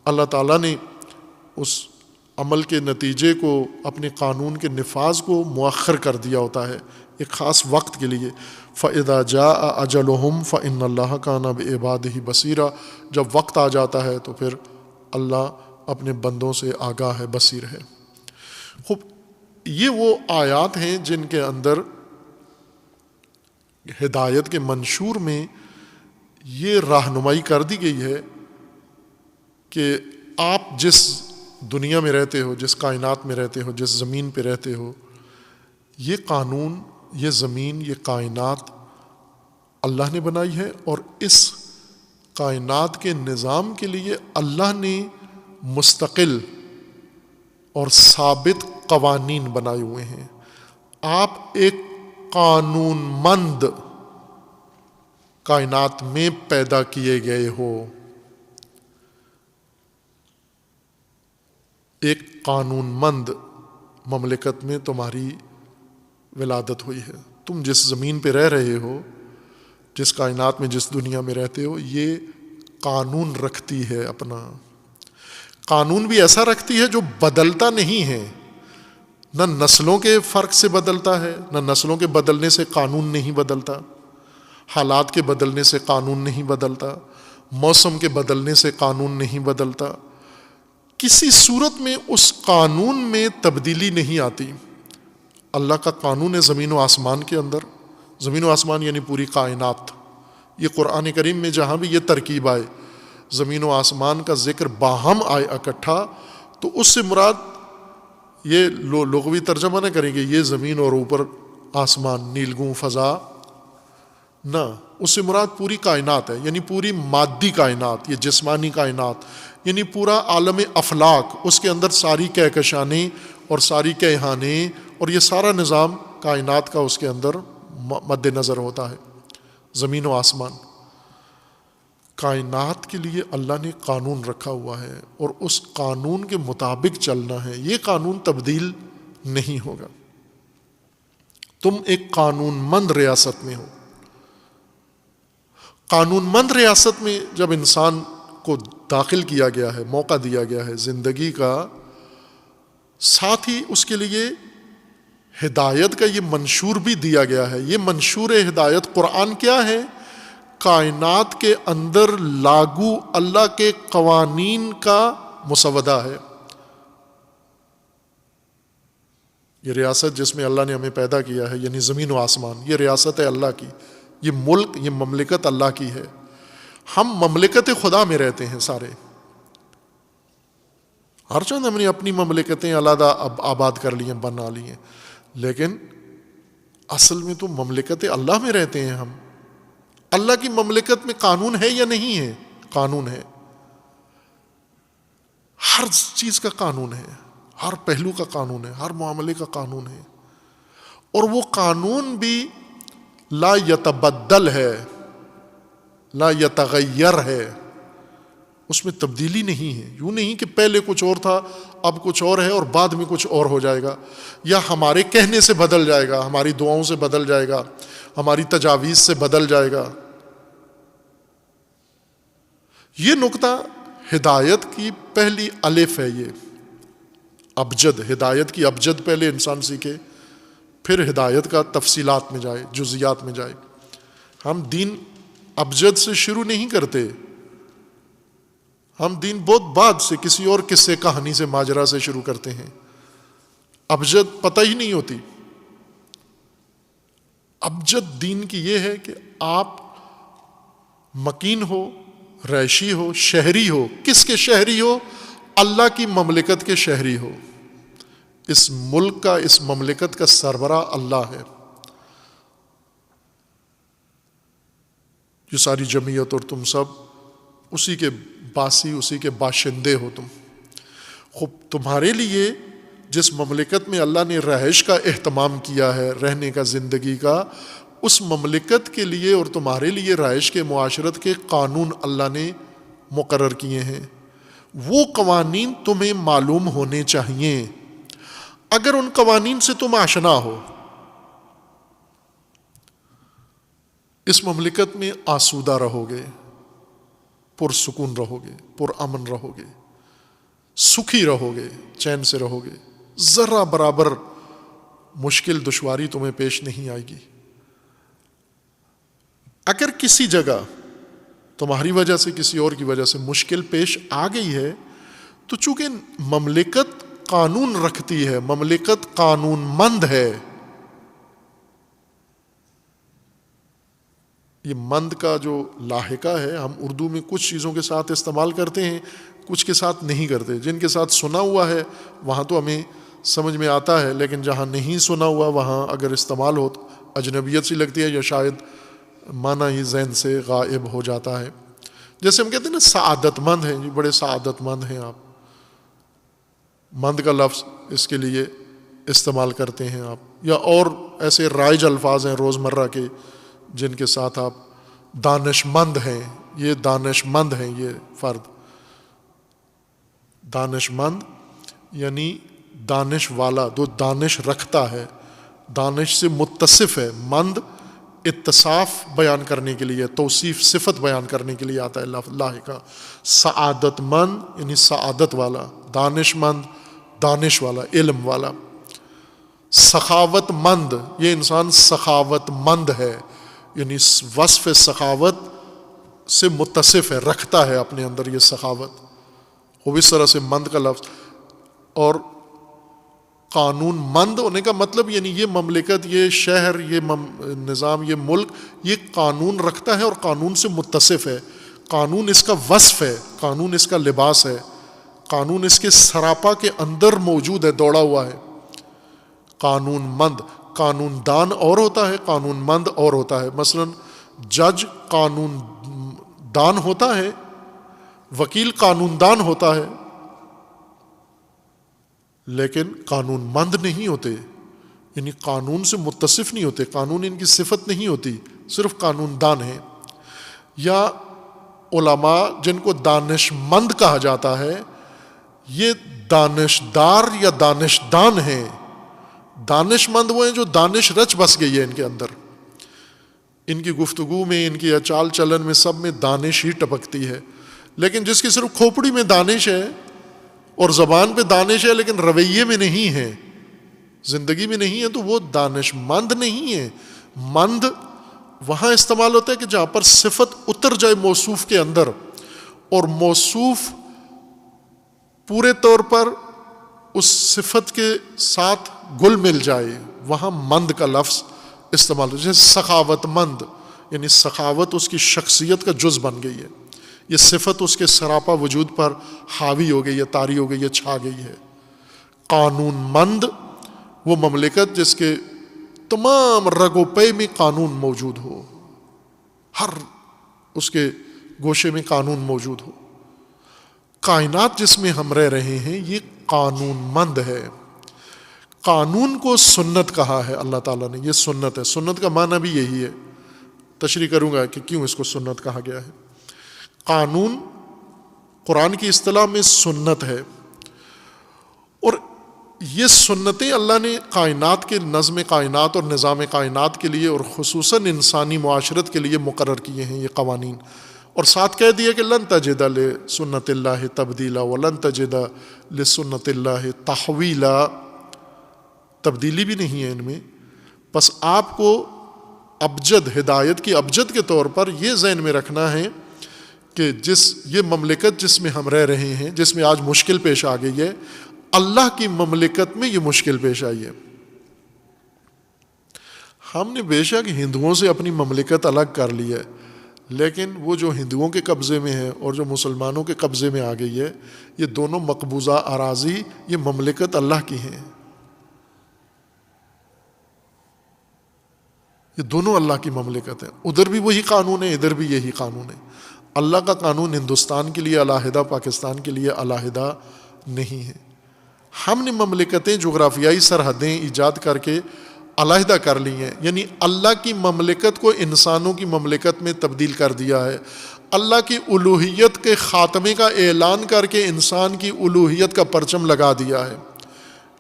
اللہ تعالیٰ نے اس عمل کے نتیجے کو، اپنے قانون کے نفاذ کو مؤخر کر دیا ہوتا ہے ایک خاص وقت کے لیے۔ فَإِذَا جَاءَ أَجَلُهُمْ فَإِنَّ اللَّهَ كَانَ بِعِبَادِهِ بَصِيرًا، جب وقت آ جاتا ہے تو پھر اللہ اپنے بندوں سے آگاہ ہے، بصیر ہے۔ خوب، یہ وہ آیات ہیں جن کے اندر ہدایت کے منشور میں یہ رہنمائی کر دی گئی ہے کہ آپ جس دنیا میں رہتے ہو، جس کائنات میں رہتے ہو، جس زمین پہ رہتے ہو، یہ قانون، یہ زمین، یہ کائنات اللہ نے بنائی ہے، اور اس کائنات کے نظام کے لیے اللہ نے مستقل اور ثابت قوانین بنائے ہوئے ہیں۔ آپ ایک قانون مند کائنات میں پیدا کیے گئے ہو، ایک قانون مند مملکت میں تمہاری ولادت ہوئی ہے۔ تم جس زمین پہ رہ رہے ہو، جس کائنات میں، جس دنیا میں رہتے ہو، یہ قانون رکھتی ہے اپنا۔ قانون بھی ایسا رکھتی ہے جو بدلتا نہیں ہے، نہ نسلوں کے فرق سے بدلتا ہے، نہ نسلوں کے بدلنے سے قانون نہیں بدلتا، حالات کے بدلنے سے قانون نہیں بدلتا، موسم کے بدلنے سے قانون نہیں بدلتا، کسی صورت میں اس قانون میں تبدیلی نہیں آتی۔ اللہ کا قانون ہے زمین و آسمان کے اندر، زمین و آسمان یعنی پوری کائنات۔ یہ قرآن کریم میں جہاں بھی یہ ترکیب آئے، زمین و آسمان کا ذکر باہم آئے اکٹھا، تو اس سے مراد یہ لغوی ترجمہ نہ کریں گے یہ زمین اور اوپر آسمان، نیلگوں فضا، نہ، اس سے مراد پوری کائنات ہے، یعنی پوری مادی کائنات، یہ جسمانی کائنات، یعنی پورا عالم افلاک، اس کے اندر ساری کہکشانیں اور ساری کیہانیں اور یہ سارا نظام کائنات کا اس کے اندر مد نظر ہوتا ہے۔ زمین و آسمان، کائنات کے لیے اللہ نے قانون رکھا ہوا ہے، اور اس قانون کے مطابق چلنا ہے، یہ قانون تبدیل نہیں ہوگا۔ تم ایک قانون مند ریاست میں ہو۔ قانون مند ریاست میں جب انسان کو داخل کیا گیا ہے، موقع دیا گیا ہے زندگی کا، ساتھ ہی اس کے لیے ہدایت کا یہ منشور بھی دیا گیا ہے۔ یہ منشور ہدایت قرآن کیا ہے؟ کائنات کے اندر لاگو اللہ کے قوانین کا مسودہ ہے۔ یہ ریاست جس میں اللہ نے ہمیں پیدا کیا ہے، یعنی زمین و آسمان، یہ ریاست ہے اللہ کی، یہ ملک، یہ مملکت اللہ کی ہے۔ ہم مملکت خدا میں رہتے ہیں سارے، ہر چند ہم نے اپنی مملکتیں علیحدہ آباد کر لی ہیں، بنا لی ہیں، لیکن اصل میں تو مملکت اللہ میں رہتے ہیں ہم۔ اللہ کی مملکت میں قانون ہے یا نہیں ہے؟ قانون ہے، ہر چیز کا قانون ہے، ہر پہلو کا قانون ہے، ہر معاملے کا قانون ہے، اور وہ قانون بھی لا یتبدل ہے، لا یتغیر ہے، اس میں تبدیلی نہیں ہے۔ یوں نہیں کہ پہلے کچھ اور تھا، اب کچھ اور ہے، اور بعد میں کچھ اور ہو جائے گا، یا ہمارے کہنے سے بدل جائے گا، ہماری دعاؤں سے بدل جائے گا، ہماری تجاویز سے بدل جائے گا۔ یہ نقطہ ہدایت کی پہلی الف ہے، یہ ابجد، ہدایت کی ابجد پہلے انسان سیکھے، پھر ہدایت کا تفصیلات میں جائے، جزیات میں جائے۔ ہم دین ابجد سے شروع نہیں کرتے، ہم دین بہت بعد سے کسی اور قصے کہانی سے، ماجرا سے شروع کرتے ہیں۔ ابجد پتہ ہی نہیں ہوتی۔ ابجد دین کی یہ ہے کہ آپ مکین ہو، رہائشی ہو، شہری ہو. کس کے شہری ہو؟ اللہ کی مملکت کے شہری ہو. اس ملک کا، اس مملکت کا سربراہ اللہ ہے. یہ ساری جمعیت اور تم سب اسی کے باسی، اسی کے باشندے ہو تم. خب تمہارے لیے جس مملکت میں اللہ نے رہائش کا اہتمام کیا ہے، رہنے کا، زندگی کا، اس مملکت کے لیے اور تمہارے لیے رہائش کے، معاشرت کے قانون اللہ نے مقرر کیے ہیں. وہ قوانین تمہیں معلوم ہونے چاہیے. اگر ان قوانین سے تم آشنا ہو، اس مملکت میں آسودہ رہو گے، پرسکون رہو گے، پرامن رہو گے، سکھی رہو گے، چین سے رہو گے. ذرا برابر مشکل، دشواری تمہیں پیش نہیں آئے گی. اگر کسی جگہ تمہاری وجہ سے، کسی اور کی وجہ سے مشکل پیش آ گئی ہے، تو چونکہ مملکت قانون رکھتی ہے، مملکت قانون مند ہے. یہ مند کا جو لاحقہ ہے، ہم اردو میں کچھ چیزوں کے ساتھ استعمال کرتے ہیں، کچھ کے ساتھ نہیں کرتے. جن کے ساتھ سنا ہوا ہے وہاں تو ہمیں سمجھ میں آتا ہے، لیکن جہاں نہیں سنا ہوا وہاں اگر استعمال ہو تو اجنبیت سی لگتی ہے، یا شاید معنی ہی ذہن سے غائب ہو جاتا ہے. جیسے ہم کہتے ہیں نا سعادت مند ہیں، جی بڑے سعادت مند ہیں آپ. مند کا لفظ اس کے لیے استعمال کرتے ہیں آپ. یا اور ایسے رائج الفاظ ہیں روزمرہ کے جن کے ساتھ آپ دانش مند ہیں، یہ دانش مند ہیں. یہ فرد دانش مند یعنی دانش والا، جو دانش رکھتا ہے، دانش سے متصف ہے. مند اتصاف بیان کرنے کے لیے، توصیف، صفت بیان کرنے کے لیے آتا ہے لاحقہ. سعادت مند یعنی سعادت والا، دانش مند دانش والا، علم والا. سخاوت مند، یہ انسان سخاوت مند ہے، یعنی وصف سخاوت سے متصف ہے، رکھتا ہے اپنے اندر یہ سخاوت. وہ اس طرح سے مند کا لفظ. اور قانون مند ہونے کا مطلب یعنی یہ مملکت، یہ شہر، یہ نظام، یہ ملک، یہ قانون رکھتا ہے اور قانون سے متصف ہے. قانون اس کا وصف ہے، قانون اس کا لباس ہے، قانون اس کے سراپا کے اندر موجود ہے، دوڑا ہوا ہے. قانون مند. قانون دان اور ہوتا ہے، قانون مند اور ہوتا ہے. مثلا جج قانون دان ہوتا ہے، وکیل قانون دان ہوتا ہے، لیکن قانون مند نہیں ہوتے، یعنی قانون سے متصف نہیں ہوتے، قانون ان کی صفت نہیں ہوتی، صرف قانون دان ہیں. یا علماء جن کو دانش مند کہا جاتا ہے، یہ دانشدار یا دانشدان ہیں. دانش مند وہ ہیں جو دانش رچ بس گئی ہے ان کے اندر. ان کی گفتگو میں، ان کی چال چلن میں، سب میں دانش ہی ٹپکتی ہے. لیکن جس کی صرف کھوپڑی میں دانش ہے اور زبان پہ دانش ہے لیکن رویے میں نہیں ہے، زندگی میں نہیں ہے، تو وہ دانش مند نہیں ہے. مند وہاں استعمال ہوتا ہے کہ جہاں پر صفت اتر جائے موصوف کے اندر اور موصوف پورے طور پر اس صفت کے ساتھ گل مل جائے، وہاں مند کا لفظ استعمال ہوتا ہے. جیسے سخاوت مند یعنی سخاوت اس کی شخصیت کا جز بن گئی ہے، یہ صفت اس کے سراپا وجود پر حاوی ہو گئی ہے، طاری ہو گئی ہے، چھا گئی ہے. قانون مند وہ مملکت جس کے تمام رگ و پے میں قانون موجود ہو، ہر اس کے گوشے میں قانون موجود ہو. کائنات جس میں ہم رہ رہے ہیں یہ قانون مند ہے. قانون کو سنت کہا ہے اللہ تعالیٰ نے، یہ سنت ہے. سنت کا معنی بھی یہی ہے، تشریح کروں گا کہ کیوں اس کو سنت کہا گیا ہے. قانون قرآن کی اصطلاح میں سنت ہے، اور یہ سنتیں اللہ نے کائنات کے نظم کائنات اور نظام کائنات کے لیے اور خصوصاً انسانی معاشرت کے لیے مقرر کیے ہیں یہ قوانین. اور ساتھ کہہ دیا کہ لن تجد لسنت اللہ تبدیلا ولن تجد لسنت اللہ تحویلا. تبدیلی بھی نہیں ہے ان میں. بس آپ کو ابجد، ہدایت کی ابجد کے طور پر یہ ذہن میں رکھنا ہے کہ یہ مملکت جس میں ہم رہ رہے ہیں، جس میں آج مشکل پیش آ گئی ہے، اللہ کی مملکت میں یہ مشکل پیش آئی ہے. ہم نے بے شک ہندوؤں سے اپنی مملکت الگ کر لی ہے، لیکن وہ جو ہندوؤں کے قبضے میں ہے اور جو مسلمانوں کے قبضے میں آ گئی ہے، یہ دونوں مقبوضہ اراضی، یہ مملکت اللہ کی ہیں، یہ دونوں اللہ کی مملکت ہے۔ ادھر بھی وہی قانون ہے، ادھر بھی یہی قانون ہے۔ اللہ کا قانون ہندوستان کے لیے علیحدہ، پاکستان کے لیے علیحدہ نہیں ہے۔ ہم نے مملکتیں، جغرافیائی سرحدیں ایجاد کر کے علیحدہ کر لی ہیں، یعنی اللہ کی مملکت کو انسانوں کی مملکت میں تبدیل کر دیا ہے۔ اللہ کی الوہیت کے خاتمے کا اعلان کر کے انسان کی الوہیت کا پرچم لگا دیا ہے۔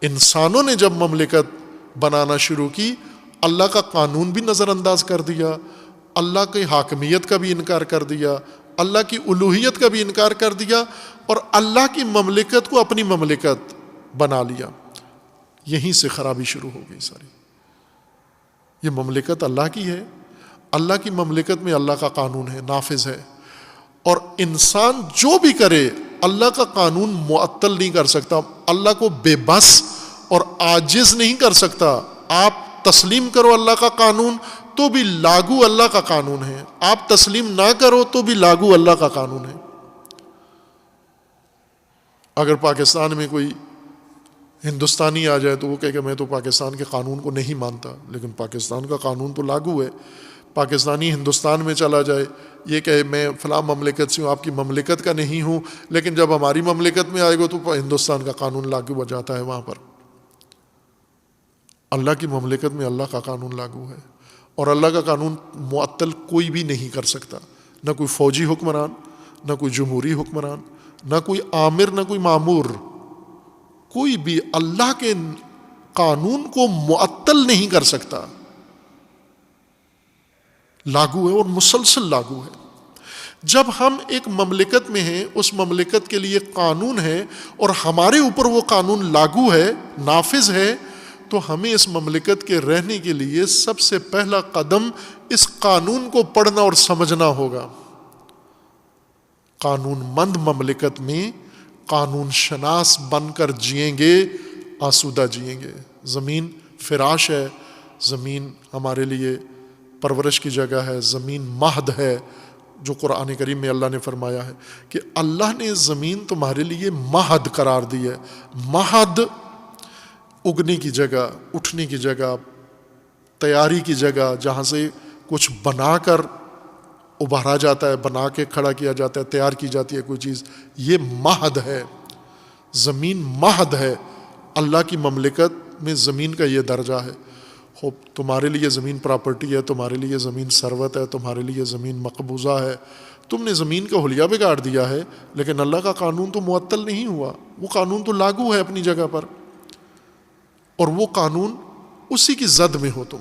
انسانوں نے جب مملکت بنانا شروع کی، اللہ کا قانون بھی نظر انداز کر دیا، اللہ کی حاکمیت کا بھی انکار کر دیا، اللہ کی الوہیت کا بھی انکار کر دیا، اور اللہ کی مملکت کو اپنی مملکت بنا لیا۔ یہیں سے خرابی شروع ہو گئی ساری۔ یہ مملکت اللہ کی ہے، اللہ کی مملکت میں اللہ کا قانون ہے، نافذ ہے، اور انسان جو بھی کرے اللہ کا قانون معطل نہیں کر سکتا، اللہ کو بے بس اور عاجز نہیں کر سکتا۔ آپ تسلیم کرو اللہ کا قانون تو بھی لاگو اللہ کا قانون ہے، آپ تسلیم نہ کرو تو بھی لاگو اللہ کا قانون ہے۔ اگر پاکستان میں کوئی ہندوستانی آ جائے تو وہ کہے کہ میں تو پاکستان کے قانون کو نہیں مانتا، لیکن پاکستان کا قانون تو لاگو ہے۔ پاکستانی ہندوستان میں چلا جائے، یہ کہے میں فلاں مملکت سے ہوں، آپ کی مملکت کا نہیں ہوں، لیکن جب ہماری مملکت میں آئے گا تو ہندوستان کا قانون لاگو ہو جاتا ہے وہاں پر۔ اللہ کی مملکت میں اللہ کا قانون لاگو ہے، اور اللہ کا قانون معطل کوئی بھی نہیں کر سکتا، نہ کوئی فوجی حکمران، نہ کوئی جمہوری حکمران، نہ کوئی آمر، نہ کوئی مامور، کوئی بھی اللہ کے قانون کو معطل نہیں کر سکتا، لاگو ہے اور مسلسل لاگو ہے۔ جب ہم ایک مملکت میں ہیں، اس مملکت کے لیے قانون ہے اور ہمارے اوپر وہ قانون لاگو ہے، نافذ ہے، تو ہمیں اس مملکت کے رہنے کے لیے سب سے پہلا قدم اس قانون کو پڑھنا اور سمجھنا ہوگا۔ قانون مند مملکت میں قانون شناس بن کر جئیں گے، آسودہ جئیں گے۔ زمین فراش ہے، زمین ہمارے لیے پرورش کی جگہ ہے، زمین مہد ہے، جو قرآن کریم میں اللہ نے فرمایا ہے کہ اللہ نے زمین تمہارے لیے مہد قرار دی ہے۔ مہد اگنے کی جگہ، اٹھنے کی جگہ، تیاری کی جگہ، جہاں سے کچھ بنا کر ابھارا جاتا ہے، بنا کے کھڑا کیا جاتا ہے، تیار کی جاتی ہے کوئی چیز، یہ مہد ہے۔ زمین مہد ہے۔ اللہ کی مملکت میں زمین کا یہ درجہ ہے۔ تمہارے لیے زمین پراپرٹی ہے، تمہارے لیے زمین ثروت ہے، تمہارے لیے زمین مقبوضہ ہے، تم نے زمین کا حلیہ بگاڑ دیا ہے، لیکن اللہ کا قانون تو معطل نہیں ہوا، وہ قانون تو لاگو ہے اپنی جگہ پر، اور وہ قانون اسی کی زد میں ہو تم۔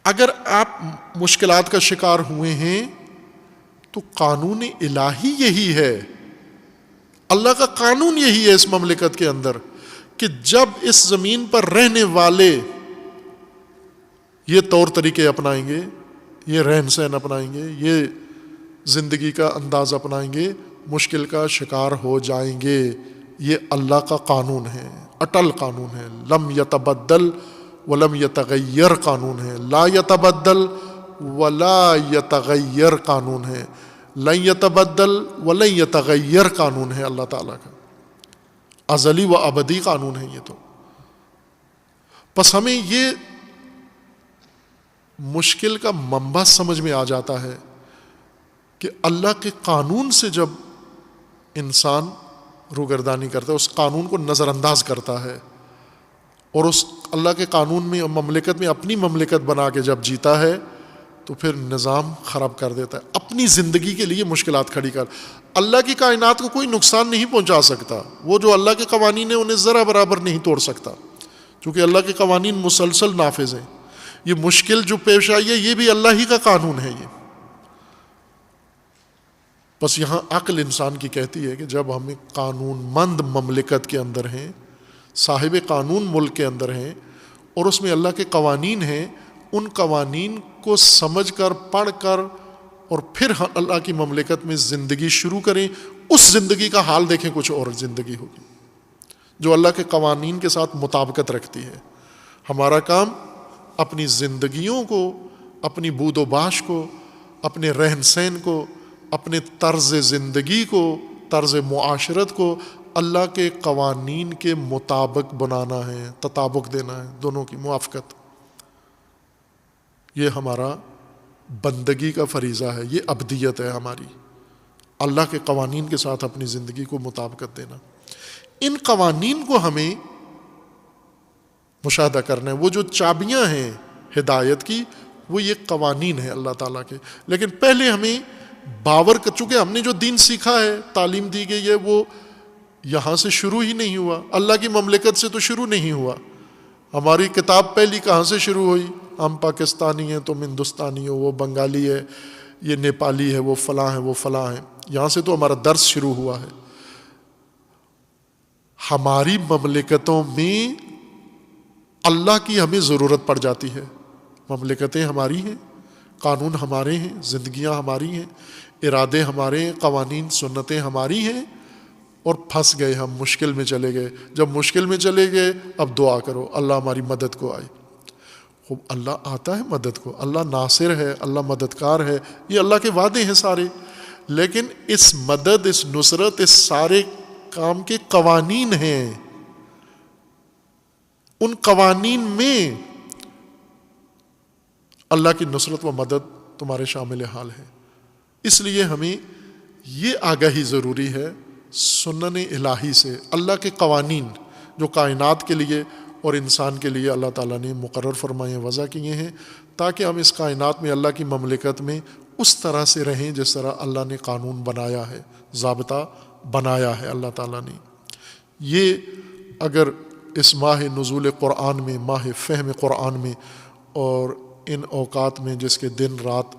اگر آپ مشکلات کا شکار ہوئے ہیں تو قانون الہی یہی ہے، اللہ کا قانون یہی ہے اس مملکت کے اندر کہ جب اس زمین پر رہنے والے یہ طور طریقے اپنائیں گے، یہ رہن سہن اپنائیں گے، یہ زندگی کا انداز اپنائیں گے، مشکل کا شکار ہو جائیں گے۔ یہ اللہ کا قانون ہے، اٹل قانون ہے، لم یتبدل ولم یتغیر قانون ہے، لا یتبدل ولا یتغیر قانون ہے، لن یتبدل ولن یتغیر قانون ہے اللہ تعالیٰ کا، ازلی و ابدی قانون ہے یہ تو۔ پس ہمیں یہ مشکل کا منبع سمجھ میں آ جاتا ہے کہ اللہ کے قانون سے جب انسان روگردانی کرتا ہے، اس قانون کو نظر انداز کرتا ہے، اور اس اللہ کے قانون میں مملکت میں اپنی مملکت بنا کے جب جیتا ہے تو پھر نظام خراب کر دیتا ہے، اپنی زندگی کے لیے مشکلات کھڑی کر۔ اللہ کی کائنات کو کوئی نقصان نہیں پہنچا سکتا، وہ جو اللہ کے قوانین ہیں انہیں ذرا برابر نہیں توڑ سکتا، کیونکہ اللہ کے قوانین مسلسل نافذ ہیں۔ یہ مشکل جو پیش آئی ہے یہ بھی اللہ ہی کا قانون ہے۔ یہ بس یہاں عقل انسان کی کہتی ہے کہ جب ہم قانون مند مملکت کے اندر ہیں، صاحب قانون ملک کے اندر ہیں، اور اس میں اللہ کے قوانین ہیں، ان قوانین کو سمجھ کر، پڑھ کر، اور پھر اللہ کی مملکت میں زندگی شروع کریں، اس زندگی کا حال دیکھیں، کچھ اور زندگی ہوگی جو اللہ کے قوانین کے ساتھ مطابقت رکھتی ہے۔ ہمارا کام اپنی زندگیوں کو اپنی بود و باش کو، اپنے رہن سہن کو، اپنے طرز زندگی کو، طرز معاشرت کو اللہ کے قوانین کے مطابق بنانا ہے، تطابق دینا ہے، دونوں کی موافقت۔ یہ ہمارا بندگی کا فریضہ ہے، یہ عبدیت ہے ہماری، اللہ کے قوانین کے ساتھ اپنی زندگی کو مطابقت دینا۔ ان قوانین کو ہمیں مشاہدہ کرنا ہے۔ وہ جو چابیاں ہیں ہدایت کی، وہ یہ قوانین ہیں اللہ تعالیٰ کے۔ لیکن پہلے ہمیں باور کر چکے، ہم نے جو دین سیکھا ہے، تعلیم دی گئی ہے، وہ یہاں سے شروع ہی نہیں ہوا، اللہ کی مملکت سے تو شروع نہیں ہوا۔ ہماری کتاب پہلی کہاں سے شروع ہوئی؟ ہم پاکستانی ہیں، تم ہندوستانی ہو، وہ بنگالی ہے، یہ نیپالی ہے، وہ فلاں ہے، وہ فلاں ہے، یہاں سے تو ہمارا درس شروع ہوا ہے۔ ہماری مملکتوں میں اللہ کی ہمیں ضرورت پڑ جاتی ہے، مملکتیں ہماری ہیں، قانون ہمارے ہیں، زندگیاں ہماری ہیں، ارادے ہمارے ہیں، قوانین سنتیں ہماری ہیں، اور پھنس گئے ہم، مشکل میں چلے گئے۔ جب مشکل میں چلے گئے اب دعا کرو اللہ ہماری مدد کو آئے۔ خوب، اللہ آتا ہے مدد کو، اللہ ناصر ہے، اللہ مددگار ہے، یہ اللہ کے وعدے ہیں سارے، لیکن اس مدد، اس نصرت، اس سارے کام کے قوانین ہیں۔ ان قوانین میں اللہ کی نصرت و مدد تمہارے شامل حال ہے۔ اس لیے ہمیں یہ آگاہی ضروری ہے سنن الہی سے، اللہ کے قوانین جو کائنات کے لیے اور انسان کے لیے اللہ تعالیٰ نے مقرر فرمائے، وضع کیے ہیں، تاکہ ہم اس کائنات میں اللہ کی مملکت میں اس طرح سے رہیں جس طرح اللہ نے قانون بنایا ہے، ضابطہ بنایا ہے اللہ تعالیٰ نے۔ یہ اگر اس ماہ نزول قرآن میں، ماہ فہم قرآن میں، اور ان اوقات میں جس کے دن رات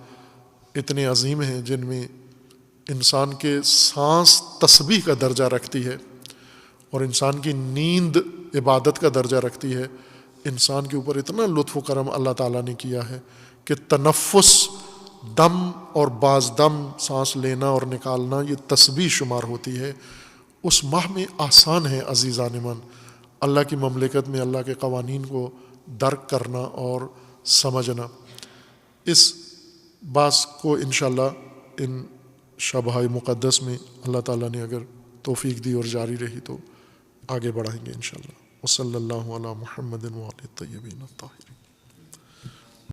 اتنے عظیم ہیں، جن میں انسان کے سانس تسبیح کا درجہ رکھتی ہے اور انسان کی نیند عبادت کا درجہ رکھتی ہے، انسان کے اوپر اتنا لطف و کرم اللہ تعالیٰ نے کیا ہے کہ تنفس، دم اور بعض دم سانس لینا اور نکالنا یہ تسبیح شمار ہوتی ہے۔ اس ماہ میں آسان ہے عزیزان من اللہ کی مملکت میں اللہ کے قوانین کو درک کرنا اور سمجھنا۔ اس بات کو انشاءاللہ ان شبہ مقدس میں اللہ تعالیٰ نے اگر توفیق دی اور جاری رہی تو آگے بڑھائیں گے انشاءاللہ۔ وصلی اللہ علی محمد وآلہ الطیبین الطاہرین۔